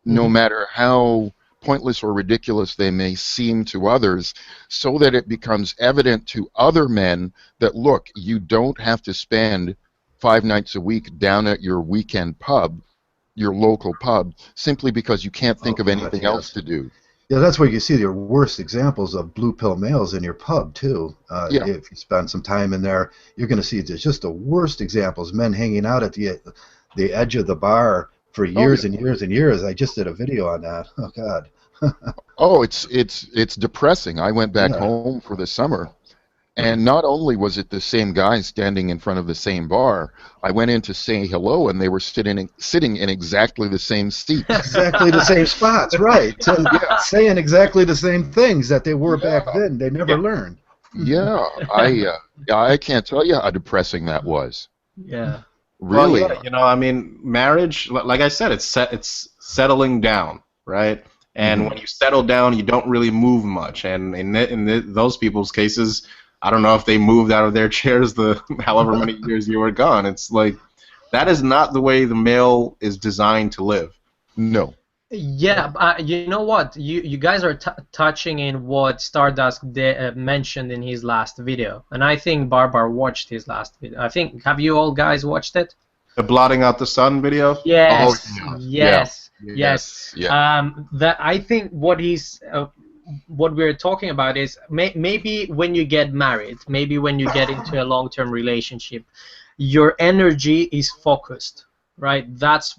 no matter how pointless or ridiculous they may seem to others, so that it becomes evident to other men that, look, you don't have to spend 5 nights a week down at your weekend pub, your local pub, simply because you can't think of anything else to do. Yeah, that's where you see your worst examples of blue pill males in your pub, too. If you spend some time in there, you're going to see just the worst examples, men hanging out at the edge of the bar for years and years and years. I just did a video on that. Oh, God. Oh, it's depressing. I went back home for the summer, and not only was it the same guys standing in front of the same bar, I went in to say hello, and they were sitting in exactly the same seats. Exactly the same spots, right. Saying exactly the same things that they were back then. They never learned. Yeah, I can't tell you how depressing that was. Yeah. Really. Well, yeah, you know, I mean, marriage, like I said, it's settling down, right? And when you settle down, you don't really move much. And in those people's cases, I don't know if they moved out of their chairs the however many years you were gone. It's like, that is not the way the male is designed to live. No. Yeah, you know what? You guys are touching in what Stardust mentioned in his last video, and I think Barbar watched his last video. Have you all guys watched it? The blotting out the sun video? Yes. Oh, yes. Yeah. That I think what we're talking about is maybe when you get married, maybe when you get into a long-term relationship, your energy is focused, right? That's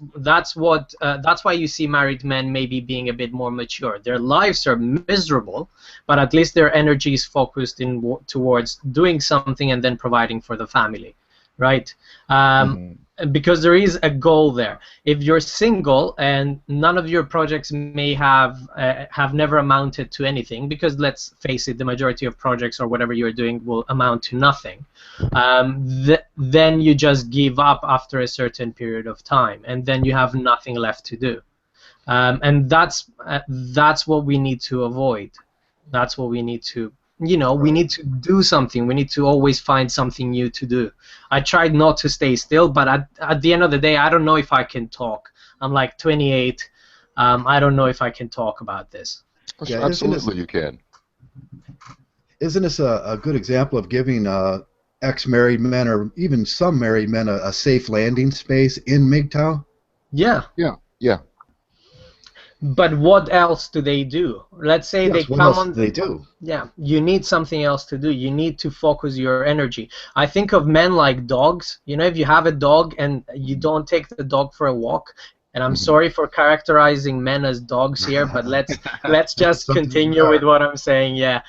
why you see married men maybe being a bit more mature. Their lives are miserable, but at least their energy is focused towards doing something and then providing for the family, right? Because there is a goal there. If you're single and none of your projects may have never amounted to anything, because let's face it, the majority of projects or whatever you're doing will amount to nothing, then you just give up after a certain period of time, and then you have nothing left to do. And that's what we need to avoid. That's what we need to, we need to do something. We need to always find something new to do. I tried not to stay still, but at the end of the day, I don't know if I can talk. I'm like 28. I don't know if I can talk about this. Yeah, absolutely, you can. Isn't this a good example of giving ex-married men or even some married men a safe landing space in Mgtow? Yeah. Yeah. But what else do they do? Let's say they what come else on. do they do? Yeah, you need something else to do. You need to focus your energy. I think of men like dogs. If you have a dog and you don't take the dog for a walk, and I'm sorry for characterizing men as dogs here, but let's just continue with what I'm saying. Yeah.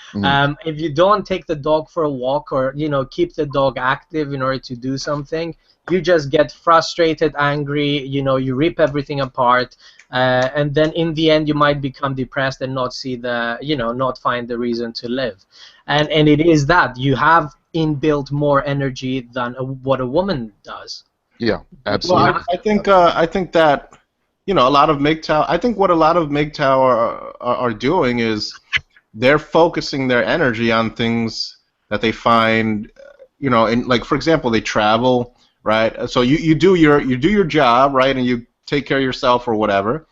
If you don't take the dog for a walk or keep the dog active in order to do something, you just get frustrated, angry. You rip everything apart. And then in the end you might become depressed and not see not find the reason to live, and it is that you have inbuilt more energy than what a woman does. Yeah, absolutely. Well, I think that a lot of Mgtow. I think what a lot of Mgtow are doing is they're focusing their energy on things that they find, like for example, they travel, right? So you do your job, right, and you take care of yourself or whatever,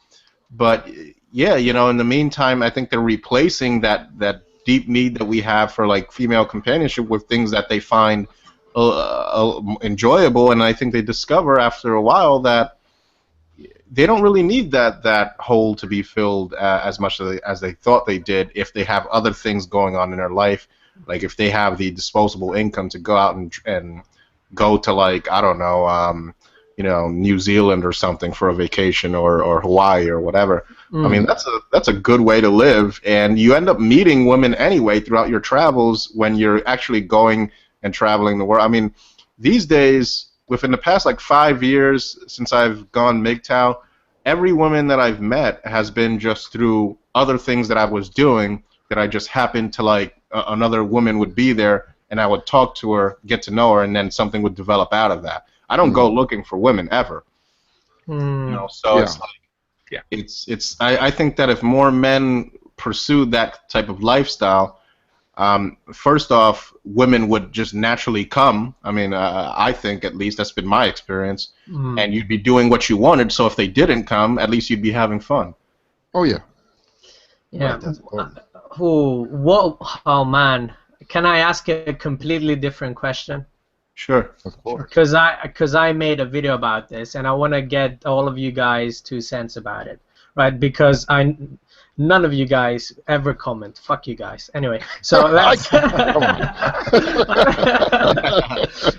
but yeah, in the meantime, I think they're replacing that deep need that we have for like female companionship with things that they find enjoyable, and I think they discover after a while that they don't really need that hole to be filled as much as they thought they did if they have other things going on in their life, like if they have the disposable income to go out and go to, like, I don't know, New Zealand or something for a vacation, or Hawaii or whatever. I mean, that's a good way to live, and you end up meeting women anyway throughout your travels when you're actually going and traveling the world. I mean, these days, within the past like 5 years since I've gone Mgtow, every woman that I've met has been just through other things that I was doing that I just happened to like. Another woman would be there, and I would talk to her, get to know her, and then something would develop out of that. I don't go looking for women ever. So it's like, it's. I think that if more men pursued that type of lifestyle, first off, women would just naturally come. I mean, I think at least that's been my experience, and you'd be doing what you wanted. So if they didn't come, at least you'd be having fun. Oh yeah. Yeah. Right, that's important. Oh man, can I ask a completely different question? Sure. Of course. Because I made a video about this, and I want to get all of you guys 2 cents about it, right? Because none of you guys ever comment. Fuck you guys. Anyway, so let's.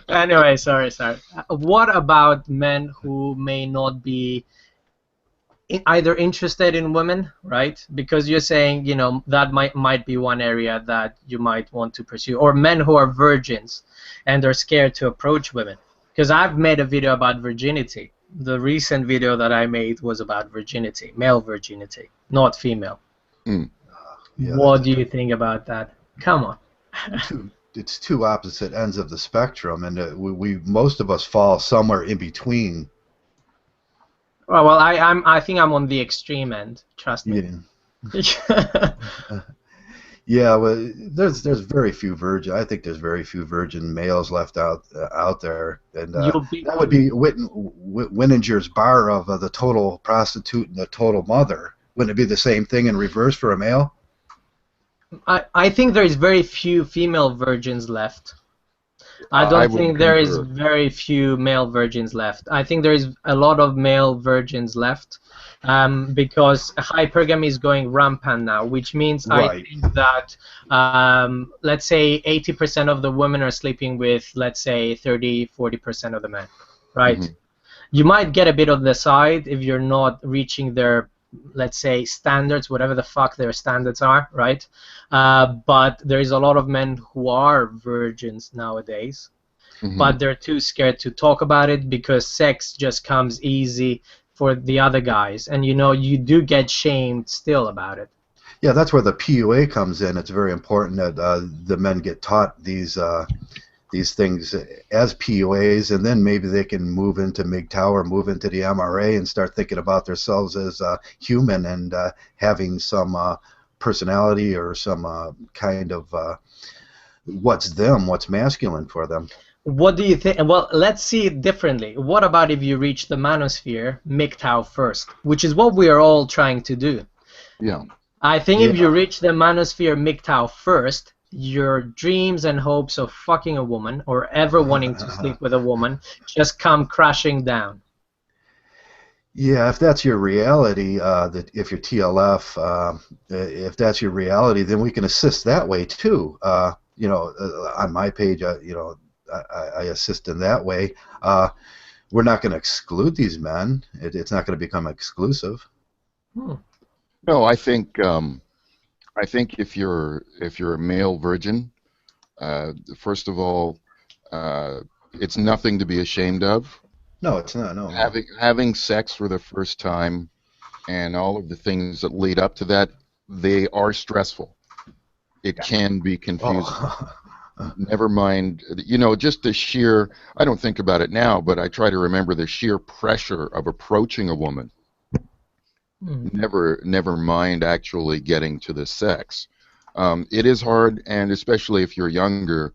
Anyway, sorry. What about men who may not be either interested in women, right? Because you're saying, that might be one area that you might want to pursue, or men who are virgins and are scared to approach women. Because I've made a video about virginity. The recent video that I made was about virginity, male virginity, not female. What do you think about that? Come on. It's two opposite ends of the spectrum, and we most of us fall somewhere in between. Well, I think I'm on the extreme end. Trust me. Yeah, well, there's very few virgin. I think there's very few virgin males left out there, and that would be Winninger's bar of the total prostitute and the total mother. Wouldn't it be the same thing in reverse for a male? I think there is very few female virgins left. I don't think there is very few male virgins left. I think there is a lot of male virgins left, because hypergamy is going rampant now, which means I think that let's say 80% of the women are sleeping with, let's say, 30-40% of the men, right? You might get a bit on the side if you're not reaching their, let's say, standards, whatever the fuck their standards are, right? But there is a lot of men who are virgins nowadays. but they're too scared to talk about it because sex just comes easy for the other guys, and you do get shamed still about it. Yeah, that's where the PUA comes in. It's very important that the men get taught these things as PUAs, and then maybe they can move into Mgtow or move into the MRA and start thinking about themselves as human and having some personality or some kind of what's masculine for them. What do you think? Well, let's see it differently. What about if you reach the manosphere, Mgtow first, which is what we are all trying to do? Yeah. I think if you reach the manosphere, Mgtow first, your dreams and hopes of fucking a woman or ever wanting to sleep with a woman just come crashing down. Yeah, if that's your reality, that if you're TLF, if that's your reality, then we can assist that way too. On my page, I assist in that way. We're not going to exclude these men. It's not going to become exclusive. No, I think if you're a male virgin, first of all, it's nothing to be ashamed of. No, it's not. No. Having sex for the first time and all of the things that lead up to that, they are stressful. It can be confusing. Never mind, just the sheer, I don't think about it now, but I try to remember the sheer pressure of approaching a woman. Never mind actually getting to the sex. It is hard, and especially if you're younger,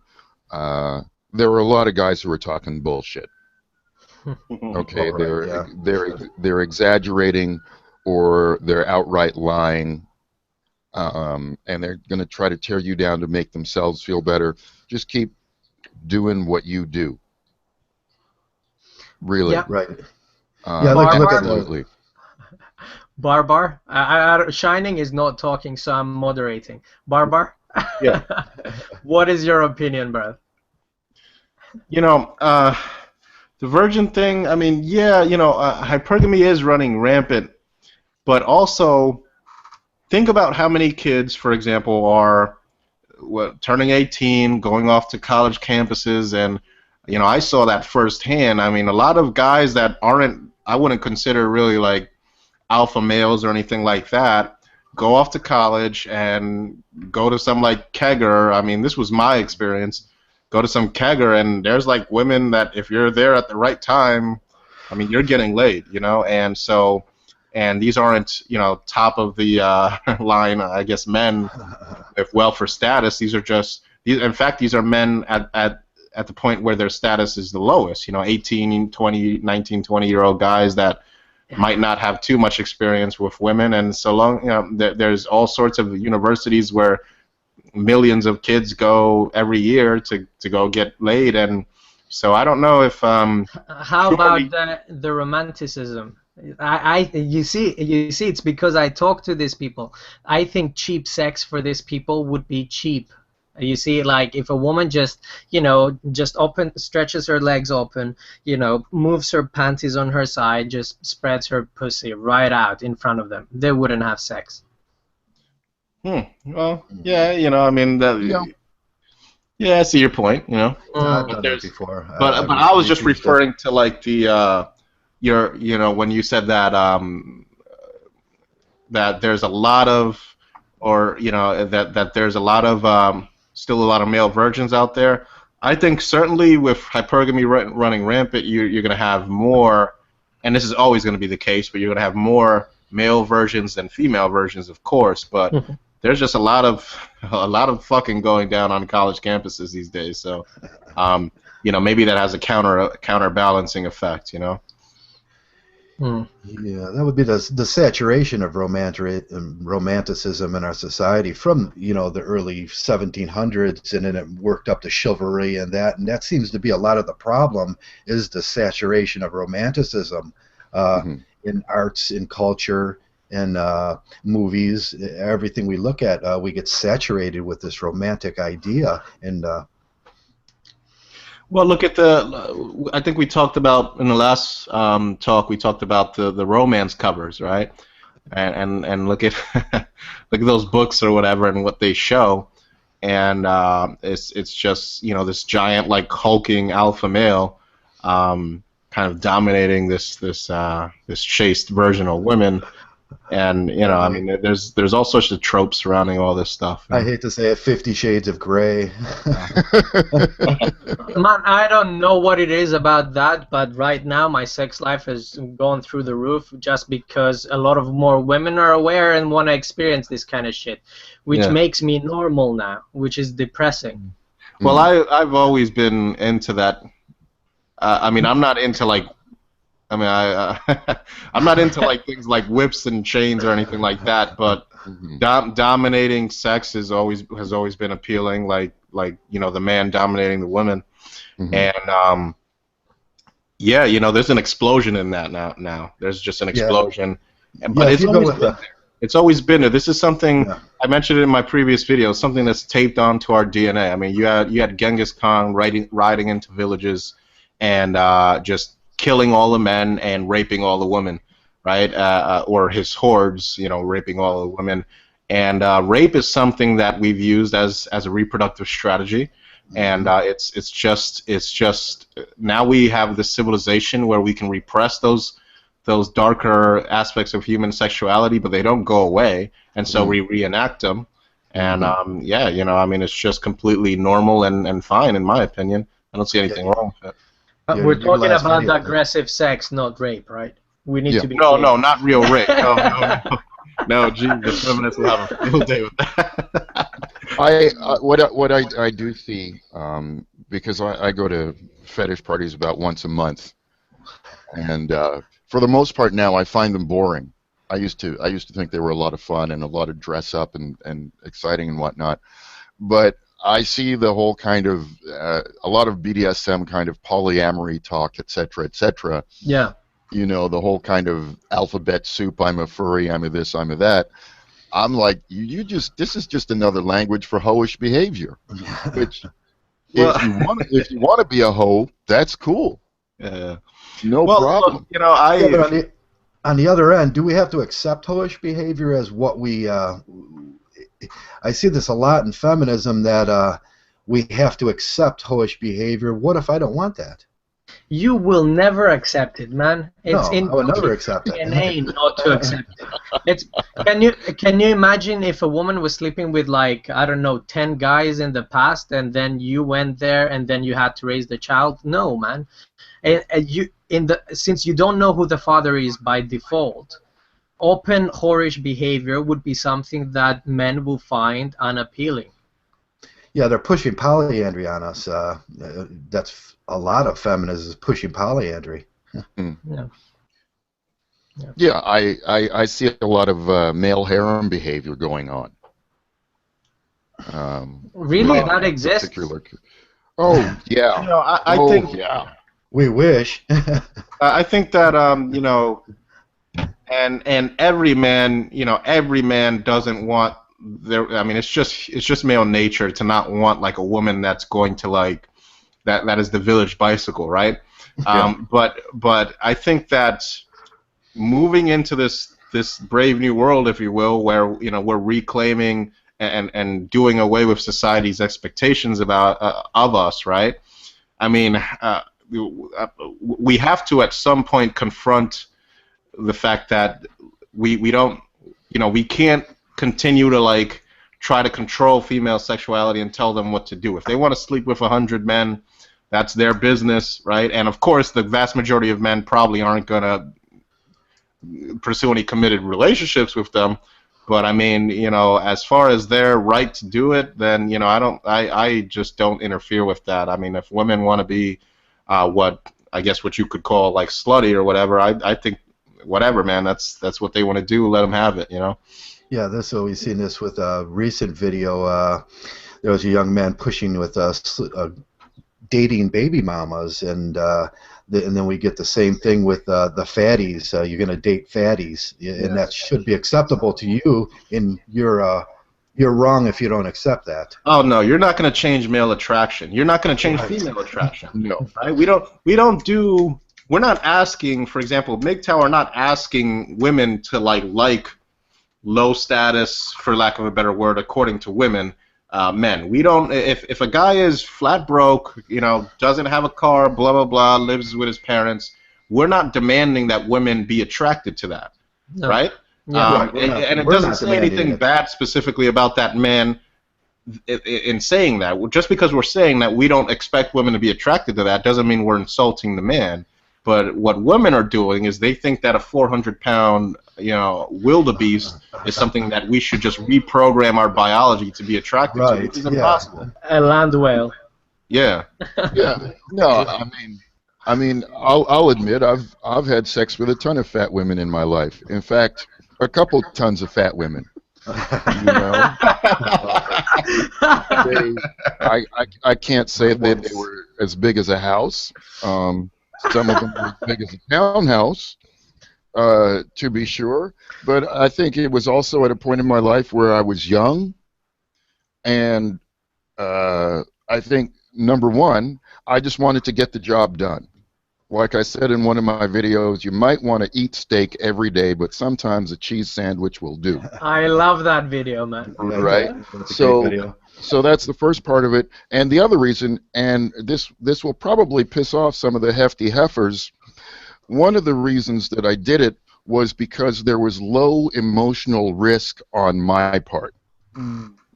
there are a lot of guys who are talking bullshit. Okay, they're exaggerating, or they're outright lying, and they're going to try to tear you down to make themselves feel better. Just keep doing what you do. Really. Yeah. Right. Absolutely. Barbar, Shining is not talking, so I'm moderating. Barbar, Yeah. What is your opinion, bro? The virgin thing, I mean, yeah, hypergamy is running rampant, but also think about how many kids, for example, are turning 18, going off to college campuses, and I saw that firsthand. I mean, a lot of guys that I wouldn't consider really like alpha males or anything like that, go off to college and go to some like kegger. I mean, this was my experience. Go to some kegger, and there's like women that if you're there at the right time, I mean, you're getting laid, and these aren't, top of the line, I guess, men with welfare status. These are in fact, these are men at the point where their status is the lowest, 18, 20, 19, 20-year-old guys that might not have too much experience with women, and so long, there's all sorts of universities where millions of kids go every year to go get laid, and so I don't know if how about the romanticism? You see it's because I talk to these people. I think cheap sex for these people would be cheap. You see, like if a woman just stretches her legs open, moves her panties on her side, just spreads her pussy right out in front of them, they wouldn't have sex. Well, yeah, I mean, yeah, I see your point, I've done that before. But I was just referring to like the when you said that that there's a lot of, or that there's a lot of still a lot of male virgins out there. I think certainly with hypergamy running rampant, you're going to have more, and this is always going to be the case, but you're going to have more male versions than female versions, of course. But there's just a lot of fucking going down on college campuses these days. So, maybe that has a counterbalancing effect. Yeah, that would be the saturation of romanticism in our society from the early 1700s, and then it worked up to chivalry and that seems to be a lot of the problem, is the saturation of romanticism in arts, in culture, in movies, everything we look at. We get saturated with this romantic idea, and well, look at I think we talked about in the last talk. We talked about the romance covers, right? And look at look at those books or whatever and what they show. and it's just this giant like hulking alpha male, kind of dominating this chaste version of women. And I mean, there's all sorts of tropes surrounding all this stuff. I hate to say it, 50 Shades of Grey. Man, I don't know what it is about that, but right now my sex life has gone through the roof just because a lot of more women are aware and want to experience this kind of shit, which makes me normal now, which is depressing. Well, I've always been into that. I mean, I'm not into like. I mean, I'm not into like things like whips and chains or anything like that. But dominating sex has always been appealing. Like the man dominating the woman, and yeah, there's an explosion in that now. There's just an explosion, but it's always been there. This is something I mentioned it in my previous video. Something that's taped onto our DNA. I mean, you had Genghis Khan riding into villages and just killing all the men and raping all the women, right? Or his hordes, raping all the women. And rape is something that we've used as a reproductive strategy, and it's just now we have this civilization where we can repress those darker aspects of human sexuality, but they don't go away, and so we reenact them. And I mean, it's just completely normal and fine in my opinion. I don't see anything wrong with it. We're talking about aggressive sex, not rape, right? We need to be no, not real rape. No, gee, the feminists will have a field day with that. What I do see, because I go to fetish parties about once a month, and for the most part now I find them boring. I used to think they were a lot of fun and a lot of dress up and exciting and whatnot, but I see the whole kind of a lot of BDSM kind of polyamory talk, etc., etc. Yeah. The whole kind of alphabet soup. I'm a furry. I'm a this. I'm a that. I'm like, this is just another language for hoish behavior. Which, if you want to be a hoe, that's cool. No problem. Look, on the other end, do we have to accept hoish behavior as what we? I see this a lot in feminism that we have to accept hoish behavior. What if I don't want that? You will never accept it, man. It's I will never accept it. DNA not to accept it. Can you imagine if a woman was sleeping with like, I don't know, 10 guys in the past, and then you went there and then you had to raise the child? No, man. And since you don't know who the father is by default, open whorish behavior would be something that men will find unappealing. Yeah, they're pushing polyandry on us. That's a lot of feminism is pushing polyandry. Yeah, I see a lot of male harem behavior going on. Really, that exists? Oh yeah. I think we wish. I think that and every man doesn't want I mean, it's just male nature to not want like a woman that's going to like that is the village bicycle, right? But I think that moving into this brave new world, if you will, where we're reclaiming and doing away with society's expectations about of us, right? I mean, we have to at some point confront the fact that we don't, we can't continue to like try to control female sexuality and tell them what to do. If they want to sleep with 100 men, that's their business, right? And of course, the vast majority of men probably aren't going to pursue any committed relationships with them. But I mean, as far as their right to do it, then I just don't interfere with that. I mean, if women want to be what you could call like slutty or whatever, I think whatever, man, that's what they want to do. Let them have it, Yeah, we've seen this with a recent video. There was a young man pushing with dating baby mamas, and then we get the same thing with the fatties. You're going to date fatties, and that should be acceptable to you. And you're wrong if you don't accept that. Oh no, you're not going to change male attraction. You're not going to change female attraction. No, right? We're not asking, for example, Mgtow are not asking women to like low status, for lack of a better word, according to women, men. We don't. If a guy is flat broke, doesn't have a car, blah blah blah, lives with his parents, we're not demanding that women be attracted to that, No. right? Yeah. And it we're doesn't not say demanding anything it. bad specifically about that man in saying that. Just because we're saying that we don't expect women to be attracted to that doesn't mean we're insulting the man. But what women are doing is they think that a 400-pound, wildebeest is something that we should just reprogram our biology to be attracted to, Right, which is yeah. impossible. A land whale. Yeah. Yeah. No, I'll admit I've had sex with a ton of fat women in my life. In fact, a couple tons of fat women. You know, I can't say that they were as big as a house. Some of them were as big as a townhouse, to be sure. But I think it was also at a point in my life where I was young, and I think number one, I just wanted to get the job done. Like I said in one of my videos, you might want to eat steak every day, but sometimes a cheese sandwich will do. I love that video, man. Right? That's a So- great video. So that's the first part of it. And the other reason, and this will probably piss off some of the hefty heifers, one of the reasons that I did it was because there was low emotional risk on my part.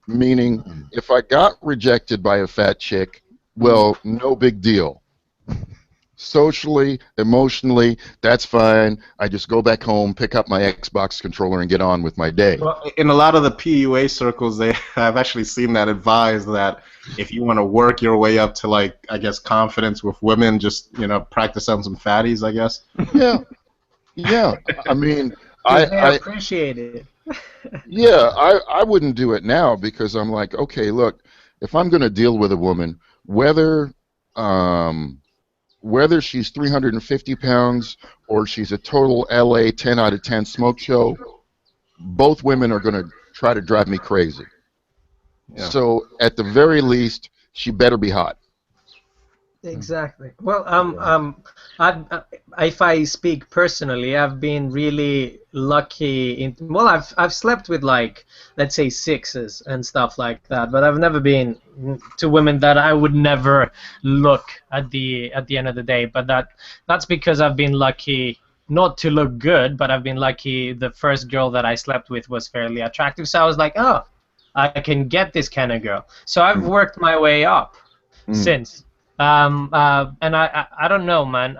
Meaning, if I got rejected by a fat chick, well, no big deal. Socially, emotionally, that's fine. I just go back home, pick up my Xbox controller, and get on with my day. Well, in a lot of the PUA circles, I've actually seen that advised that if you want to work your way up to, like, I guess, confidence with women, just, practice on some fatties, I guess. Yeah. Yeah. I mean, I appreciate it. Yeah, I wouldn't do it now because I'm like, okay, look, if I'm going to deal with a woman, whether she's 350 pounds or she's a total LA 10 out of 10 smoke show, both women are going to try to drive me crazy. Yeah. So at the very least, she better be hot. Exactly. Well, if I speak personally, I've been really lucky. I've slept with, like, let's say, sixes and stuff like that, but I've never been to women that I would never look at the end of the day. But that's because I've been lucky not to look good, but I've been lucky. The first girl that I slept with was fairly attractive, so I was like, oh, I can get this kind of girl. So I've worked my way up since. And I don't know, man.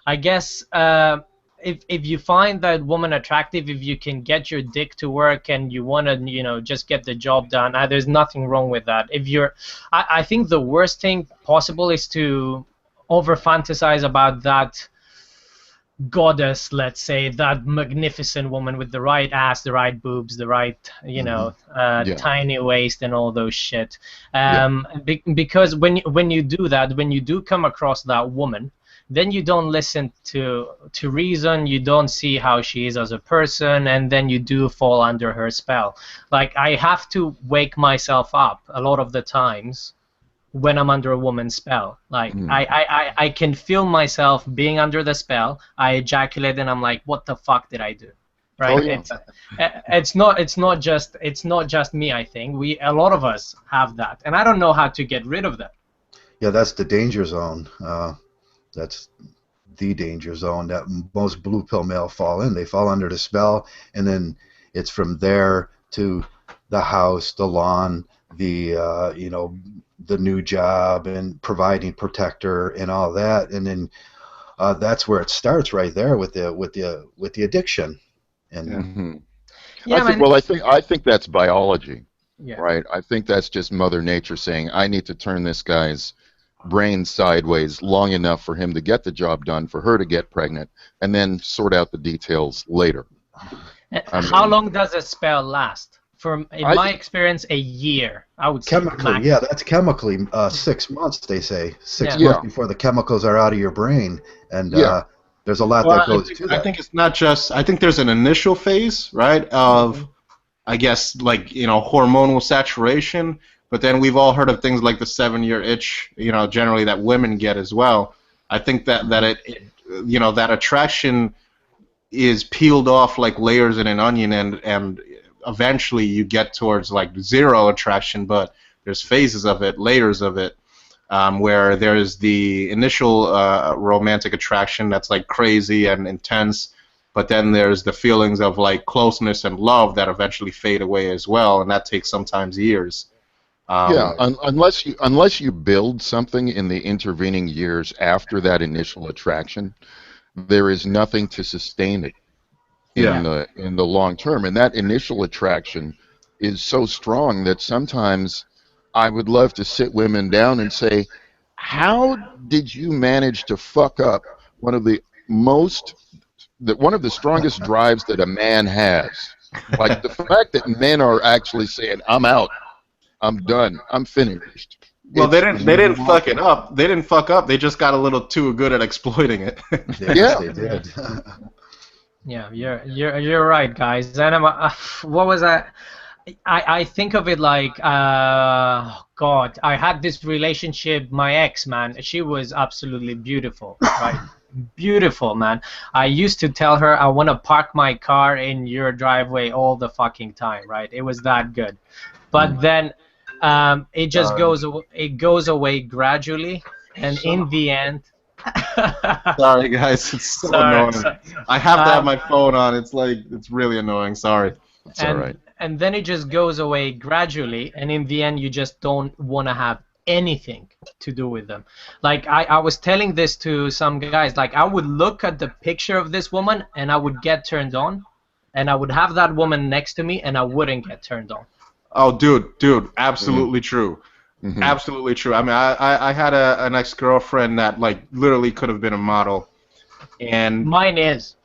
I guess if you find that woman attractive, if you can get your dick to work and you want to, just get the job done, there's nothing wrong with that. I think the worst thing possible is to over fantasize about that goddess, let's say, that magnificent woman with the right ass, the right boobs, the right, tiny waist and all those shit. Because when you do that, when you do come across that woman, then you don't listen to reason, you don't see how she is as a person, and then you do fall under her spell. Like, I have to wake myself up a lot of the times when I'm under a woman's spell. Like, I can feel myself being under the spell. I ejaculate and I'm like, what the fuck did I do? Right? Oh, yeah. It's not just me, I think. A lot of us have that. And I don't know how to get rid of that. Yeah, that's the danger zone. That's the danger zone that most blue pill male fall in. They fall under the spell, and then it's from there to the house, the lawn, the the new job, and providing protector and all that, and then that's where it starts right there with the addiction. And I think that's biology, Yeah. right? I think that's just Mother Nature saying, I need to turn this guy's brain sideways long enough for him to get the job done, for her to get pregnant, and then sort out the details later. How long does a spell last? In my experience, a year, I would say. chemically, max. yeah, that's chemically 6 months. They say 6 Yeah. months before the chemicals are out of your brain, and Yeah. there's a lot Well, that goes to that. I think it's not just. I think there's an initial phase, right, of, I guess, like, hormonal saturation. But then we've all heard of things like the 7-year itch, generally that women get as well. I think that that attraction is peeled off like layers in an onion, and eventually you get towards like zero attraction, but there's phases of it, layers of it, where there's the initial romantic attraction that's like crazy and intense, but then there's the feelings of like closeness and love that eventually fade away as well, and that takes sometimes years. Yeah, unless you build something in the intervening years after that initial attraction, there is nothing to sustain it in the long term. And that initial attraction is so strong that sometimes I would love to sit women down and say, how did you manage to fuck up one of the strongest drives that a man has? Like the fact that men are actually saying, I'm out, I'm done, I'm finished. Well, they didn't fuck it up. They didn't fuck up. They just got a little too good at exploiting it. Yes, they did. Yeah, you're right, guys. And what was that? I think of it like, God, I had this relationship. My ex, man, she was absolutely beautiful, right? Beautiful, man. I used to tell her I want to park my car in your driveway all the fucking time, right? It was that good. But then it just goes away gradually, and in the end. Sorry, guys, it's so annoying. I have to have my phone on. It's really annoying. Sorry. It's all right. And then it just goes away gradually, and in the end, you just don't want to have anything to do with them. Like I was telling this to some guys. Like I would look at the picture of this woman, and I would get turned on, and I would have that woman next to me, and I wouldn't get turned on. Oh, dude, absolutely true. Mm-hmm. Absolutely true. I mean, I had an ex-girlfriend that like literally could have been a model, and mine is.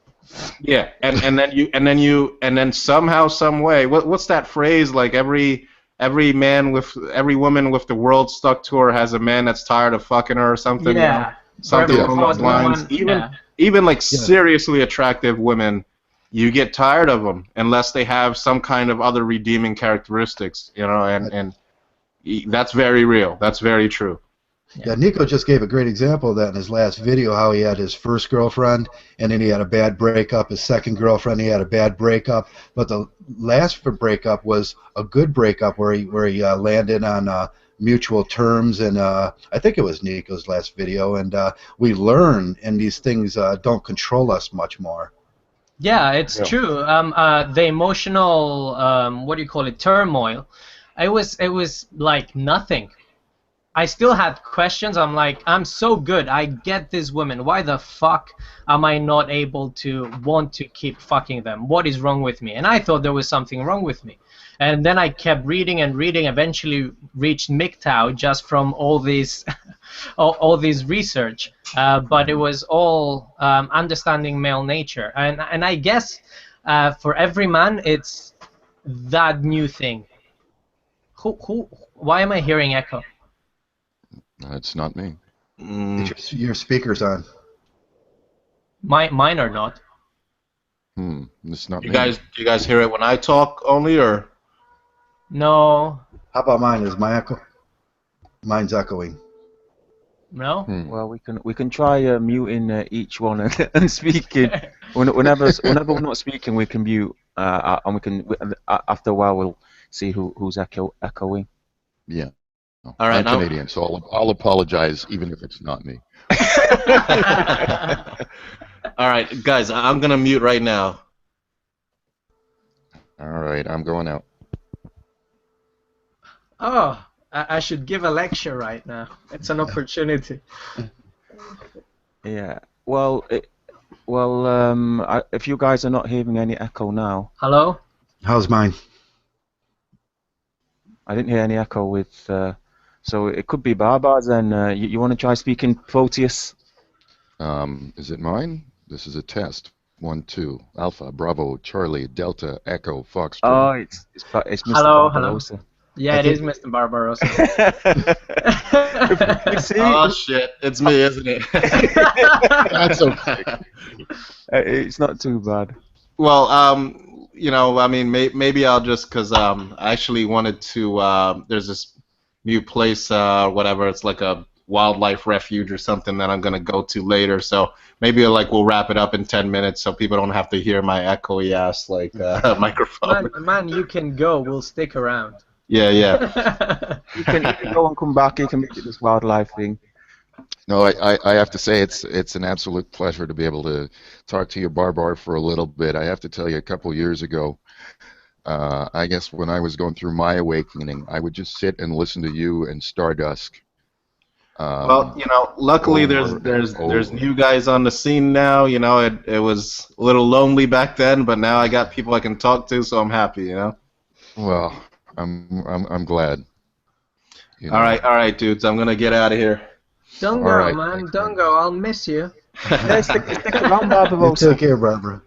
Yeah, and then somehow, some way, what's that phrase? Like every woman with the world stuck to her has a man that's tired of fucking her or something. Yeah. You know? Something along those lines. Even like seriously attractive women, you get tired of them unless they have some kind of other redeeming characteristics. You know, and that's very real. That's very true. Yeah, Niko just gave a great example of that in his last video, how he had his first girlfriend, and then he had a bad breakup. His second girlfriend, he had a bad breakup. But the last breakup was a good breakup where he landed on mutual terms, and I think it was Niko's last video. And we learn, and these things don't control us much more. Yeah, it's true. The emotional, turmoil, it was like nothing. I still had questions. I'm like, I'm so good. I get these women. Why the fuck am I not able to want to keep fucking them? What is wrong with me? And I thought there was something wrong with me. And then I kept reading and reading. Eventually reached Mgtow just from all these, all these research. But it was all understanding male nature. And I guess for every man, it's that new thing. Why am I hearing echo? It's not me. Your speaker's on. Mine are not. It's not me. Do you guys hear it when I talk only, or? No. How about mine? Is my echo? Mine's echoing. No. Well, we can try muting each one and speaking. Whenever we're not speaking, we can mute, and we can after a while we'll see who's echoing. Yeah. All right, I'm Canadian, so I'll apologize even if it's not me. All right, guys, I'm gonna mute right now. All right, I'm going out. Oh, I should give a lecture right now. It's an opportunity. Yeah. Well, if you guys are not hearing any echo now. Hello? How's mine? I didn't hear any echo with. So it could be Barbars, and you want to try speaking Proteus? Is it mine? This is a test. 1, 2, Alpha, Bravo, Charlie, Delta, Echo, Foxtrot. Oh, it's Mr. Hello, Barbarossa. hello. Yeah, it is Mr. Barbarossa. You see? Oh shit, it's me, isn't it? That's okay. It's not too bad. Well, you know, I mean, maybe I'll just, because I actually wanted to, there's this new place, whatever, it's like a wildlife refuge or something that I'm gonna go to later. So maybe like we'll wrap it up in 10 minutes so people don't have to hear my echoey ass like microphone. Man, you can go. We'll stick around. Yeah, yeah. You can go and come back. You can make it this wildlife thing. No, I have to say it's an absolute pleasure to be able to talk to you, Barbar, for a little bit. I have to tell you, a couple years ago, I guess when I was going through my awakening, I would just sit and listen to you and Stardust. Well, you know, luckily there's new guys on the scene now. You know, it was a little lonely back then, but now I got people I can talk to, so I'm happy. You know. Well, I'm glad. You know. All right, dudes. I'm gonna get out of here. Don't All go, right. man. Don't go. I'll miss you. Yeah, stick around, Barbarossa. Take care, Barbara.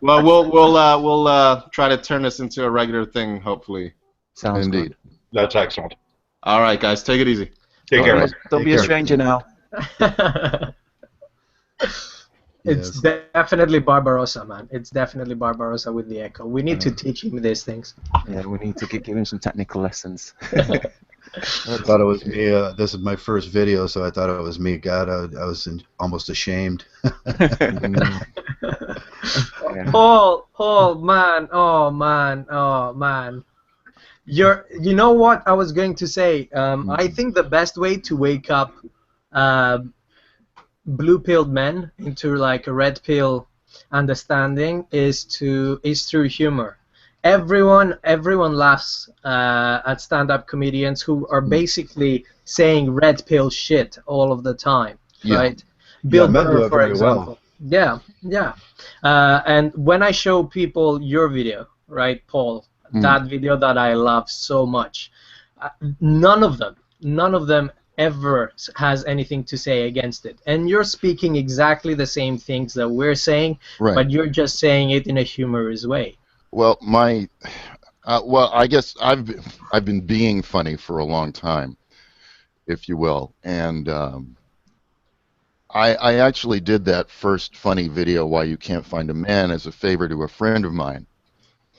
Well, we'll try to turn this into a regular thing, hopefully. Sounds Indeed. good. That's excellent. All right, guys. Take it easy. Take care. Don't be a stranger now. It's definitely Barbarossa, man. It's definitely Barbarossa with the echo. We need to teach him these things. Yeah, we need to give him some technical lessons. I thought it was me. This is my first video, so I thought it was me. God, I was almost ashamed. Paul, man, oh man. You know what I was going to say? I think the best way to wake up blue-pilled men into like a red-pill understanding is through humor. Everyone laughs at stand-up comedians who are basically saying red pill shit all of the time, right? Bill Burr, for example. Yeah. And when I show people your video, right, Paul, that video that I love so much, none of them ever has anything to say against it. And you're speaking exactly the same things that we're saying, but you're just saying it in a humorous way. Well, I guess I've been being funny for a long time, if you will, and I actually did that first funny video, Why You Can't Find a Man, as a favor to a friend of mine,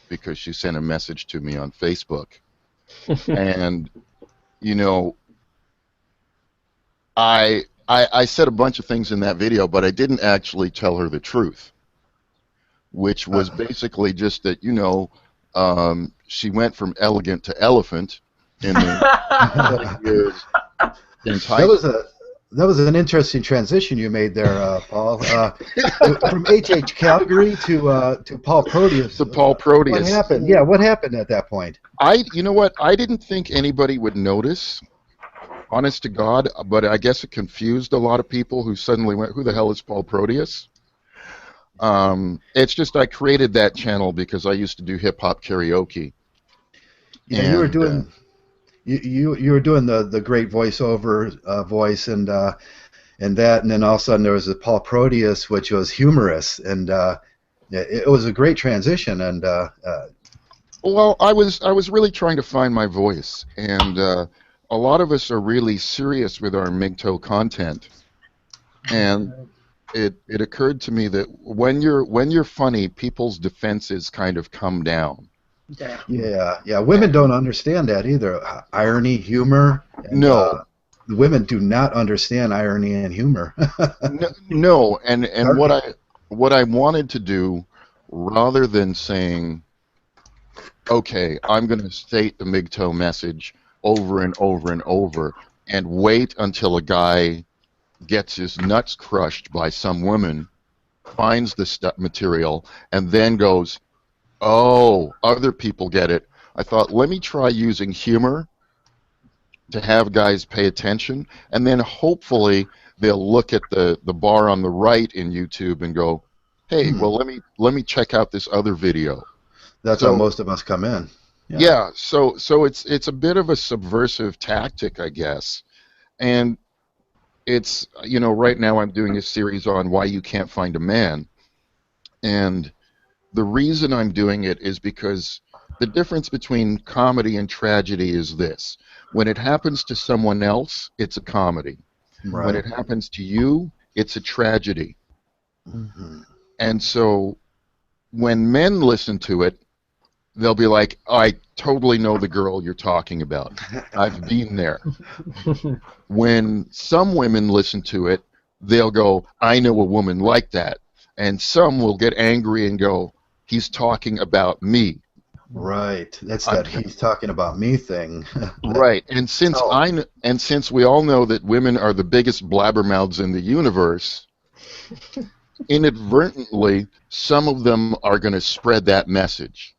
because she sent a message to me on Facebook, and you know, I said a bunch of things in that video, but I didn't actually tell her the truth, which was basically just that, you know, she went from elegant to elephant in the years. That was an interesting transition you made there, Paul. From H.H. Calgary to Paul Proteus. To Paul Proteus. What happened? Yeah, what happened at that point? You know what? I didn't think anybody would notice, honest to God, but I guess it confused a lot of people who suddenly went, who the hell is Paul Proteus? It's just I created that channel because I used to do hip-hop karaoke. Yeah, you were doing... You were doing the great voiceover voice and that, and then all of a sudden there was a Paul Proteus, which was humorous, and it was a great transition. And well, I was really trying to find my voice, and a lot of us are really serious with our Mgtow content, and it occurred to me that when you're funny, people's defenses kind of come down. Yeah. Women don't understand that either. Irony, humor. And, no. Women do not understand irony and humor. No. And what I wanted to do, rather than saying, okay, I'm going to state the Mgtow message over and over and over, and wait until a guy gets his nuts crushed by some woman, finds the material, and then goes, oh, other people get it. I thought, let me try using humor to have guys pay attention, and then hopefully they'll look at the bar on the right in YouTube and go, hey, well, let me check out this other video. That's how most of us come in. Yeah, so it's a bit of a subversive tactic, I guess. And it's, you know, right now I'm doing a series on Why You Can't Find a Man, and the reason I'm doing it is because the difference between comedy and tragedy is this. When it happens to someone else, it's a comedy. Right. When it happens to you, it's a tragedy. Mm-hmm. And so when men listen to it, they'll be like, I totally know the girl you're talking about. I've been there. When some women listen to it, they'll go, I know a woman like that. And some will get angry and go, he's talking about me. Right. That's that he's talking about me thing. Right. And since since we all know that women are the biggest blabbermouths in the universe, inadvertently, some of them are going to spread that message.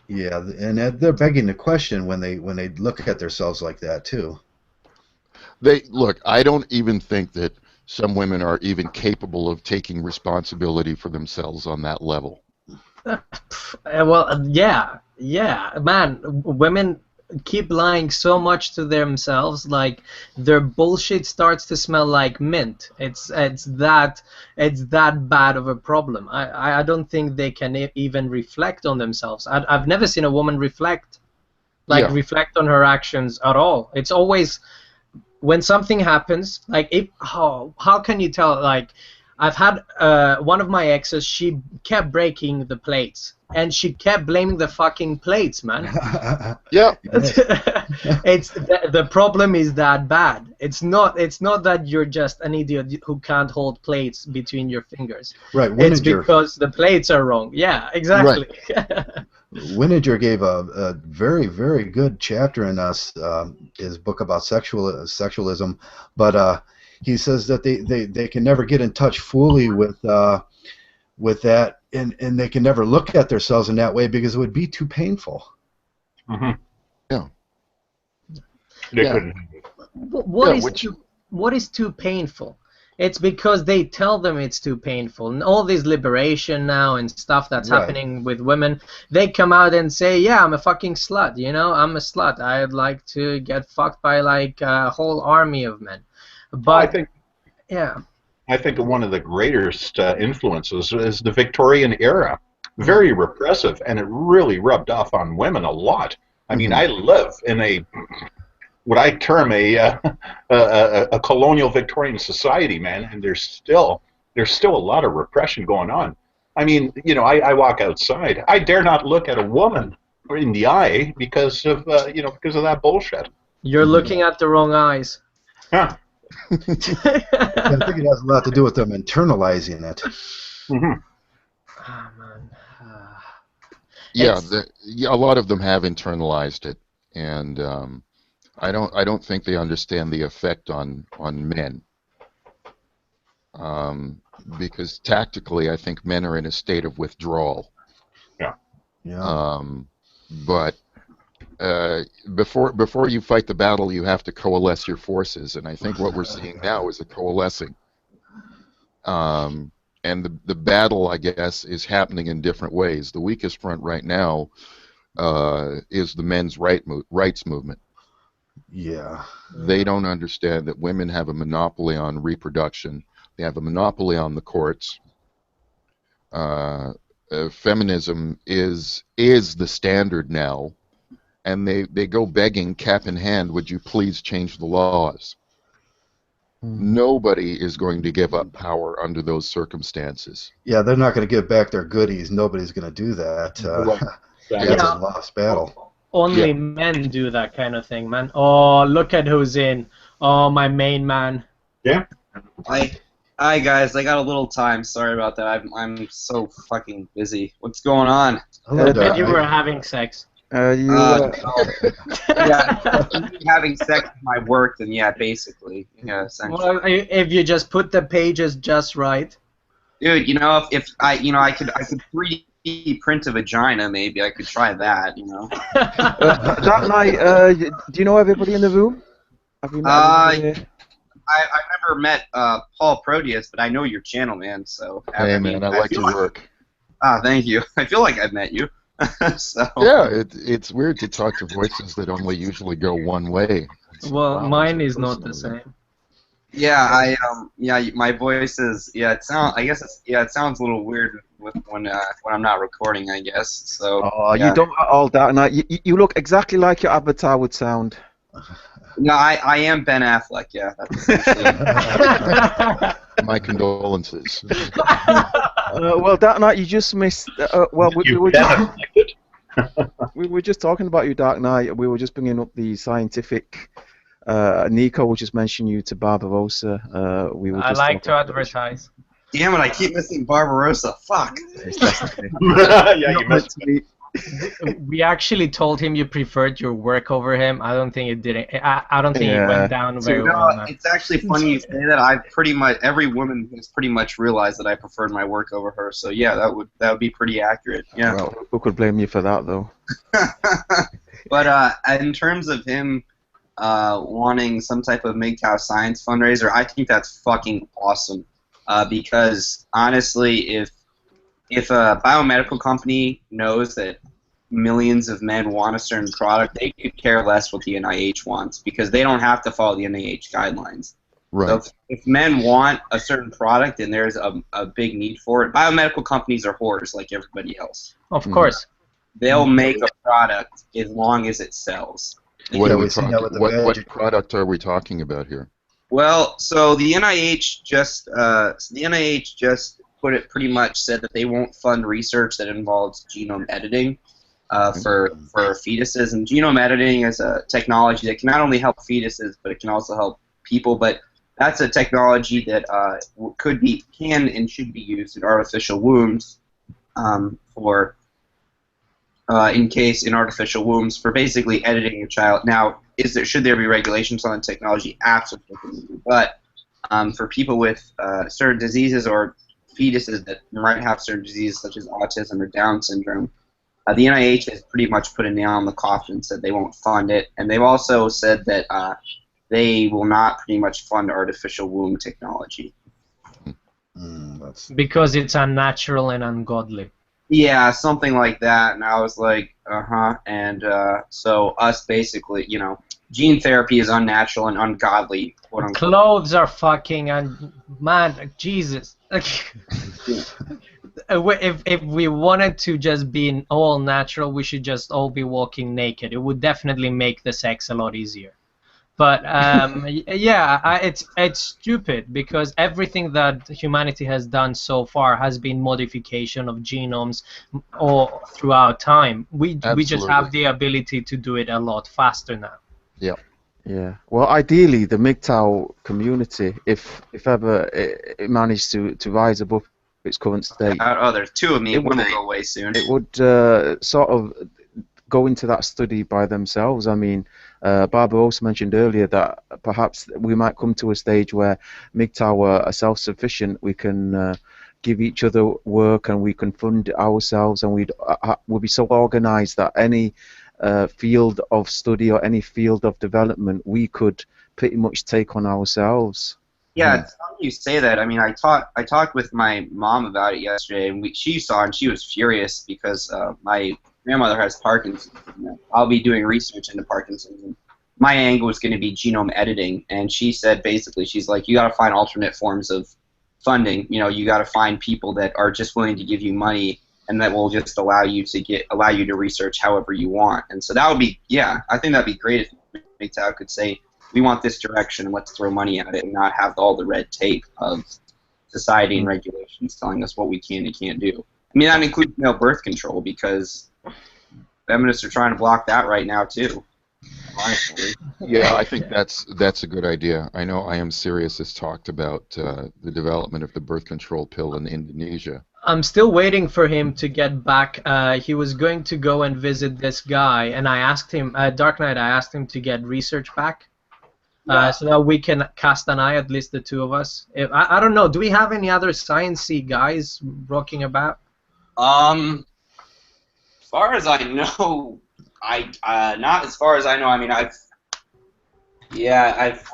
Yeah, and they're begging the question when they look at themselves like that too. Look, I don't even think that some women are even capable of taking responsibility for themselves on that level. Well, yeah, man. Women keep lying so much to themselves, like their bullshit starts to smell like mint. It's that bad of a problem. I don't think they can even reflect on themselves. I've never seen a woman reflect on her actions at all. It's always when something happens, like how can you tell? Like I've had one of my exes, she kept breaking the plates, and she kept blaming the fucking plates, man. Yeah. It's the problem is that bad. It's not that you're just an idiot who can't hold plates between your fingers. Right. It's because the plates are wrong. Yeah, exactly. Right. Winiger gave a very, very good chapter in his book about sexualism, but he says that they can never get in touch fully with that, and they can never look at themselves in that way because it would be too painful. Mm-hmm. Yeah. Yeah. What is too painful? It's because they tell them it's too painful. And all this liberation now and stuff that's happening with women, they come out and say, yeah, I'm a fucking slut, you know? I'm a slut. I'd like to get fucked by like a whole army of men. But I think one of the greatest influences is the Victorian era. Very repressive, and it really rubbed off on women a lot. I mean, I live in what I term a colonial Victorian society, man, and there's still a lot of repression going on. I mean, you know, I walk outside, I dare not look at a woman in the eye because of that bullshit. You're looking at the wrong eyes. Huh. I think it has a lot to do with them internalizing it. Mm-hmm. Oh, man. A lot of them have internalized it, and I don't think they understand the effect on men. Because tactically, I think men are in a state of withdrawal. Yeah. Yeah. But before you fight the battle, you have to coalesce your forces, and I think what we're seeing now is a coalescing. And the battle, I guess, is happening in different ways. The weakest front right now is the men's rights movement. Yeah. They don't understand that women have a monopoly on reproduction. They have a monopoly on the courts. Feminism is the standard now, and they go begging, cap in hand, would you please change the laws? Nobody is going to give up power under those circumstances. Yeah, they're not going to give back their goodies. Nobody's going to do that. It's a lost battle. Only men do that kind of thing, man. Oh, look at who's in. Oh, my main man. Yeah. Hi guys, I got a little time. Sorry about that. I'm so fucking busy. What's going on? Hello, That you were having sex. Yeah, having sex with my work, then yeah, basically, yeah, essentially. Well, if you just put the pages just right. Dude, you know, if I could 3D print a vagina, maybe I could try that, you know. That night, do you know everybody in the room? Have you met everybody here? I've never met Paul Proteus, but I know your channel, man. So Hey, man, I like your work. Thank you. I feel like I've met you. So. Yeah, it's weird to talk to voices that only usually go one way. Well, mine is not the same. Yeah, my voice is it sounds a little weird when I'm not recording, I guess. So. Oh, you don't all that. No, you look exactly like your avatar would sound. No, I am Ben Affleck. Yeah, that's essentially. My condolences. Well, that night you just missed. Well, we were We were just talking about you, Dark Knight. We were just bringing up the scientific. Niko was just mentioning you to Barbarossa. We were I just like to talking- advertise. Damn it! I keep missing Barbarossa. Fuck. It's destiny. Yeah, you Not meant missed to be- We actually told him you preferred your work over him. I don't think it didn't. I don't think it Yeah. went down very well. Man. It's actually funny you say that. I pretty much every woman has pretty much realized that I preferred my work over her. So yeah, that would be pretty accurate. Yeah. Well, who could blame you for that, though? But in terms of him wanting some type of Mgtow science fundraiser, I think that's fucking awesome. Because honestly, if a biomedical company knows that millions of men want a certain product, they could care less what the NIH wants because they don't have to follow the NIH guidelines. Right. So if men want a certain product and there's a big need for it, biomedical companies are whores like everybody else. Of course. They'll make a product as long as it sells. What, Yeah, are we we see that talking, with the what magic. product are we talking about here? Well, so the NIH just put it pretty much said that they won't fund research that involves genome editing for fetuses. And genome editing is a technology that can not only help fetuses, but it can also help people. But that's a technology that can and should be used in artificial wombs for artificial wombs for basically editing a child. Now, should there be regulations on the technology? Absolutely. But for people with certain diseases or fetuses that might have certain diseases such as autism or Down syndrome, the NIH has pretty much put a nail on the coffin and said they won't fund it. And they've also said that they will not pretty much fund artificial womb technology. Because it's unnatural and ungodly. Yeah, something like that. And I was like, uh-huh. And so us basically, gene therapy is unnatural and ungodly, quote unquote. Clothes are fucking man, Jesus. If we wanted to just be all natural, we should just all be walking naked. It would definitely make the sex a lot easier. But yeah, it's stupid because everything that humanity has done so far has been modification of genomes all throughout time. We just have the ability to do it a lot faster now. Yeah. Yeah. Well, ideally, the Mgtow community, if ever it managed to rise above its current state, there's two of me. One will go away soon. it would sort of go into that study by themselves. I mean, Barbara also mentioned earlier that perhaps we might come to a stage where Mgtow are self-sufficient. We can give each other work and we can fund ourselves, and we'll be so organized that any field of study or any field of development we could pretty much take on ourselves. Yeah, it's funny you say that. I mean, I talked with my mom about it yesterday, and she saw and she was furious because my grandmother has Parkinson's. I'll be doing research into Parkinson's. And my angle is going to be genome editing, and she said basically, she's like, you got to find alternate forms of funding. You got to find people that are just willing to give you money, and that will just allow you to research however you want. And so that would be, yeah, I think that'd be great if Mgtow could say, we want this direction, and let's throw money at it, and not have all the red tape of society and regulations telling us what we can and can't do. I mean, that includes male birth control, because feminists are trying to block that right now too. Honestly. Yeah, I think that's a good idea. I know I Am Serious has talked about the development of the birth control pill in Indonesia. I'm still waiting for him to get back. He was going to go and visit this guy, and I asked him, Dark Knight, I asked him to get research back. So that we can cast an eye, at least the two of us. I don't know, do we have any other sciencey guys rocking about? As far as I know, not as far as I know. I mean,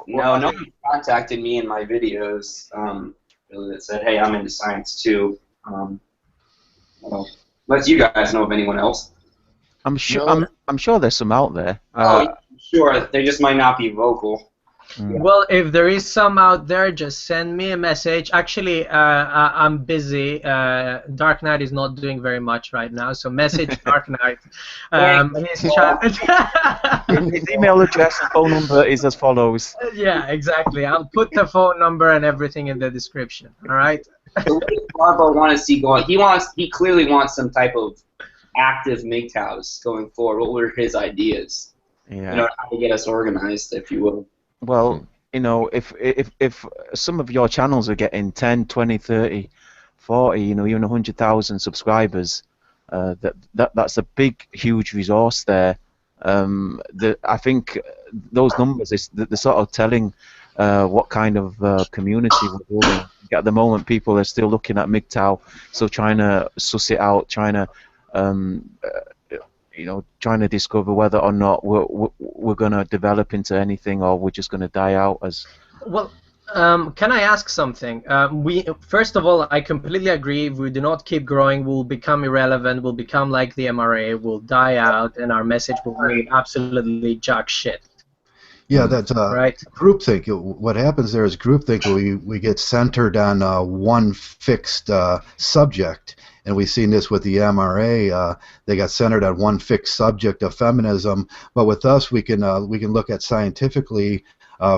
no one contacted me in my videos that said, hey, I'm into science too. Unless you guys know of anyone else. I'm sure there's some out there. Sure, they just might not be vocal. Well, if there is some out there, just send me a message. Actually, I'm busy. Dark Knight is not doing very much right now, so message Dark Knight. His email address and phone number is as follows. Yeah, exactly. I'll put the phone number and everything in the description. All right. So what does Barbo want to see going? He clearly wants some type of active Mgtows going forward? What were his ideas? Yeah. You know, how to get us organized, if you will. Well, you know, if some of your channels are getting 10, 20, 30, 40, you know, even 100,000 subscribers, that's a big, huge resource there. I think those numbers they're sort of telling what kind of community we're building. At the moment, people are still looking at Mgtow, so trying to suss it out, trying to you know, trying to discover whether or not we're going to develop into anything, or we're just going to die out as. Well, can I ask something? First of all, I completely agree. If we do not keep growing, we'll become irrelevant. We'll become like the MRA. We'll die out, and our message will mean absolutely jack shit. Yeah, that's right. Groupthink. What happens there is groupthink. We get centered on one fixed subject, and we've seen this with the MRA. They got centered on one fixed subject of feminism. But with us, we can look at scientifically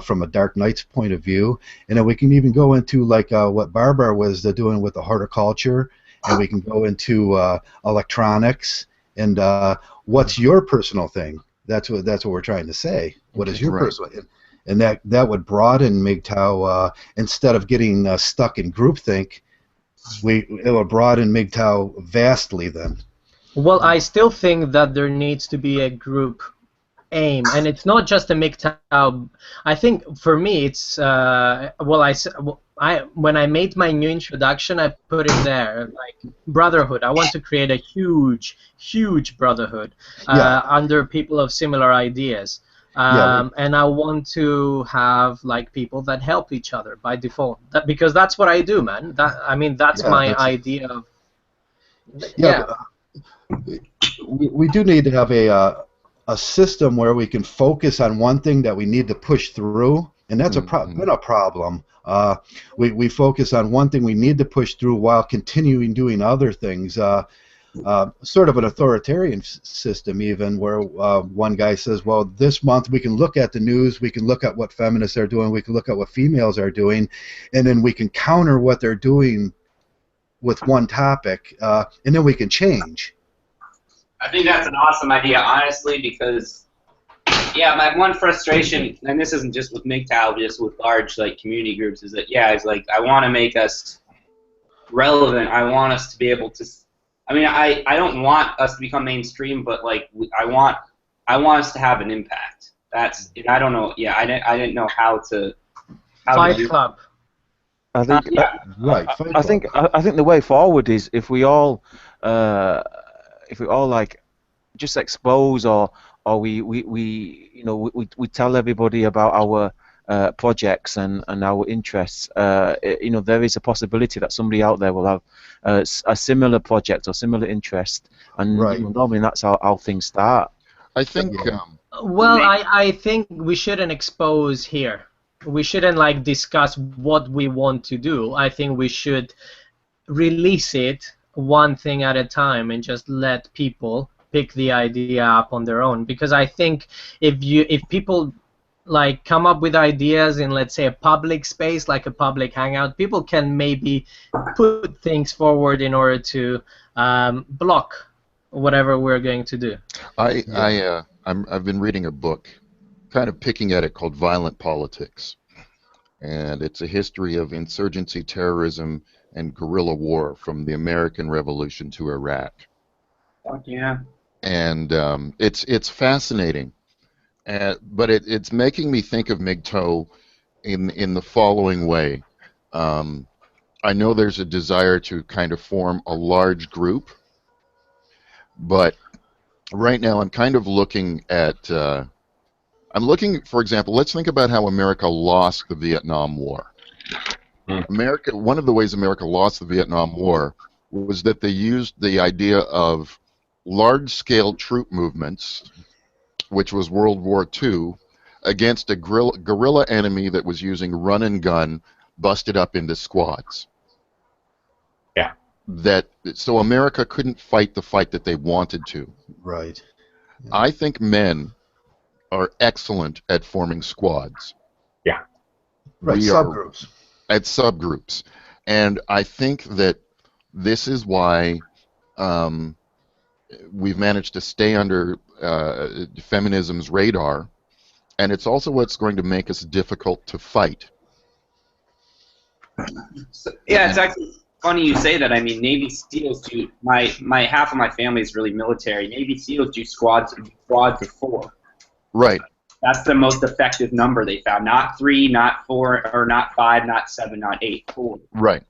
from a Dark Knight's point of view, and then we can even go into like what Barbara was doing with the horticulture, and we can go into electronics and what's your personal thing. That's what we're trying to say. What is your personal, and that would broaden Mgtow instead of getting stuck in groupthink. It would broaden Mgtow vastly then. Well, I still think that there needs to be a group aim, and it's not just a Mgtow. I think for me, it's when I made my new introduction, I put it there, like brotherhood. I want to create a huge brotherhood under people of similar ideas, and I want to have like people that help each other by default. Because that's what I do, man. That's my idea of. We do need to have a system where we can focus on one thing that we need to push through, and that's been a problem. We focus on one thing we need to push through while continuing doing other things. Sort of an authoritarian system, even, where one guy says, well, this month we can look at the news, we can look at what feminists are doing, we can look at what females are doing, and then we can counter what they're doing with one topic, and then we can change. I think that's an awesome idea, honestly, because, yeah, my one frustration, and this isn't just with Mgtow, just with large like community groups, is that, it's like I want to make us relevant. I want us to be able to. I mean, I don't want us to become mainstream, but like I want us to have an impact. That's, I don't know. Yeah, I didn't know how to. Fight Club. I think I think the way forward is if we all like just expose or we you know we tell everybody about our projects and our interests. You know, there is a possibility that somebody out there will have a similar project or similar interest, and you know, normally that's how things start. I think. Well, I think we shouldn't expose here. We shouldn't like discuss what we want to do. I think we should release it one thing at a time and just let people pick the idea up on their own. Because I think if people like come up with ideas in, let's say, a public space, like a public hangout, people can maybe put things forward in order to block whatever we're going to do. I've been reading a book, kind of picking at it, called Violent Politics, and it's a history of insurgency, terrorism, and guerrilla war from the American Revolution to Iraq. Yeah. And it's fascinating, but it's making me think of Mgtow in the following way. I know there's a desire to kind of form a large group, but right now I'm kind of looking at for example, let's think about how America lost the Vietnam War. One of the ways America lost the Vietnam War was that they used the idea of large-scale troop movements, which was World War II, against a guerrilla enemy that was using run and gun, busted up into squads. Yeah. So America couldn't fight the fight that they wanted to. Right. Yeah. I think men are excellent at forming squads. Yeah. Right, subgroups. At subgroups. And I think that this is why we've managed to stay under feminism's radar, and it's also what's going to make us difficult to fight. So, yeah, it's actually funny you say that. I mean, Navy SEALs do. My half of my family is really military. Navy SEAls do squads of 4. Right. That's the most effective number they found. Not 3, not 4, or not 5, not 7, not 8. 4. Right.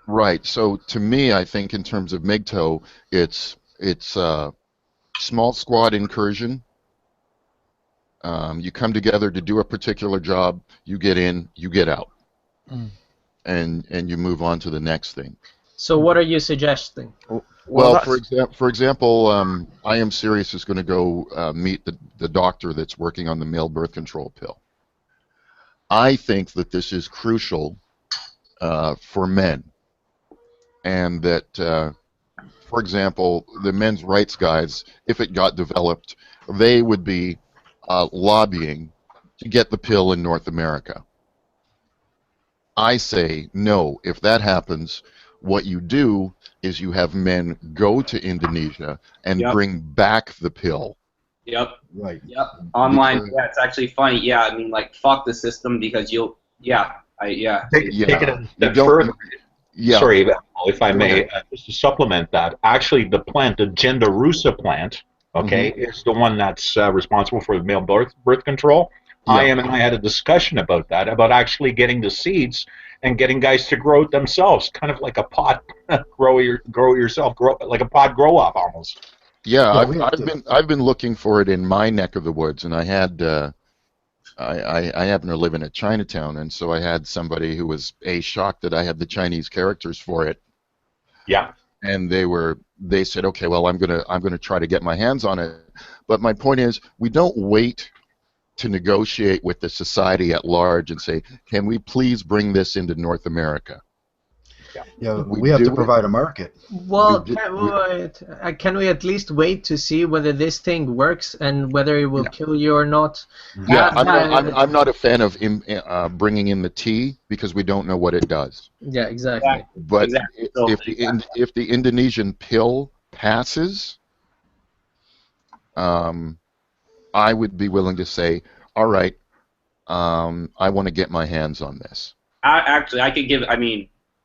Right. So to me, I think in terms of Mgtow, it's small squad incursion. You come together to do a particular job. You get in, you get out, and you move on to the next thing. So what are you suggesting? Well, for example, I Am Serious is going to go meet the doctor that's working on the male birth control pill. I think that this is crucial for men, and that, for example, the men's rights guys, if it got developed, they would be lobbying to get the pill in North America. I say no. If that happens, what you do is you have men go to Indonesia and bring back the pill. Yep. Right. Yep. Online. Yeah, it's actually funny. Yeah, I mean, like, fuck the system because you'll. Yeah. Take it a step further. Yeah. Sorry, if I may, just to supplement that. Actually, the plant, the Agenda Rusa plant, is the one that's responsible for the male birth control. Yeah. I and I had a discussion about that, about actually getting the seeds and getting guys to grow it themselves, kind of like a pot grow yourself, like a pot grow up almost. Yeah, I've been looking for it in my neck of the woods, and I had I happen to live in a Chinatown, and so I had somebody who was shocked that I had the Chinese characters for it. Yeah. And they said, okay, well, I'm gonna try to get my hands on it. But my point is, we don't wait to negotiate with the society at large and say, can we please bring this into North America? Yeah, we have to provide a market. Well, can we at least wait to see whether this thing works and whether it will kill you or not? Yeah, I'm not a fan of bringing in the tea because we don't know what it does. Yeah, exactly. But if the Indonesian pill passes, I would be willing to say, all right, I want to get my hands on this.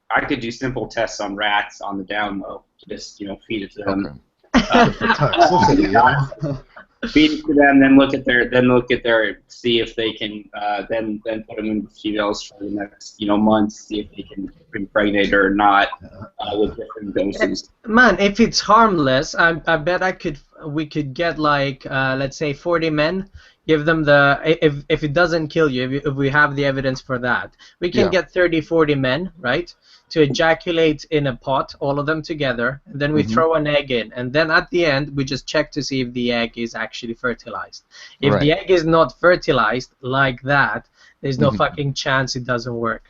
I could do simple tests on rats on the down low to just, feed it to them. Feed it to them, then look at their, see if they can, then put them in females for the next, months, see if they can impregnate or not with different doses. Man, if it's harmless, I bet we could get like, let's say 40 men. Give them if it doesn't kill you, if we have the evidence for that, we can get 30, 40 men, right, to ejaculate in a pot, all of them together, and then we throw an egg in, and then at the end we just check to see if the egg is actually fertilized. If the egg is not fertilized like that, there's no fucking chance it doesn't work.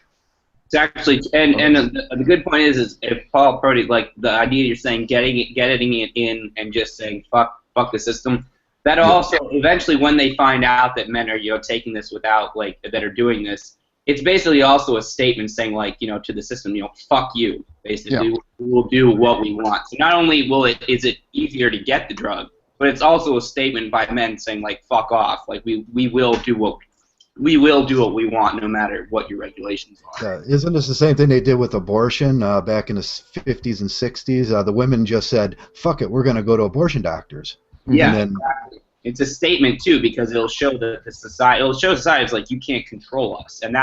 It's actually, and the good point is if Paul Purdy, like the idea you're saying, getting it in and just saying fuck the system. That also, eventually, when they find out that men are, taking this without, that are doing this, it's basically also a statement saying, to the system, fuck you. Basically, we'll do what we want. So not only is it easier to get the drug, but it's also a statement by men saying, fuck off. We will do what we want, no matter what your regulations are. Isn't this the same thing they did with abortion back in the 50s and 60s? The women just said, fuck it, we're going to go to abortion doctors. Yeah, exactly. It's a statement too, because it'll show the society. It'll show society it's like you can't control us, and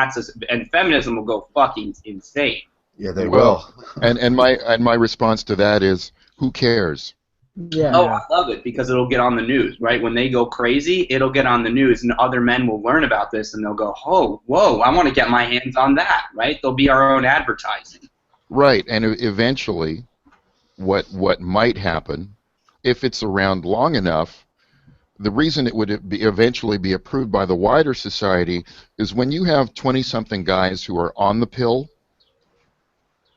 and feminism will go fucking insane. Yeah, they will. And my response to that is, who cares? Yeah. Oh, I love it because it'll get on the news, right? When they go crazy, it'll get on the news, and other men will learn about this, and they'll go, "Oh, whoa, I want to get my hands on that." Right? There'll be our own advertising. Right, and eventually, what might happen, if it's around long enough, the reason it would eventually be approved by the wider society is when you have 20-something guys who are on the pill,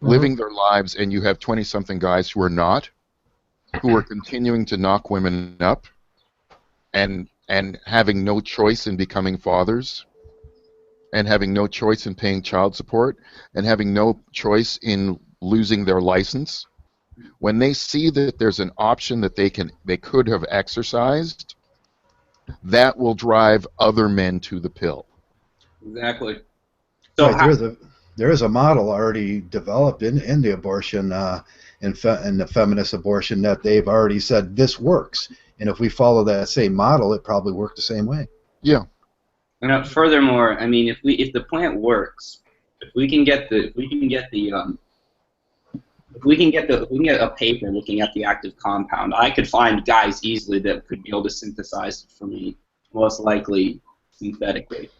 living their lives, and you have 20-something guys who are not, who are continuing to knock women up, and having no choice in becoming fathers, and having no choice in paying child support, and having no choice in losing their license. when they see that there's an option that they could have exercised, that will drive other men to the pill. Exactly. So Right, there is a model already developed in the abortion, in the feminist abortion, that they've already said this works, and if we follow that same model, it probably worked the same way. Yeah. Furthermore, I mean, if the plant works, if we can get a paper looking at the active compound, I could find guys easily that could be able to synthesize it for me, most likely synthetically.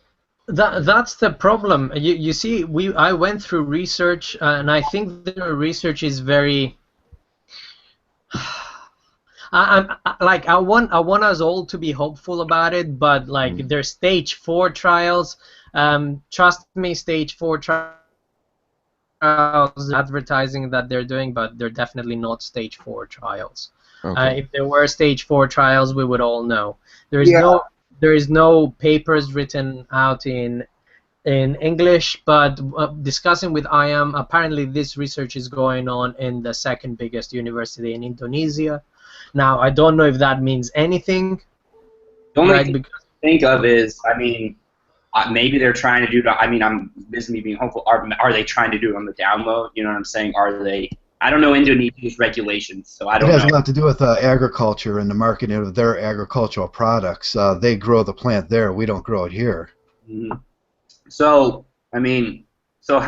That's the problem. You see, I went through research, and I think the research is very. I want us all to be hopeful about it, but like there's stage 4 trials. Trust me, stage 4 trials, advertising that they're doing, but they're definitely not stage 4 trials. Okay. If there were stage 4 trials, we would all know. There is no papers written out in English, but discussing with IAM, apparently this research is going on in the second biggest university in Indonesia. Now, I don't know if that means anything. The only thing to think of is, I mean, maybe they're trying to do it. I mean, this is me being hopeful. Are they trying to do it on the down low? You know what I'm saying? Are they? I don't know Indonesia's regulations, so I don't know. It has a lot to do with agriculture and the marketing of their agricultural products. They grow the plant there. We don't grow it here. Mm-hmm. So, I mean, so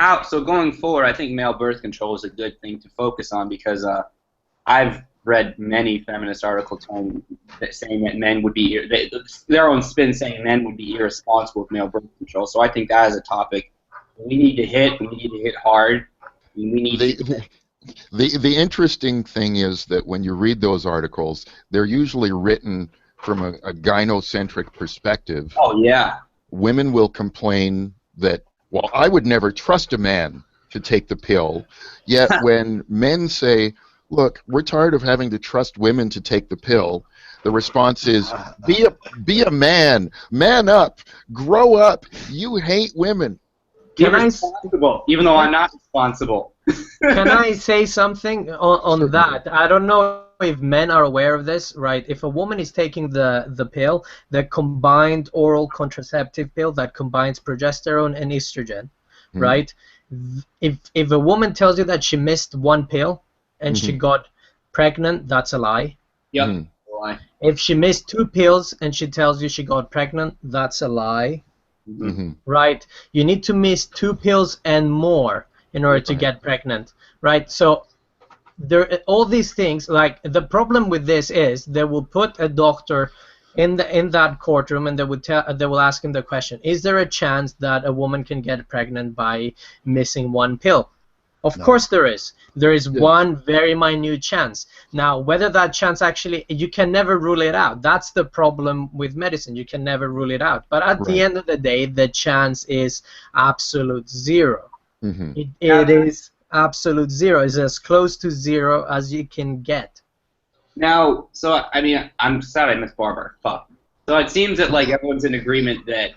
going forward, I think male birth control is a good thing to focus on, because I've read many feminist articles saying that men would be their own spin saying men would be irresponsible with male birth control. So I think that is a topic we need to hit. We need to hit hard. We need The interesting thing is that when you read those articles, they're usually written from a gynocentric perspective. Oh, yeah. Women will complain that, well, I would never trust a man to take the pill. Yet when men say, look, we're tired of having to trust women to take the pill, the response is, be a man up, grow up, you hate women. Be responsible, even though I'm not responsible. Can I say something on that? I don't know if men are aware of this, right? If a woman is taking the pill, the combined oral contraceptive pill that combines progesterone and estrogen, right? If a woman tells you that she missed one pill and she got pregnant, that's a lie. Yep. If she missed 2 pills and she tells you she got pregnant, that's a lie. Right? You need to miss 2 pills and more in order to get pregnant, right? So all these things, like the problem with this is they will put a doctor in that courtroom and they will ask him the question: is there a chance that a woman can get pregnant by missing 1 pill? Of course there is. There is one very minute chance. Now, whether that chance actually, you can never rule it out. That's the problem with medicine. You can never rule it out. But at the end of the day, the chance is absolute zero. It is absolute zero. It's as close to zero as you can get. Now, so, I mean, I'm sad I missed Barbara. Fuck. So it seems that, like, everyone's in agreement that,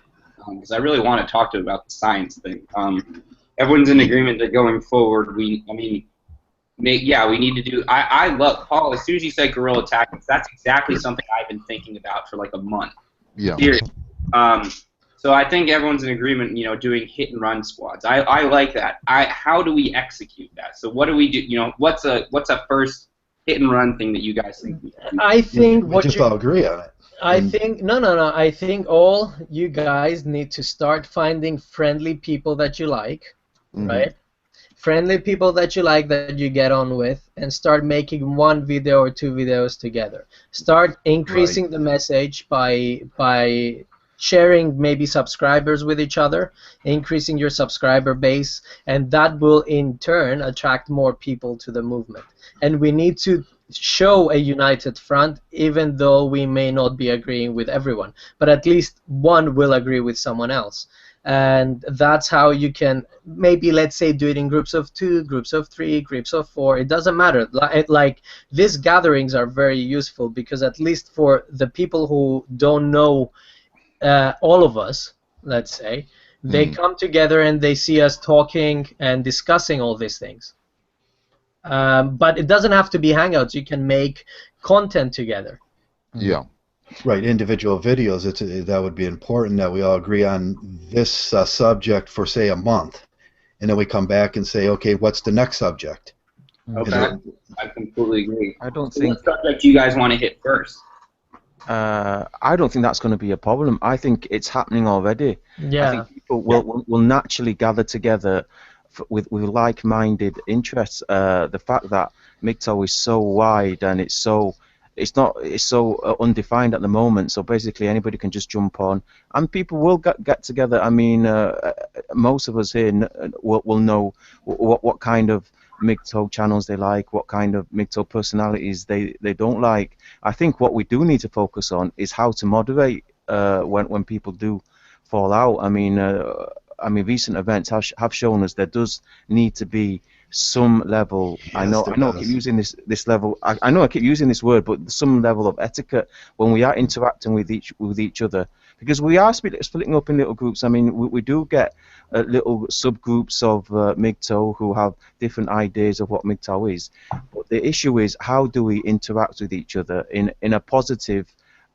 because I really want to talk to you about the science thing. Everyone's in agreement that going forward, we need to do. I love Paul. As soon as you said guerrilla tactics, that's exactly something I've been thinking about for like a month. Yeah. Seriously. So I think everyone's in agreement. You know, doing hit and run squads. I like that. How do we execute that? So what do we do? You know, what's a first hit and run thing that you guys think? I think we just all agree on it. I think no. I think all you guys need to start finding friendly people that you like. Right? Friendly people that you like, that you get on with, and start making 1 video or 2 videos together. Start increasing the message by sharing maybe subscribers with each other, increasing your subscriber base, and that will in turn attract more people to the movement. And we need to show a united front, even though we may not be agreeing with everyone, but at least one will agree with someone else. And that's how you can maybe, let's say, do it in groups of 2, groups of 3, groups of 4. It doesn't matter. Like these gatherings are very useful, because at least for the people who don't know all of us, let's say, they come together and they see us talking and discussing all these things. But it doesn't have to be Hangouts. You can make content together. Yeah. Right, individual videos. That would be important that we all agree on this subject for, say, a month, and then we come back and say, okay, what's the next subject? Okay, I completely agree. I don't So think. what subject do you guys want to hit first? I don't think that's going to be a problem. I think it's happening already. Yeah. I think people will naturally gather together with like-minded interests. The fact that Mgtow is so wide and it's so undefined at the moment. So basically, anybody can just jump on, and people will get together. I mean, most of us here will know what kind of Mgtow channels they like, what kind of Mgtow personalities they don't like. I think what we do need to focus on is how to moderate when people do fall out. I mean, recent events have shown us there does need to be some level. Yes, I know I keep using this level. I know I keep using this word, but some level of etiquette when we are interacting with each other, because we are splitting up in little groups. I mean, we do get little subgroups of Mgtow who have different ideas of what Mgtow is. But the issue is, how do we interact with each other in a positive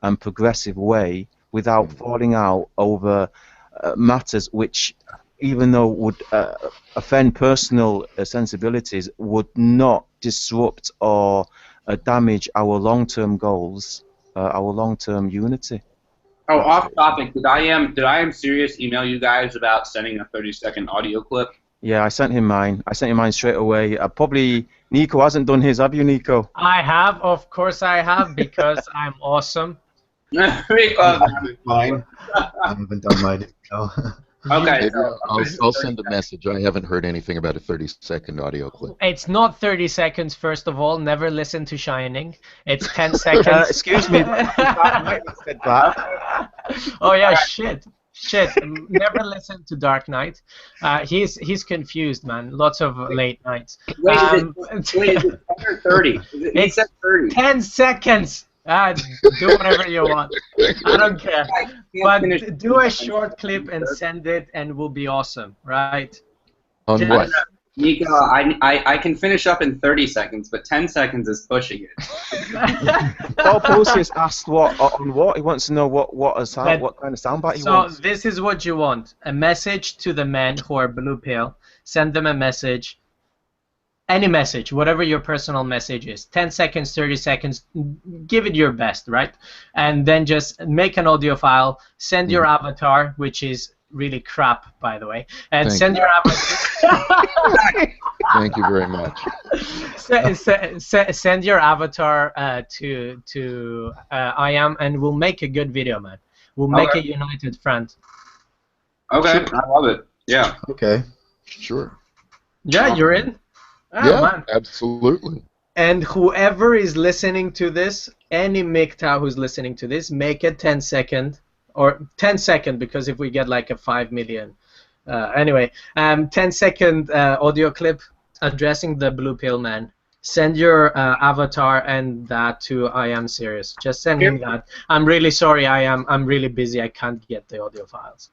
and progressive way without falling out over matters which, even though would offend personal sensibilities, would not disrupt or damage our long-term goals, our long-term unity. Oh, off topic. Did I am serious email you guys about sending a 30-second audio clip? Yeah, I sent him mine. I sent him mine straight away. Probably Niko hasn't done his, have you, Niko? I have, of course I have, because I'm awesome. Because Mine. I haven't done mine. No. okay, Maybe so I'll send a message. I haven't heard anything about a 30-second audio clip. It's not 30 seconds, first of all. Never listen to Shining. It's 10 seconds. Excuse me. Oh, yeah, shit. Never listen to Dark Knight. He's confused, man. Lots of late nights. wait, is it 10 or 30? He said 30. 10 seconds. Do whatever you want. I don't care. But do a short clip and send it, and we'll be awesome, right? On Just- what? Nico, I can finish up in 30 seconds, but 10 seconds is pushing it. Paul Pulsius asked on what he wants to know what kind of soundbite he wants. So this is what you want: a message to the men who are blue pill. Send them a message. Any message, whatever your personal message is, 10 seconds, 30 seconds, give it your best, right? And then just make an audio file, send your avatar, which is really crap, by the way, and send your avatar. Thank you very much. Send your avatar to I am, and we'll make a good video, man. We'll make a united front. Okay, I love it. Yeah. Okay. Sure. Yeah, you're in? Oh, Yeah, man. absolutely. And whoever is listening to this, any Mgtow who's listening to this, make it 10 second, or 10 second, because if we get like a 5 million. Anyway, 10 second audio clip addressing the blue pill man. Send your avatar and that to I am serious. Just send him that. I'm really sorry, I'm really busy, I can't get the audio files.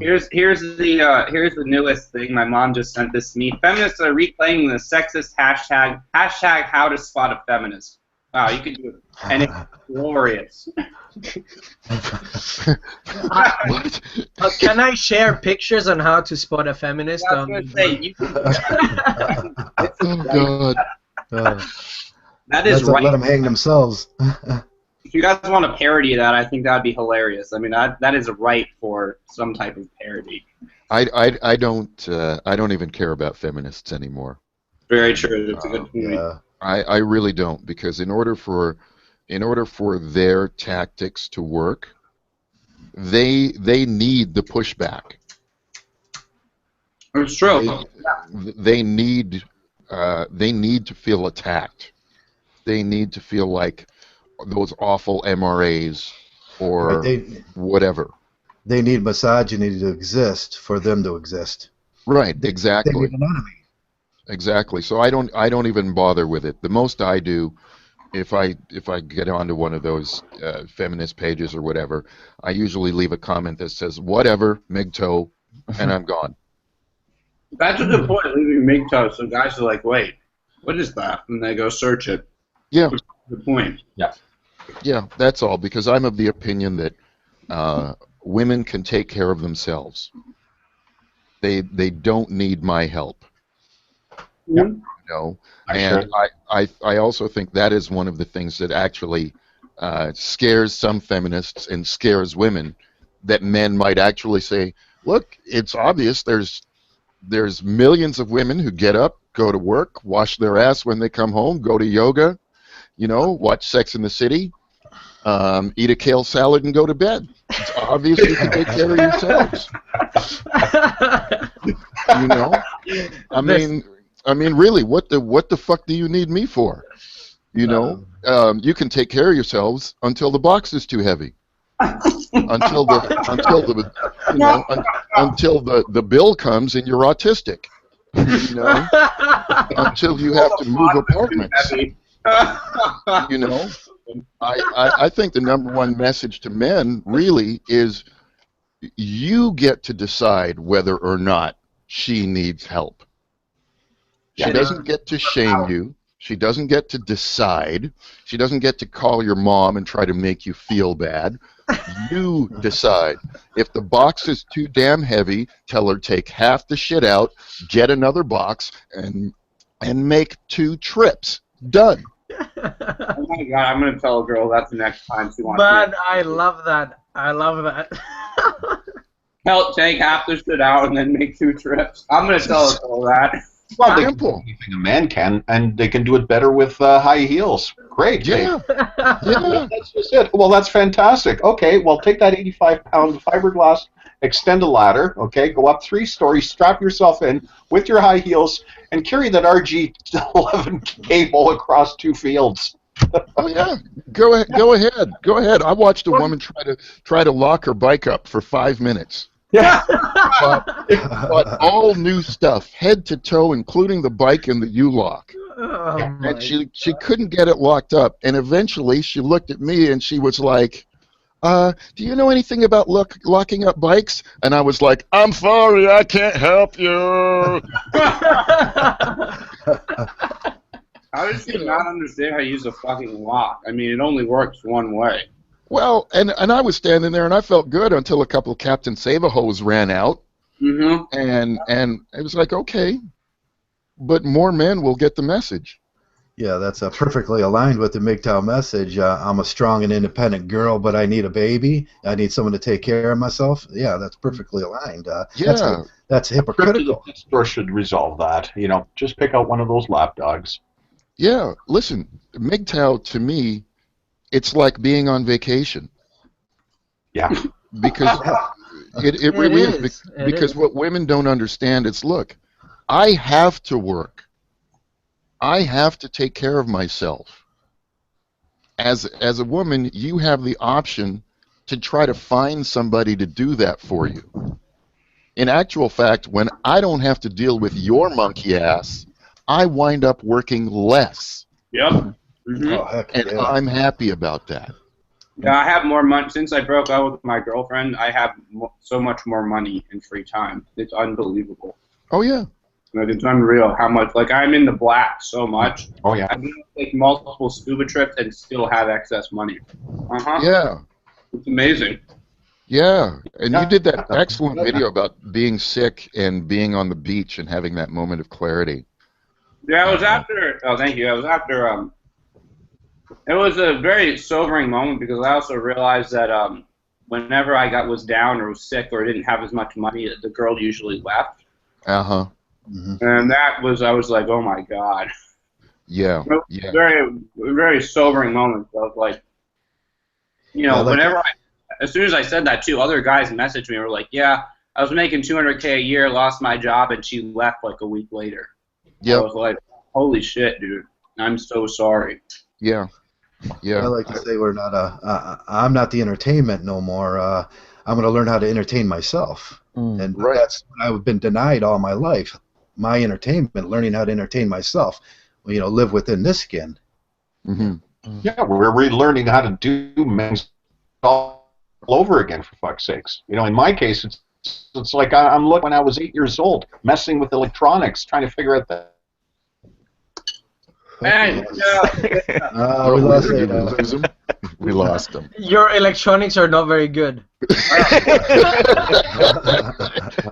Here's the newest thing. My mom just sent this to me. Feminists are reclaiming the sexist hashtag how to spot a feminist. Wow, you can do it, and it's glorious. Can I share pictures on how to spot a feminist? I was gonna say, you can, Oh God. that is Let right. them hang themselves. If you guys want to parody that, I think that'd be hilarious. I mean, that is right for some type of parody. I don't even care about feminists anymore. Very true. It's a good point. Yeah. I really don't, because in order for their tactics to work, they need the pushback. It's true. They need to feel attacked. They need to feel like those awful MRAs or whatever. They need misogyny to exist for them to exist. Right, They exactly. need an enemy. Exactly. So I don't even bother with it. The most I do, if I get onto one of those feminist pages or whatever, I usually leave a comment that says whatever, Mgtow, and I'm gone. That's a good point, leaving Mgtow, so guys are like, wait. what is that? And they go search it. Yeah. What's the point? Yeah, that's all, because I'm of the opinion that women can take care of themselves. They don't need my help. Yep. You know? Sure. And I also think that is one of the things that actually scares some feminists and scares women, that men might actually say, look, it's obvious there's millions of women who get up, go to work, wash their ass when they come home, go to yoga, you know, watch Sex in the City, eat a kale salad and go to bed. It's obvious you can take care of yourselves. You know? I mean, really, what the fuck do you need me for? You know? You can take care of yourselves until the box is too heavy. until the bill comes and you're autistic. You know? Until you have to move apartments. You know? I think the number one message to men really is, you get to decide whether or not she needs help. She doesn't get to shame you. She doesn't get to decide. She doesn't get to call your mom and try to make you feel bad. You decide. If the box is too damn heavy, tell her take half the shit out, get another box, and make 2 trips. Done. Oh my god, I'm gonna tell a girl that's the next time she wants Man, me. I love that. I love that. Take half the shit out and then make 2 trips. I'm gonna tell a girl that. Well, they can do Simple. anything a man can, and they can do it better with high heels. Great. Yeah. Yeah. That's just it. Well, that's fantastic. Okay, well, take that 85-pound fiberglass extend a ladder, okay, go up 3 stories, strap yourself in with your high heels, and carry that RG11 cable across 2 fields. Oh yeah, go ahead. I watched a woman try to lock her bike up for 5 minutes. Yeah. But all new stuff, head to toe, including the bike and the U-lock. Oh, And she couldn't get it locked up. And eventually she looked at me and she was like, do you know anything about locking up bikes? And I was like, I'm sorry, I can't help you. How does she not understand how to use a fucking lock? I mean, it only works one way. Well, and I was standing there and I felt good until a couple of Captain Save-A-Hos ran out. Mm-hmm. And it was like, okay, but more men will get the message. Yeah, that's perfectly aligned with the Mgtow message. I'm a strong and independent girl, but I need a baby. I need someone to take care of myself. Yeah, that's perfectly aligned. Yeah. That's hypocritical. The store should resolve that. You know, just pick out one of those lap dogs. Yeah, listen, Mgtow, to me, it's like being on vacation. Yeah. Because it really is. Because what women don't understand is, look, I have to work. I have to take care of myself. As a woman, you have the option to try to find somebody to do that for you. In actual fact, when I don't have to deal with your monkey ass, I wind up working less. Yep. Mm-hmm. Oh, heck And yeah. I'm happy about that. Yeah, I have more money. Since I broke up with my girlfriend, I have so much more money and free time. It's unbelievable. Oh, yeah. Like, it's unreal how much, like, I'm in the black so much. Oh, yeah. I can take multiple scuba trips and still have excess money. Uh-huh. Yeah. It's amazing. Yeah. And you did that excellent video about being sick and being on the beach and having that moment of clarity. Yeah, it was after, oh, thank you. It was after, it was a very sobering moment because I also realized that whenever I was down or was sick or didn't have as much money, the girl usually left. Uh-huh. Mm-hmm. And that was, I was like, oh my God. Yeah. It was Yeah. very sobering moment. So I was like, you know, whenever as soon as I said that too, other guys messaged me and were like, yeah, I was making $200K a year, lost my job, and she left like a week later. Yep. I was like, holy shit, dude. I'm so sorry. Yeah. Yeah. I like to say we're not I'm not the entertainment no more. I'm going to learn how to entertain myself. And Right. that's what I've been denied all my life. My entertainment, learning how to entertain myself. You know, live within this skin. Mm-hmm. Yeah, we're relearning how to do men's all over again, for fuck's sakes. You know, in my case, it's like I'm looking when I was 8 years old, messing with electronics, trying to figure out And, We lost Did we Ada. lose him? We lost him. Your electronics are not very good.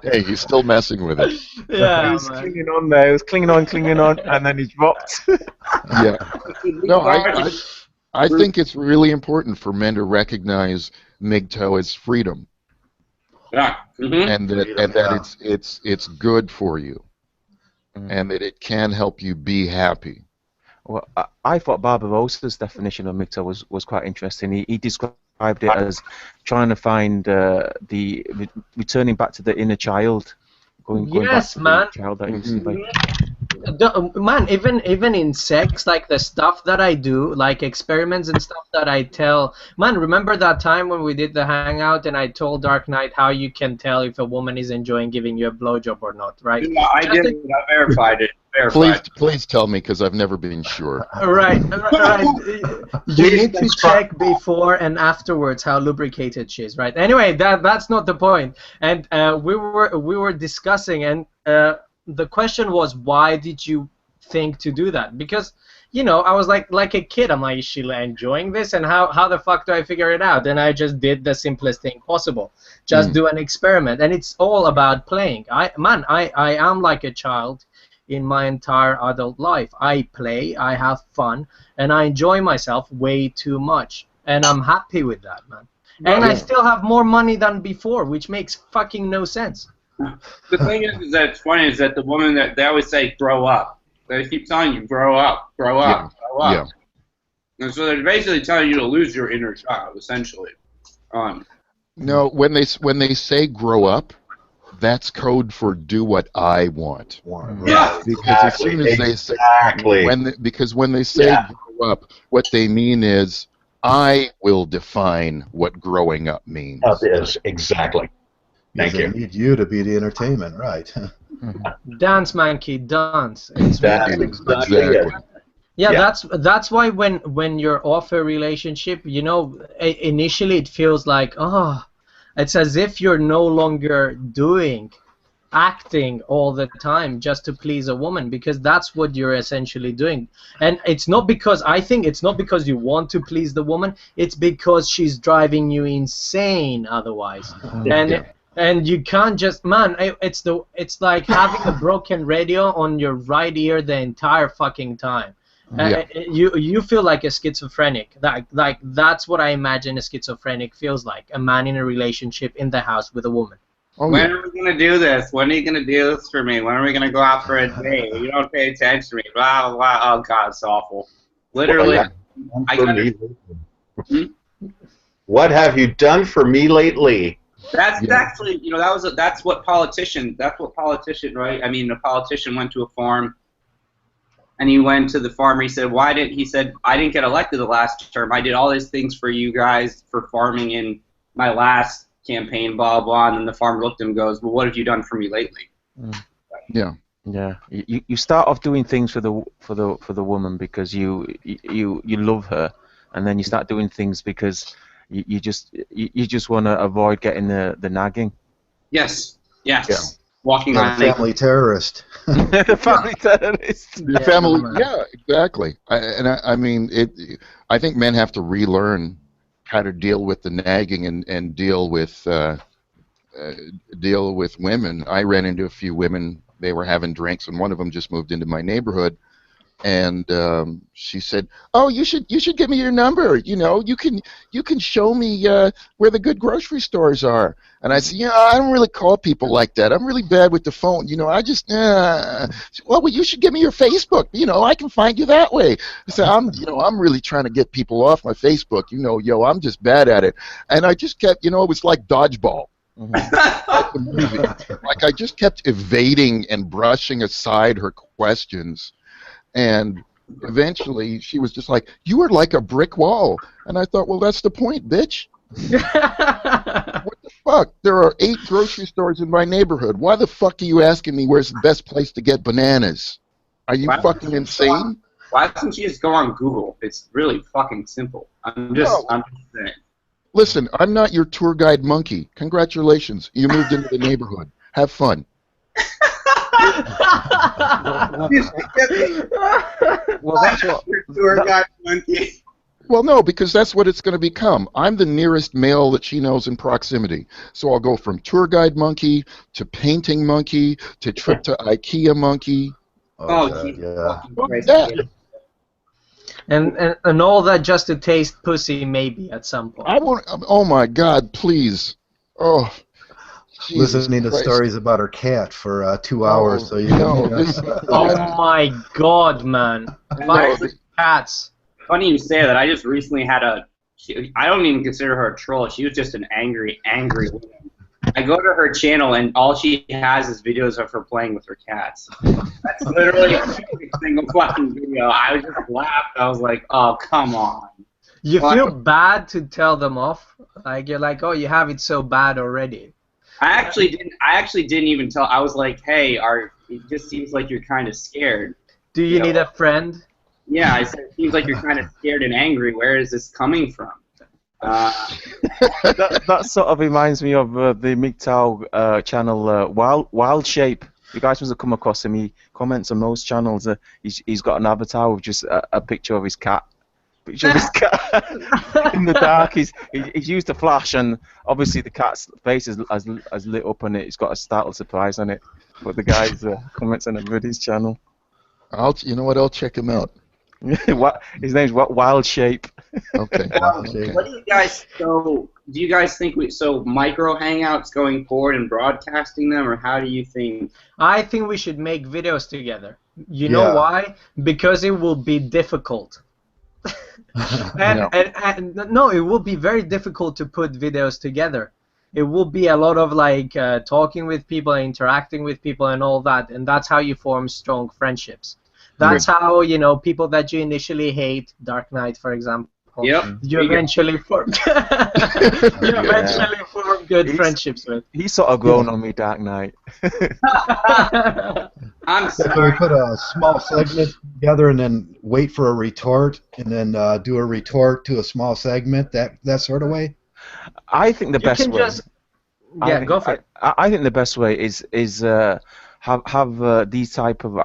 Hey, he's still messing with it. He Yeah, was man. clinging on there. He was clinging on, and then he dropped. Yeah. No, I think it's really important for men to recognize Mgtow as freedom, Yeah. and that it's good for you, and that it can help you be happy. Well, I thought Barbarossa's definition of Mgtow was quite interesting. He described it as trying to find returning back to the inner child, going back Yes, to man. the child that used to be. Man, even in sex, like the stuff that I do, like experiments and stuff that I tell. Man, remember that time when we did the hangout and I told Dark Knight how you can tell if a woman is enjoying giving you a blowjob or not, right? Yeah, I did. I verified it. Please tell me, because I've never been sure. Right. You need to check before and afterwards how lubricated she is, right? Anyway, that's not the point. And we were discussing, and the question was, why did you think to do that? Because, you know, I was like a kid. I'm like, is she enjoying this? And how the fuck do I figure it out? And I just did the simplest thing possible. Just do an experiment. And it's all about playing. I am like a child in my entire adult life. I play, I have fun, and I enjoy myself way too much. And I'm happy with that, man. And I still have more money than before, which makes fucking no sense. The thing is that it's funny is that the woman that they always say grow up. They keep telling you grow up, grow up, grow up. Yeah. And so they're basically telling you to lose your inner child, essentially. No, when they say grow up, that's code for do what I want. Yeah, Because as soon as they say when they say grow up, what they mean is I will define what growing up means. Is exactly. Thank They you. need you to be the entertainment, right? Dance, monkey, dance. It's That's really- exactly it. Yeah, Yeah. that's why when you're off a relationship, you know, initially it feels like, oh, it's as if you're no longer acting all the time just to please a woman, because that's what you're essentially doing. And it's not because you want to please the woman, it's because she's driving you insane otherwise. And you can't just, man, it's like having a broken radio on your right ear the entire fucking time. You feel like a schizophrenic. Like that's what I imagine a schizophrenic feels like. A man in a relationship in the house with a woman. When are we gonna do this? When are you gonna do this for me? When are we gonna go out for a date? You don't pay attention to me. Blah blah. Oh God, it's awful. Literally, What have you done for me lately? That's actually, you know, that's what politician, right? I mean, a politician went to a farm, and he went to the farmer. He said, he said, I didn't get elected the last term. I did all these things for you guys for farming in my last campaign, blah blah. And then the farmer looked at him and goes, well, what have you done for me lately? Yeah. You start off doing things for the woman because you love her, and then you start doing things because you just want to avoid getting the nagging. Yes. Yeah. Walking on family terrorist. The family terrorist. The family, yeah, exactly. I mean, I think men have to relearn how to deal with the nagging and deal with women. I ran into a few women. They were having drinks, and one of them just moved into my neighborhood. And she said, "Oh, you should give me your number. You know, you can show me where the good grocery stores are." And I said, "I don't really call people like that. I'm really bad with the phone. I just well, you should give me your Facebook. I can find you that way." I said, I'm really trying to get people off my Facebook. I'm just bad at it." And I just kept, it was like dodgeball. Like the movie. Like I just kept evading and brushing aside her questions. And eventually, she was just like, "You are like a brick wall." And I thought, well, that's the point, bitch. What the fuck? There are 8 grocery stores in my neighborhood. Why the fuck are you asking me where's the best place to get bananas? Are you fucking insane? Why doesn't she just go on Google? It's really fucking simple. I'm just saying. Listen, I'm not your tour guide monkey. Congratulations. You moved into the neighborhood. Have fun. Well, that's what. Tour guide monkey. Well, no, because that's what it's going to become. I'm the nearest male that she knows in proximity. So I'll go from tour guide monkey to painting monkey to trip to IKEA monkey. Oh, God, Jesus yeah. fucking Christ. Yeah. And all that just to taste pussy, maybe at some point. I won't. Oh my God! Please. Oh. Jesus Listening to Christ. stories about her cat for 2 hours. So you no, this, Oh my God, man! Fire cats. Funny you say that. I just recently had I don't even consider her a troll. She was just an angry woman. I go to her channel and all she has is videos of her playing with her cats. That's literally every single fucking video. I just laughed. I was like, oh, come on. You feel bad to tell them off? Like you're like, oh, you have it so bad already. I actually didn't even tell. I was like, hey, it just seems like you're kind of scared. Do you need a friend? Yeah, I said, it seems like you're kind of scared and angry. Where is this coming from? That sort of reminds me of the Mgtow channel, Wild Shape. You guys must have come across him. He comments on those channels. He's got an avatar with just a picture of his cat. Picture of his cat in the dark. He's used a flash, and obviously the cat's face is lit up, and it's got a startled surprise on it. But the guy's comments on everybody's channel. You know what? I'll check him out. His name's Wild Shape. Okay. Okay. What do you guys do you guys think micro hangouts going forward and broadcasting them, or how do you think? I think we should make videos together. You know why? Because it will be difficult. and no, it will be very difficult to put videos together. It will be a lot of like talking with people, interacting with people, and all that, and that's how you form strong friendships. That's how, people that you initially hate, Dark Knight, for example, you eventually form good friendships with. He's sort of grown on me, Dark Knight. I'm So we sorry. put a small segment together and then wait for a retort, and then do a retort to a small segment, that sort of way? I think the best way. Go for it. I think the best way is have these type of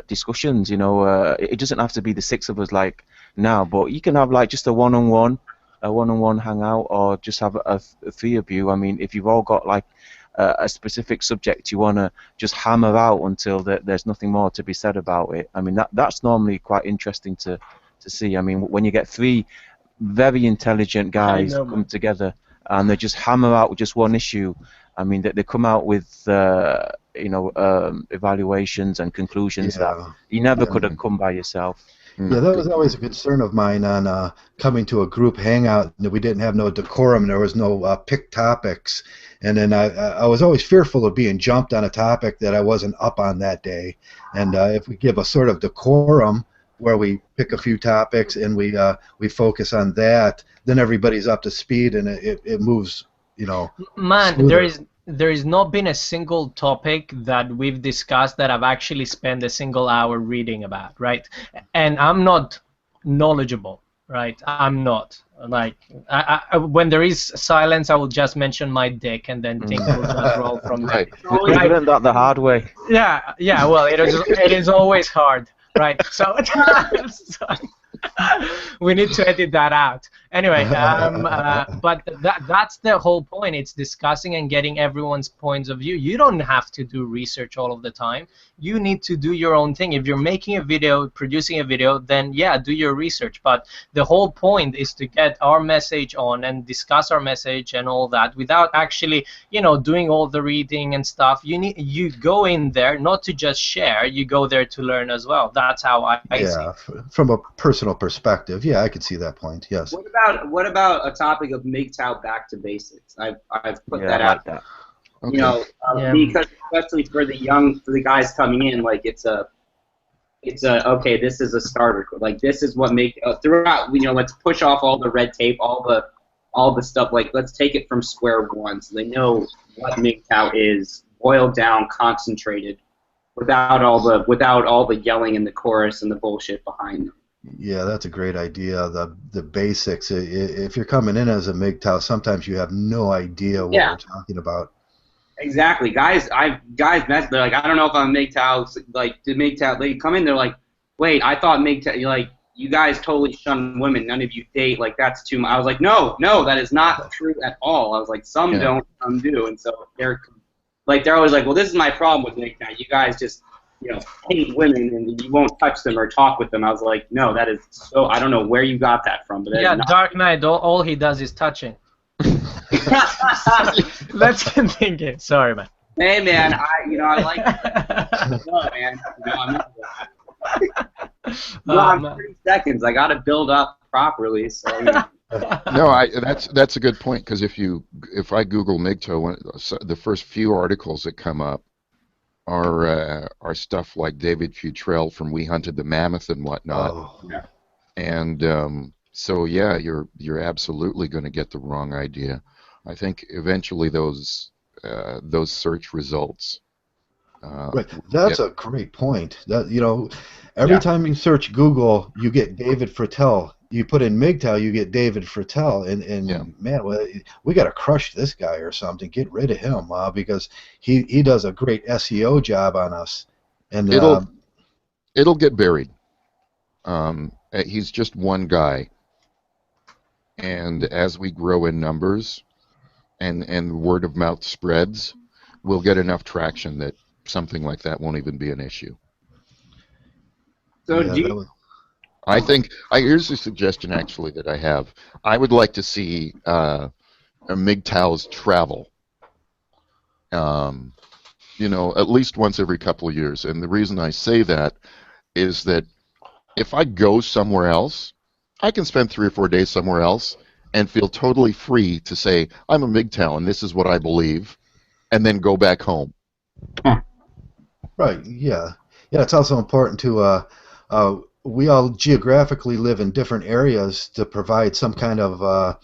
discussions. It doesn't have to be the six of us like now, but you can have like just a one-on-one hangout, or just have a three of you. I mean, if you've all got like a specific subject you want to just hammer out until there's nothing more to be said about it. I mean, that's normally quite interesting to see. I mean, when you get three very intelligent guys come together and they just hammer out just one issue, I mean, they come out with evaluations and conclusions that you never could have come by yourself. Yeah, that was always a concern of mine on coming to a group hangout. We didn't have no decorum. There was no picked topics. And then I was always fearful of being jumped on a topic that I wasn't up on that day. And if we give a sort of decorum where we pick a few topics and we focus on that, then everybody's up to speed and it moves, Man, smoother. there is not been a single topic that we've discussed that I've actually spent a single hour reading about, right? And I'm not knowledgeable, right? I'm not. Like, when there is silence, I will just mention my dick, and then things will just roll from there. We learned that the hard way. Yeah. Well, it is always hard, right? So we need to edit that out. Anyway, but that's the whole point. It's discussing and getting everyone's points of view. You don't have to do research all of the time. You need to do your own thing. If you're making a video, producing a video, then yeah, do your research. But the whole point is to get our message on and discuss our message and all that without actually, doing all the reading and stuff. You go in there not to just share. You go there to learn as well. That's how I see it. From a personal perspective, I could see that point. Yes. What about a topic of Mgtow back to basics? I've put that out. That. Okay. Because especially for the guys coming in, like it's a okay, this is a starter. Like this is what throughout. Let's push off all the red tape, all the stuff. Like let's take it from square one, so they know what Mgtow is, boiled down, concentrated, without all the yelling in the chorus and the bullshit behind them. Yeah, that's a great idea. The basics. If you're coming in as a Mgtow, sometimes you have no idea what we're talking about. Exactly, guys. Guys mess. They're like, I don't know if I'm Mgtow. Like, did Mgtow? They come in. They're like, wait, I thought Mgtow. You're like, you guys totally shun women. None of you date. Like, that's too much. I was like, no, that is not true at all. I was like, some don't, some do, and so they're always like, well, this is my problem with Mgtow. You guys just hate women and you won't touch them or talk with them. I was like, no, that is so. I don't know where you got that from, but yeah, Dark Knight. All he does is touching. Let's continue. Sorry, man. Hey, man, I like it. No, man. I'm 30 seconds. I got to build up properly. So. No, that's a good point, because if I Google Mgtow, the first few articles that come up are stuff like David Futrell from We Hunted the Mammoth and whatnot. Oh. Yeah. And so yeah, you're absolutely going to get the wrong idea. I think eventually those search results. Right, that's a great point. That every time you search Google, you get David Fertel. You put in Mgtow, you get David Fertel, and man, we got to crush this guy or something. Get rid of him because he does a great SEO job on us, and it'll get buried. He's just one guy, and as we grow in numbers, and word of mouth spreads, we'll get enough traction that something like that won't even be an issue. So I think here's a suggestion actually that I have. I would like to see a Mgtow's travel. At least once every couple of years, and the reason I say that is that if I go somewhere else, I can spend 3 or 4 days somewhere else and feel totally free to say, I'm a Mgtow and this is what I believe, and then go back home. Right, yeah. It's also important to, we all geographically live in different areas to provide some kind of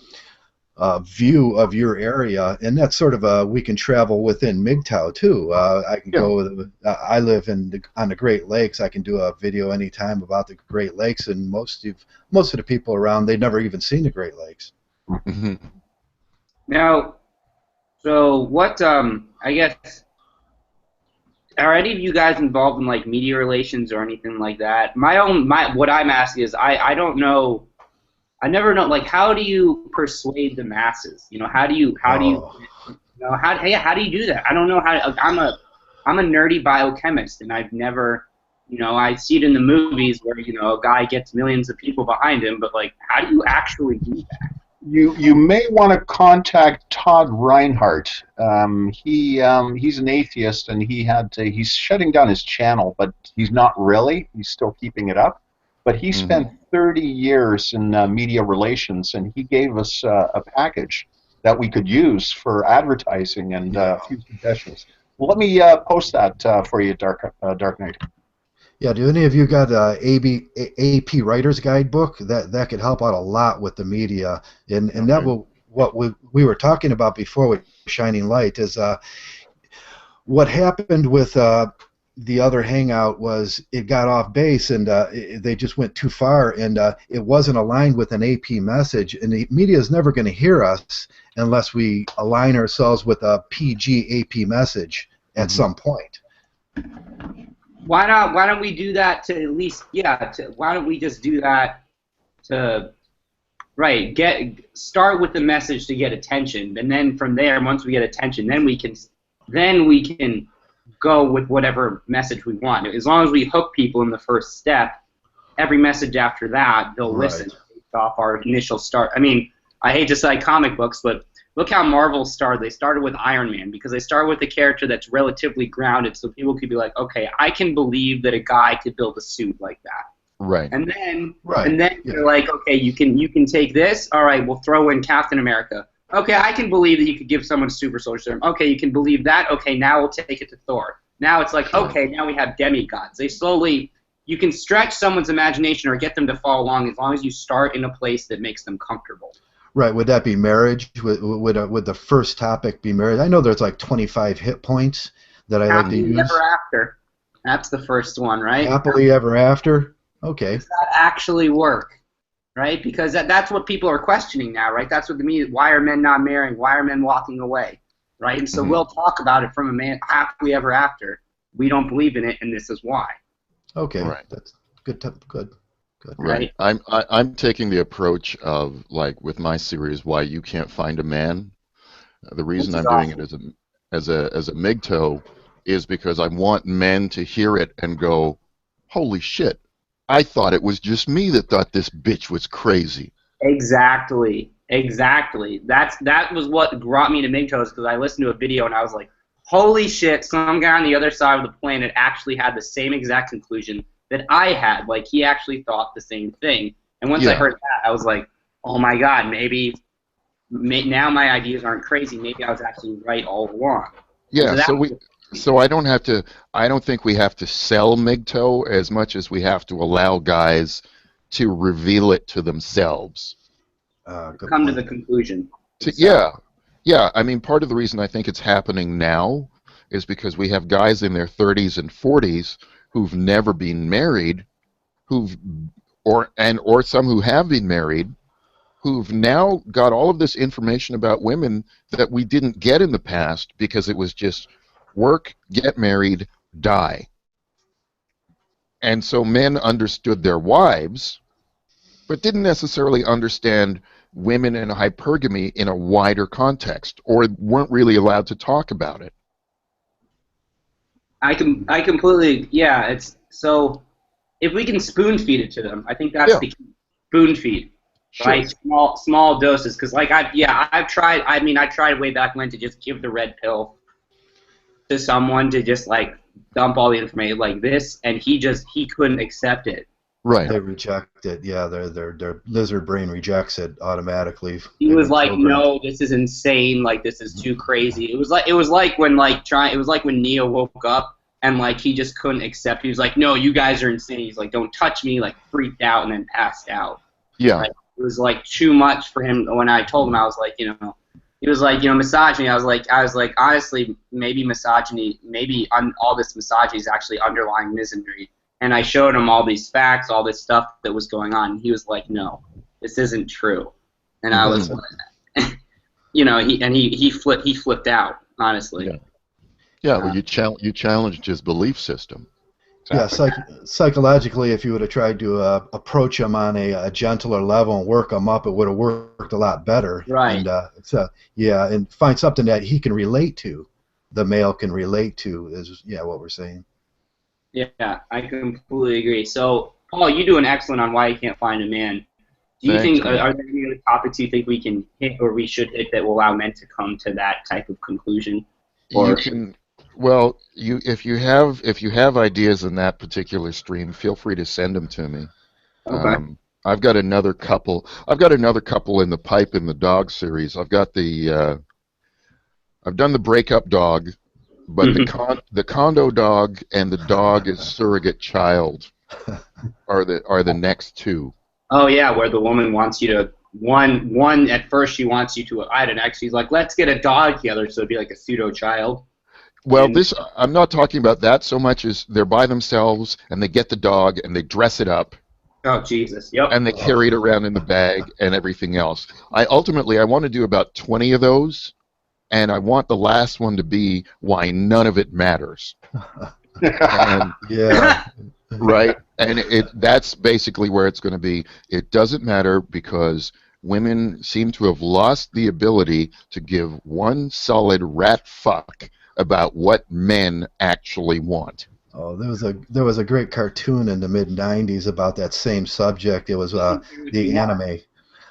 view of your area, and that's sort of we can travel within Mgtow too. I can go. I live on the Great Lakes. I can do a video anytime about the Great Lakes, and most of the people around, they've never even seen the Great Lakes. Now, so what? I guess. Are any of you guys involved in like media relations or anything like that? What I'm asking is I don't know. I never know, like, how do you persuade the masses? How do you do that? I don't know how. I'm a nerdy biochemist, and I've never, I see it in the movies where a guy gets millions of people behind him, but like, how do you actually do that? You may want to contact Todd Reinhardt. He's an atheist, and he's shutting down his channel, but he's not really. He's still keeping it up. But he spent 30 years in media relations, and he gave us a package that we could use for advertising and a few suggestions. Well, let me post that for you, Dark Knight. Yeah, do any of you got AP Writer's Guidebook? That could help out a lot with the media, and that will what we were talking about before with Shining Light is what happened with the other hangout was it got off base, and they just went too far, and it wasn't aligned with an AP message, and the media is never going to hear us unless we align ourselves with a PG AP message at some point. Why don't we do that to at least why don't we just do that to start with the message to get attention, and then from there, once we get attention, then we can go with whatever message we want. As long as we hook people in the first step, every message after that, they'll listen based off our initial start. I mean, I hate to say comic books, but look how Marvel started. They started with Iron Man because they started with a character that's relatively grounded, so people could be like, okay, I can believe that a guy could build a suit like that. Right. And then they're like, okay, you can take this. All right, we'll throw in Captain America. Okay, I can believe that you could give someone a super soldier serum. Okay, you can believe that. Okay, now we'll take it to Thor. Now it's like, okay, now we have demigods. You can stretch someone's imagination or get them to follow along as long as you start in a place that makes them comfortable. Right, would that be marriage? Would the first topic be marriage? I know there's like 25 hit points that I like to use. Happily Ever After. That's the first one, right? Happily Ever After? Okay. Does that actually work? Right? Because that's what people are questioning now, right? That's what the media, why are men not marrying? Why are men walking away? right? And so we'll talk about it from a man happily ever after. We don't believe in it, and this is why. Okay, Right. that's good. Good. Right. I'm taking the approach of, like with my series, Why You Can't Find a Man. The reason Which is I'm doing awesome. it as a Mgtow is because I want men to hear it and go, holy shit, I thought it was just me that thought this bitch was crazy. Exactly. That was what brought me to Mgtows, because I listened to a video and I was like, holy shit, some guy on the other side of the planet actually had the same exact conclusion that I had. Like, he actually thought the same thing. And once I heard that, I was like, oh my god, maybe now my ideas aren't crazy. Maybe I was actually right all along. Yeah, so I don't think we have to sell Mgtow as much as we have to allow guys to reveal it to themselves. Good come point. to the conclusion. Yeah. I mean, part of the reason I think it's happening now is because we have guys in their 30s and 40s who've never been married, or some who have been married, who've now got all of this information about women that we didn't get in the past because it was just work, get married, die. And so men understood their wives, but didn't necessarily understand women in hypergamy in a wider context, or weren't really allowed to talk about it. I completely, yeah, it's, so if we can spoon feed it to them, I think that's the key. Spoon feed, right? Small doses, because like I've tried. I mean, I tried way back when to just give the red pill to someone to just like dump all the information like this, and he couldn't accept it. Right. They reject it. Yeah, their lizard brain rejects it automatically. He was like, "No, this is insane. Like, this is too crazy." It was like when Neo woke up and like he just couldn't accept. He was like, "No, you guys are insane." He's like, "Don't touch me!" Like freaked out and then passed out. Yeah. Like, it was like too much for him. When I told him, I was like, he was like, misogyny. I was like, honestly, maybe misogyny, all this misogyny is actually underlying misandry. And I showed him all these facts, all this stuff that was going on. And he was like, no, this isn't true. And I was like, he flipped out, honestly. Yeah, well, you challenged his belief system. Exactly. Yeah, psychologically, if you would have tried to approach him on a gentler level and work him up, it would have worked a lot better. Right. And and find something that he can relate to, the male can relate to, is what we're saying. Yeah, I completely agree. So, Paul, you do an excellent on Why You Can't Find a Man. Do you think, are there any other topics you think we can hit or we should hit that will allow men to come to that type of conclusion? You can, well, if you have ideas in that particular stream, feel free to send them to me. Okay. I've got another couple in the pipe in the dog series. I've got I've done the breakup dog, but the condo dog and the dog as surrogate child are the next two. Oh yeah, where the woman wants you to one at first she wants you to, I had an ex, she's like, let's get a dog together, so it'd be like a pseudo child. Well, I'm not talking about that so much as they're by themselves and they get the dog and they dress it up. Oh Jesus, yep. And they carry it around in the bag and everything else. I want to do about 20 of those, and I want the last one to be why none of it matters. And, right? And that's basically where it's going to be. It doesn't matter because women seem to have lost the ability to give one solid rat fuck about what men actually want. Oh, there was a great cartoon in the mid-'90s about that same subject. It was the anime.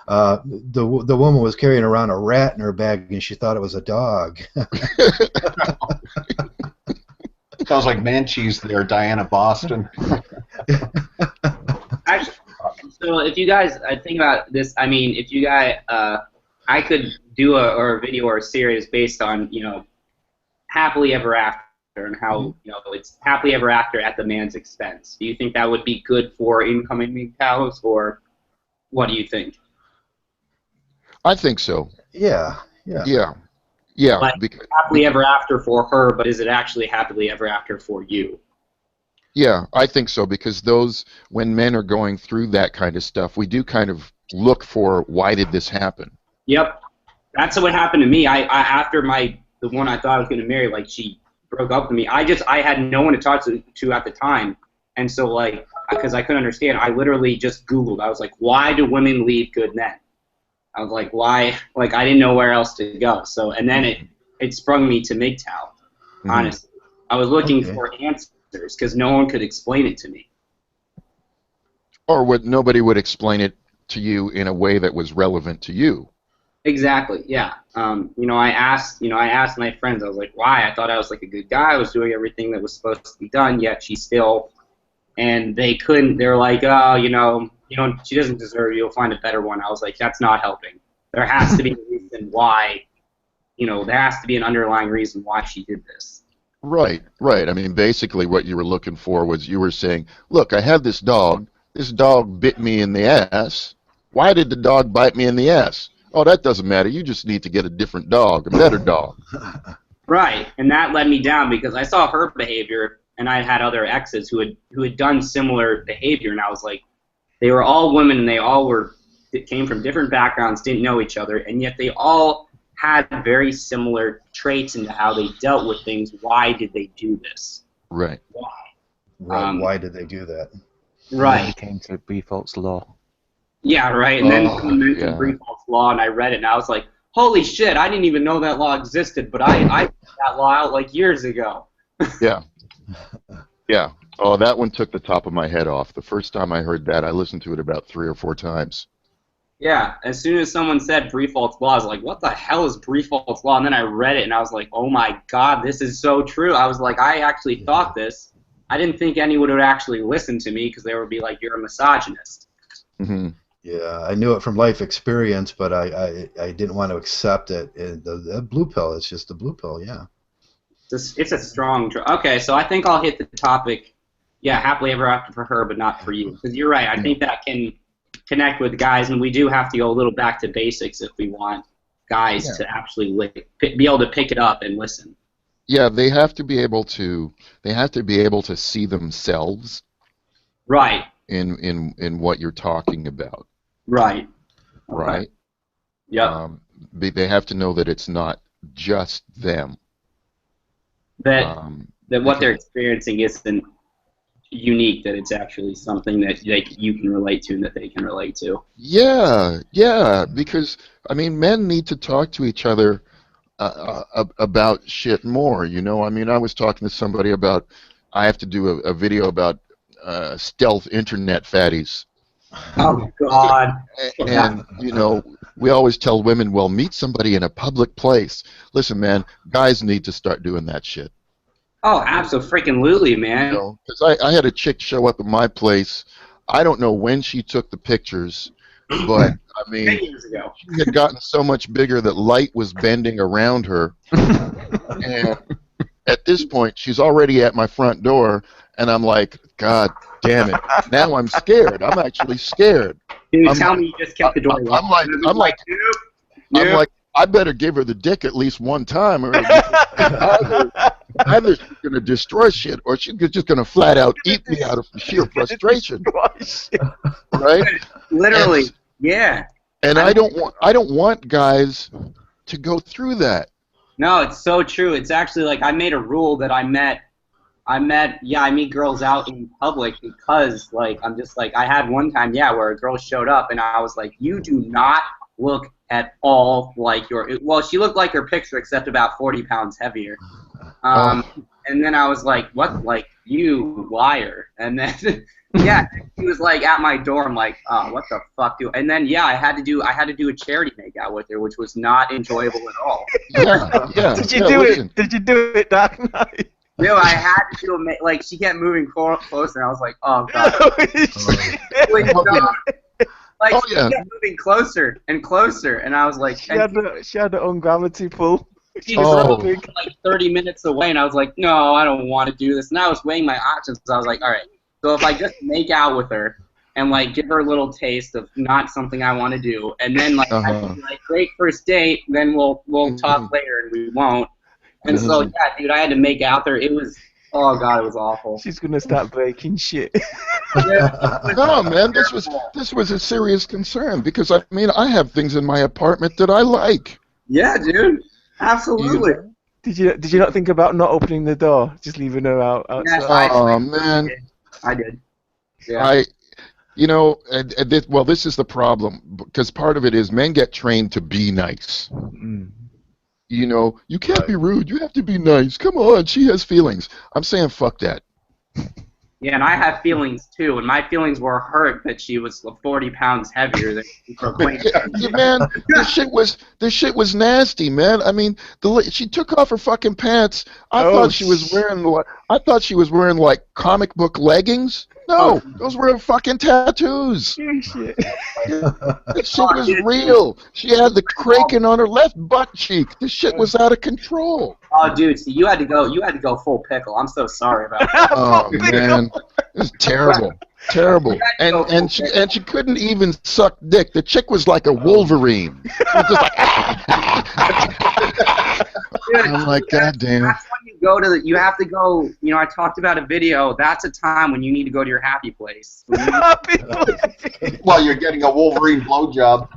The woman was carrying around a rat in her bag and she thought it was a dog. Sounds like Manchie's there, Diana Boston. Actually, so if you guys think about this, I mean, if you guys, I could do a video or a series based on, happily ever after and how, it's happily ever after at the man's expense. Do you think that would be good for incoming Mgtows, or what do you think? I think so. Yeah. Like, happily ever after for her, but is it actually happily ever after for you? Yeah, I think so, because when men are going through that kind of stuff, we do kind of look for, why did this happen? Yep. That's what happened to me. I after my the one I thought I was going to marry, like, she broke up with me. I had no one to talk to at the time. And so, like, because I couldn't understand, I literally just Googled. I was like, why do women leave good men? I was like, why? Like, I didn't know where else to go. So, and then it sprung me to Mgtow, honestly. I was looking for answers because no one could explain it to me. Or nobody would explain it to you in a way that was relevant to you. Exactly. Yeah. I asked my friends. I was like, why? I thought I was like a good guy. I was doing everything that was supposed to be done. Yet she still, and they couldn't. They were like, oh, she doesn't deserve you. You'll find a better one. I was like, that's not helping. There has to be a reason why. There has to be an underlying reason why she did this. Right. I mean, basically what you were looking for was you were saying, look, I have this dog. This dog bit me in the ass. Why did the dog bite me in the ass? Oh, that doesn't matter. You just need to get a different dog, a better dog. Right, and that led me down because I saw her behavior, and I had other exes who had done similar behavior, and I was like, they were all women, and they came from different backgrounds, didn't know each other, and yet they all had very similar traits into how they dealt with things. Why did they do this? Right. Why? Right. Why did they do that? Right. It came to Brefault's Law. Yeah, right. And then someone mentioned Brefault's Law, and I read it, and I was like, holy shit, I didn't even know that law existed, but I put that law out like years ago. Yeah. Yeah. Oh, that one took the top of my head off. The first time I heard that, I listened to it about 3 or 4 times. Yeah, as soon as someone said Brefault's Law, I was like, what the hell is Brefault's Law? And then I read it, and I was like, oh my god, this is so true. I was like, I actually thought this. I didn't think anyone would actually listen to me because they would be like, you're a misogynist. Mm-hmm. Yeah, I knew it from life experience, but I didn't want to accept it. The blue pill, it's just the blue pill, yeah. It's a strong drug. Okay, so I think I'll hit the topic, happily ever after for her, but not for you. Because you're right, I think that can connect with guys, and we do have to go a little back to basics if we want guys to actually be able to pick it up and listen. Yeah, they have to be able to see themselves right in what you're talking about. Right. Right. Yeah. They have to know that it's not just them. That what they're experiencing isn't unique. That it's actually something that you can relate to and that they can relate to. Yeah. Because I mean, men need to talk to each other about shit more. I mean, I was talking to somebody about I have to do a video about stealth internet fatties. Oh God! And we always tell women, well, meet somebody in a public place. Listen, man, guys need to start doing that shit. Oh, absolutely, man. Because I had a chick show up at my place. I don't know when she took the pictures, but I mean, 10 years ago. She had gotten so much bigger that light was bending around her. And at this point, she's already at my front door, and I'm like, God damn it! Now I'm scared. I'm actually scared. Can you tell me you just kept the door locked? I'm like, I better give her the dick at least one time, or either she's gonna destroy shit, or she's just gonna flat out eat me out of sheer frustration. Right? Literally, yeah. And I don't want guys to go through that. No, it's so true. It's actually like I made a rule that I meet girls out in public because like I'm just like I had one time where a girl showed up and I was like, you do not look at all like she looked like her picture except about 40 pounds heavier. And then I was like, what, like, you liar. And then she was like at my door. I'm like, oh, what the fuck and then I had to do a charity makeout with her, which was not enjoyable at all. Yeah. Did you do it? Did you do it, Dark Knight? No, I had to do like she kept moving closer, and I was like, oh god. Please don't. Like she kept moving closer and closer, and I was like, she had the own gravity pull. She was like 30 minutes away, and I was like, no, I don't want to do this. And I was weighing my options, so I was like, all right, so if I just make out with her and like give her a little taste of not something I want to do, and then like I can be like, great first date, then we'll talk later, and we won't. And so dude, I had to make out there. It was, oh god, it was awful. She's gonna start breaking shit. No, man, this was a serious concern because I mean I have things in my apartment that I like. Yeah, dude, absolutely. Did you not think about not opening the door, just leaving her outside? Yes, Oh man, I did. Yeah. Well, this is the problem because part of it is men get trained to be nice. Mm. You can't be rude. You have to be nice. Come on, she has feelings. I'm saying fuck that. Yeah, and I have feelings too, and my feelings were hurt that she was 40 pounds heavier than she proclaimed. Yeah, man, this shit was nasty, man. I mean, she took off her fucking pants. I thought she was wearing like comic book leggings. No, those were fucking tattoos. Shit. This shit was real. She had the kraken on her left butt cheek. This shit was out of control. Oh, dude, see, you had to go full pickle. I'm so sorry about that. Oh man, it was terrible, terrible. And she couldn't even suck dick. The chick was like a Wolverine. She was just like, I'm like, God damn. That's when you go to you have to go. I talked about a video. That's a time when you need to go to your happy place. While you're getting a Wolverine blowjob.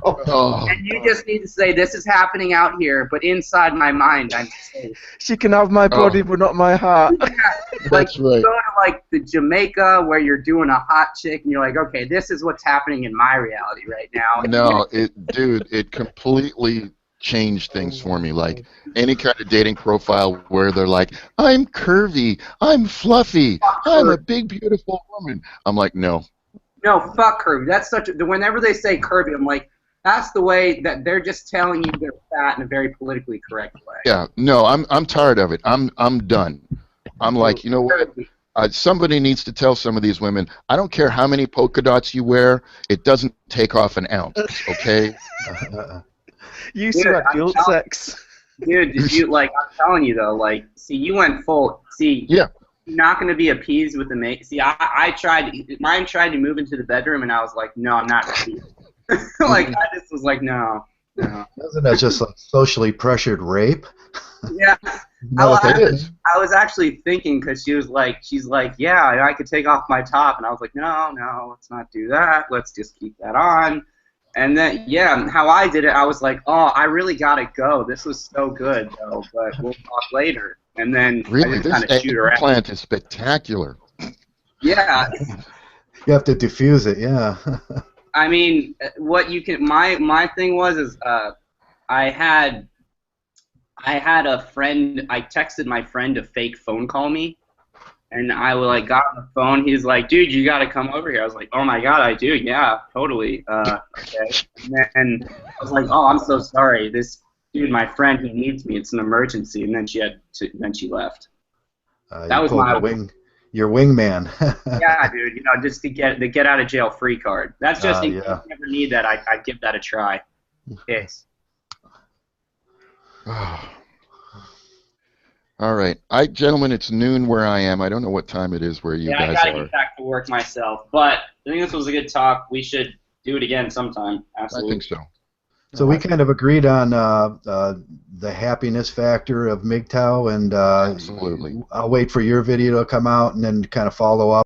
And you just need to say, this is happening out here, but inside my mind, I'm safe. She can have my body, but not my heart. Yeah. That's right. You go to like the Jamaica where you're doing a hot chick, and you're like, okay, this is what's happening in my reality right now. No, it completely changed things for me. Like any kind of dating profile where they're like, I'm curvy, I'm fluffy, I'm a big beautiful woman. I'm like, no. No, fuck curvy. That's whenever they say curvy, I'm like, that's the way that they're just telling you they're fat in a very politically correct way. Yeah, no, I'm tired of it. I'm done. I'm like, you know what? Somebody needs to tell some of these women, I don't care how many polka dots you wear, it doesn't take off an ounce, okay? You said guilt sex. Dude, I'm telling you though, like, see, you went full, see, yeah. You're not going to be appeased with the make. See, mine tried to move into the bedroom, and I was like, no, I'm not ready. Like, I just was like, no. Isn't that just like socially pressured rape? Yeah. No, it is. I was actually thinking because she's like, yeah, I could take off my top, and I was like, no, let's not do that. Let's just keep that on. And then, yeah, how I did it, I was like, oh, I really gotta go. This was so good, though, but we'll talk later. And then really, I just this shoot her plant is spectacular. Yeah. You have to diffuse it, yeah. I mean, what you can. My thing was I had a friend. I texted my friend to fake phone call me, and I got on the phone. He's like, "Dude, you gotta come over here." I was like, "Oh my god, I do. Yeah, totally." Okay. And I was like, "Oh, I'm so sorry. This dude, my friend, he needs me. It's an emergency." And then she left. That was your wingman. Yeah, dude. Just to get the get out of jail free card. That's just in case you ever need that. I'd give that a try. Yes. All right, gentlemen, it's noon where I am. I don't know what time it is where you guys are. I gotta get back to work myself. But I think this was a good talk. We should do it again sometime. Absolutely. I think so. So we kind of agreed on the happiness factor of Mgtow, and absolutely. I'll wait for your video to come out and then kind of follow up.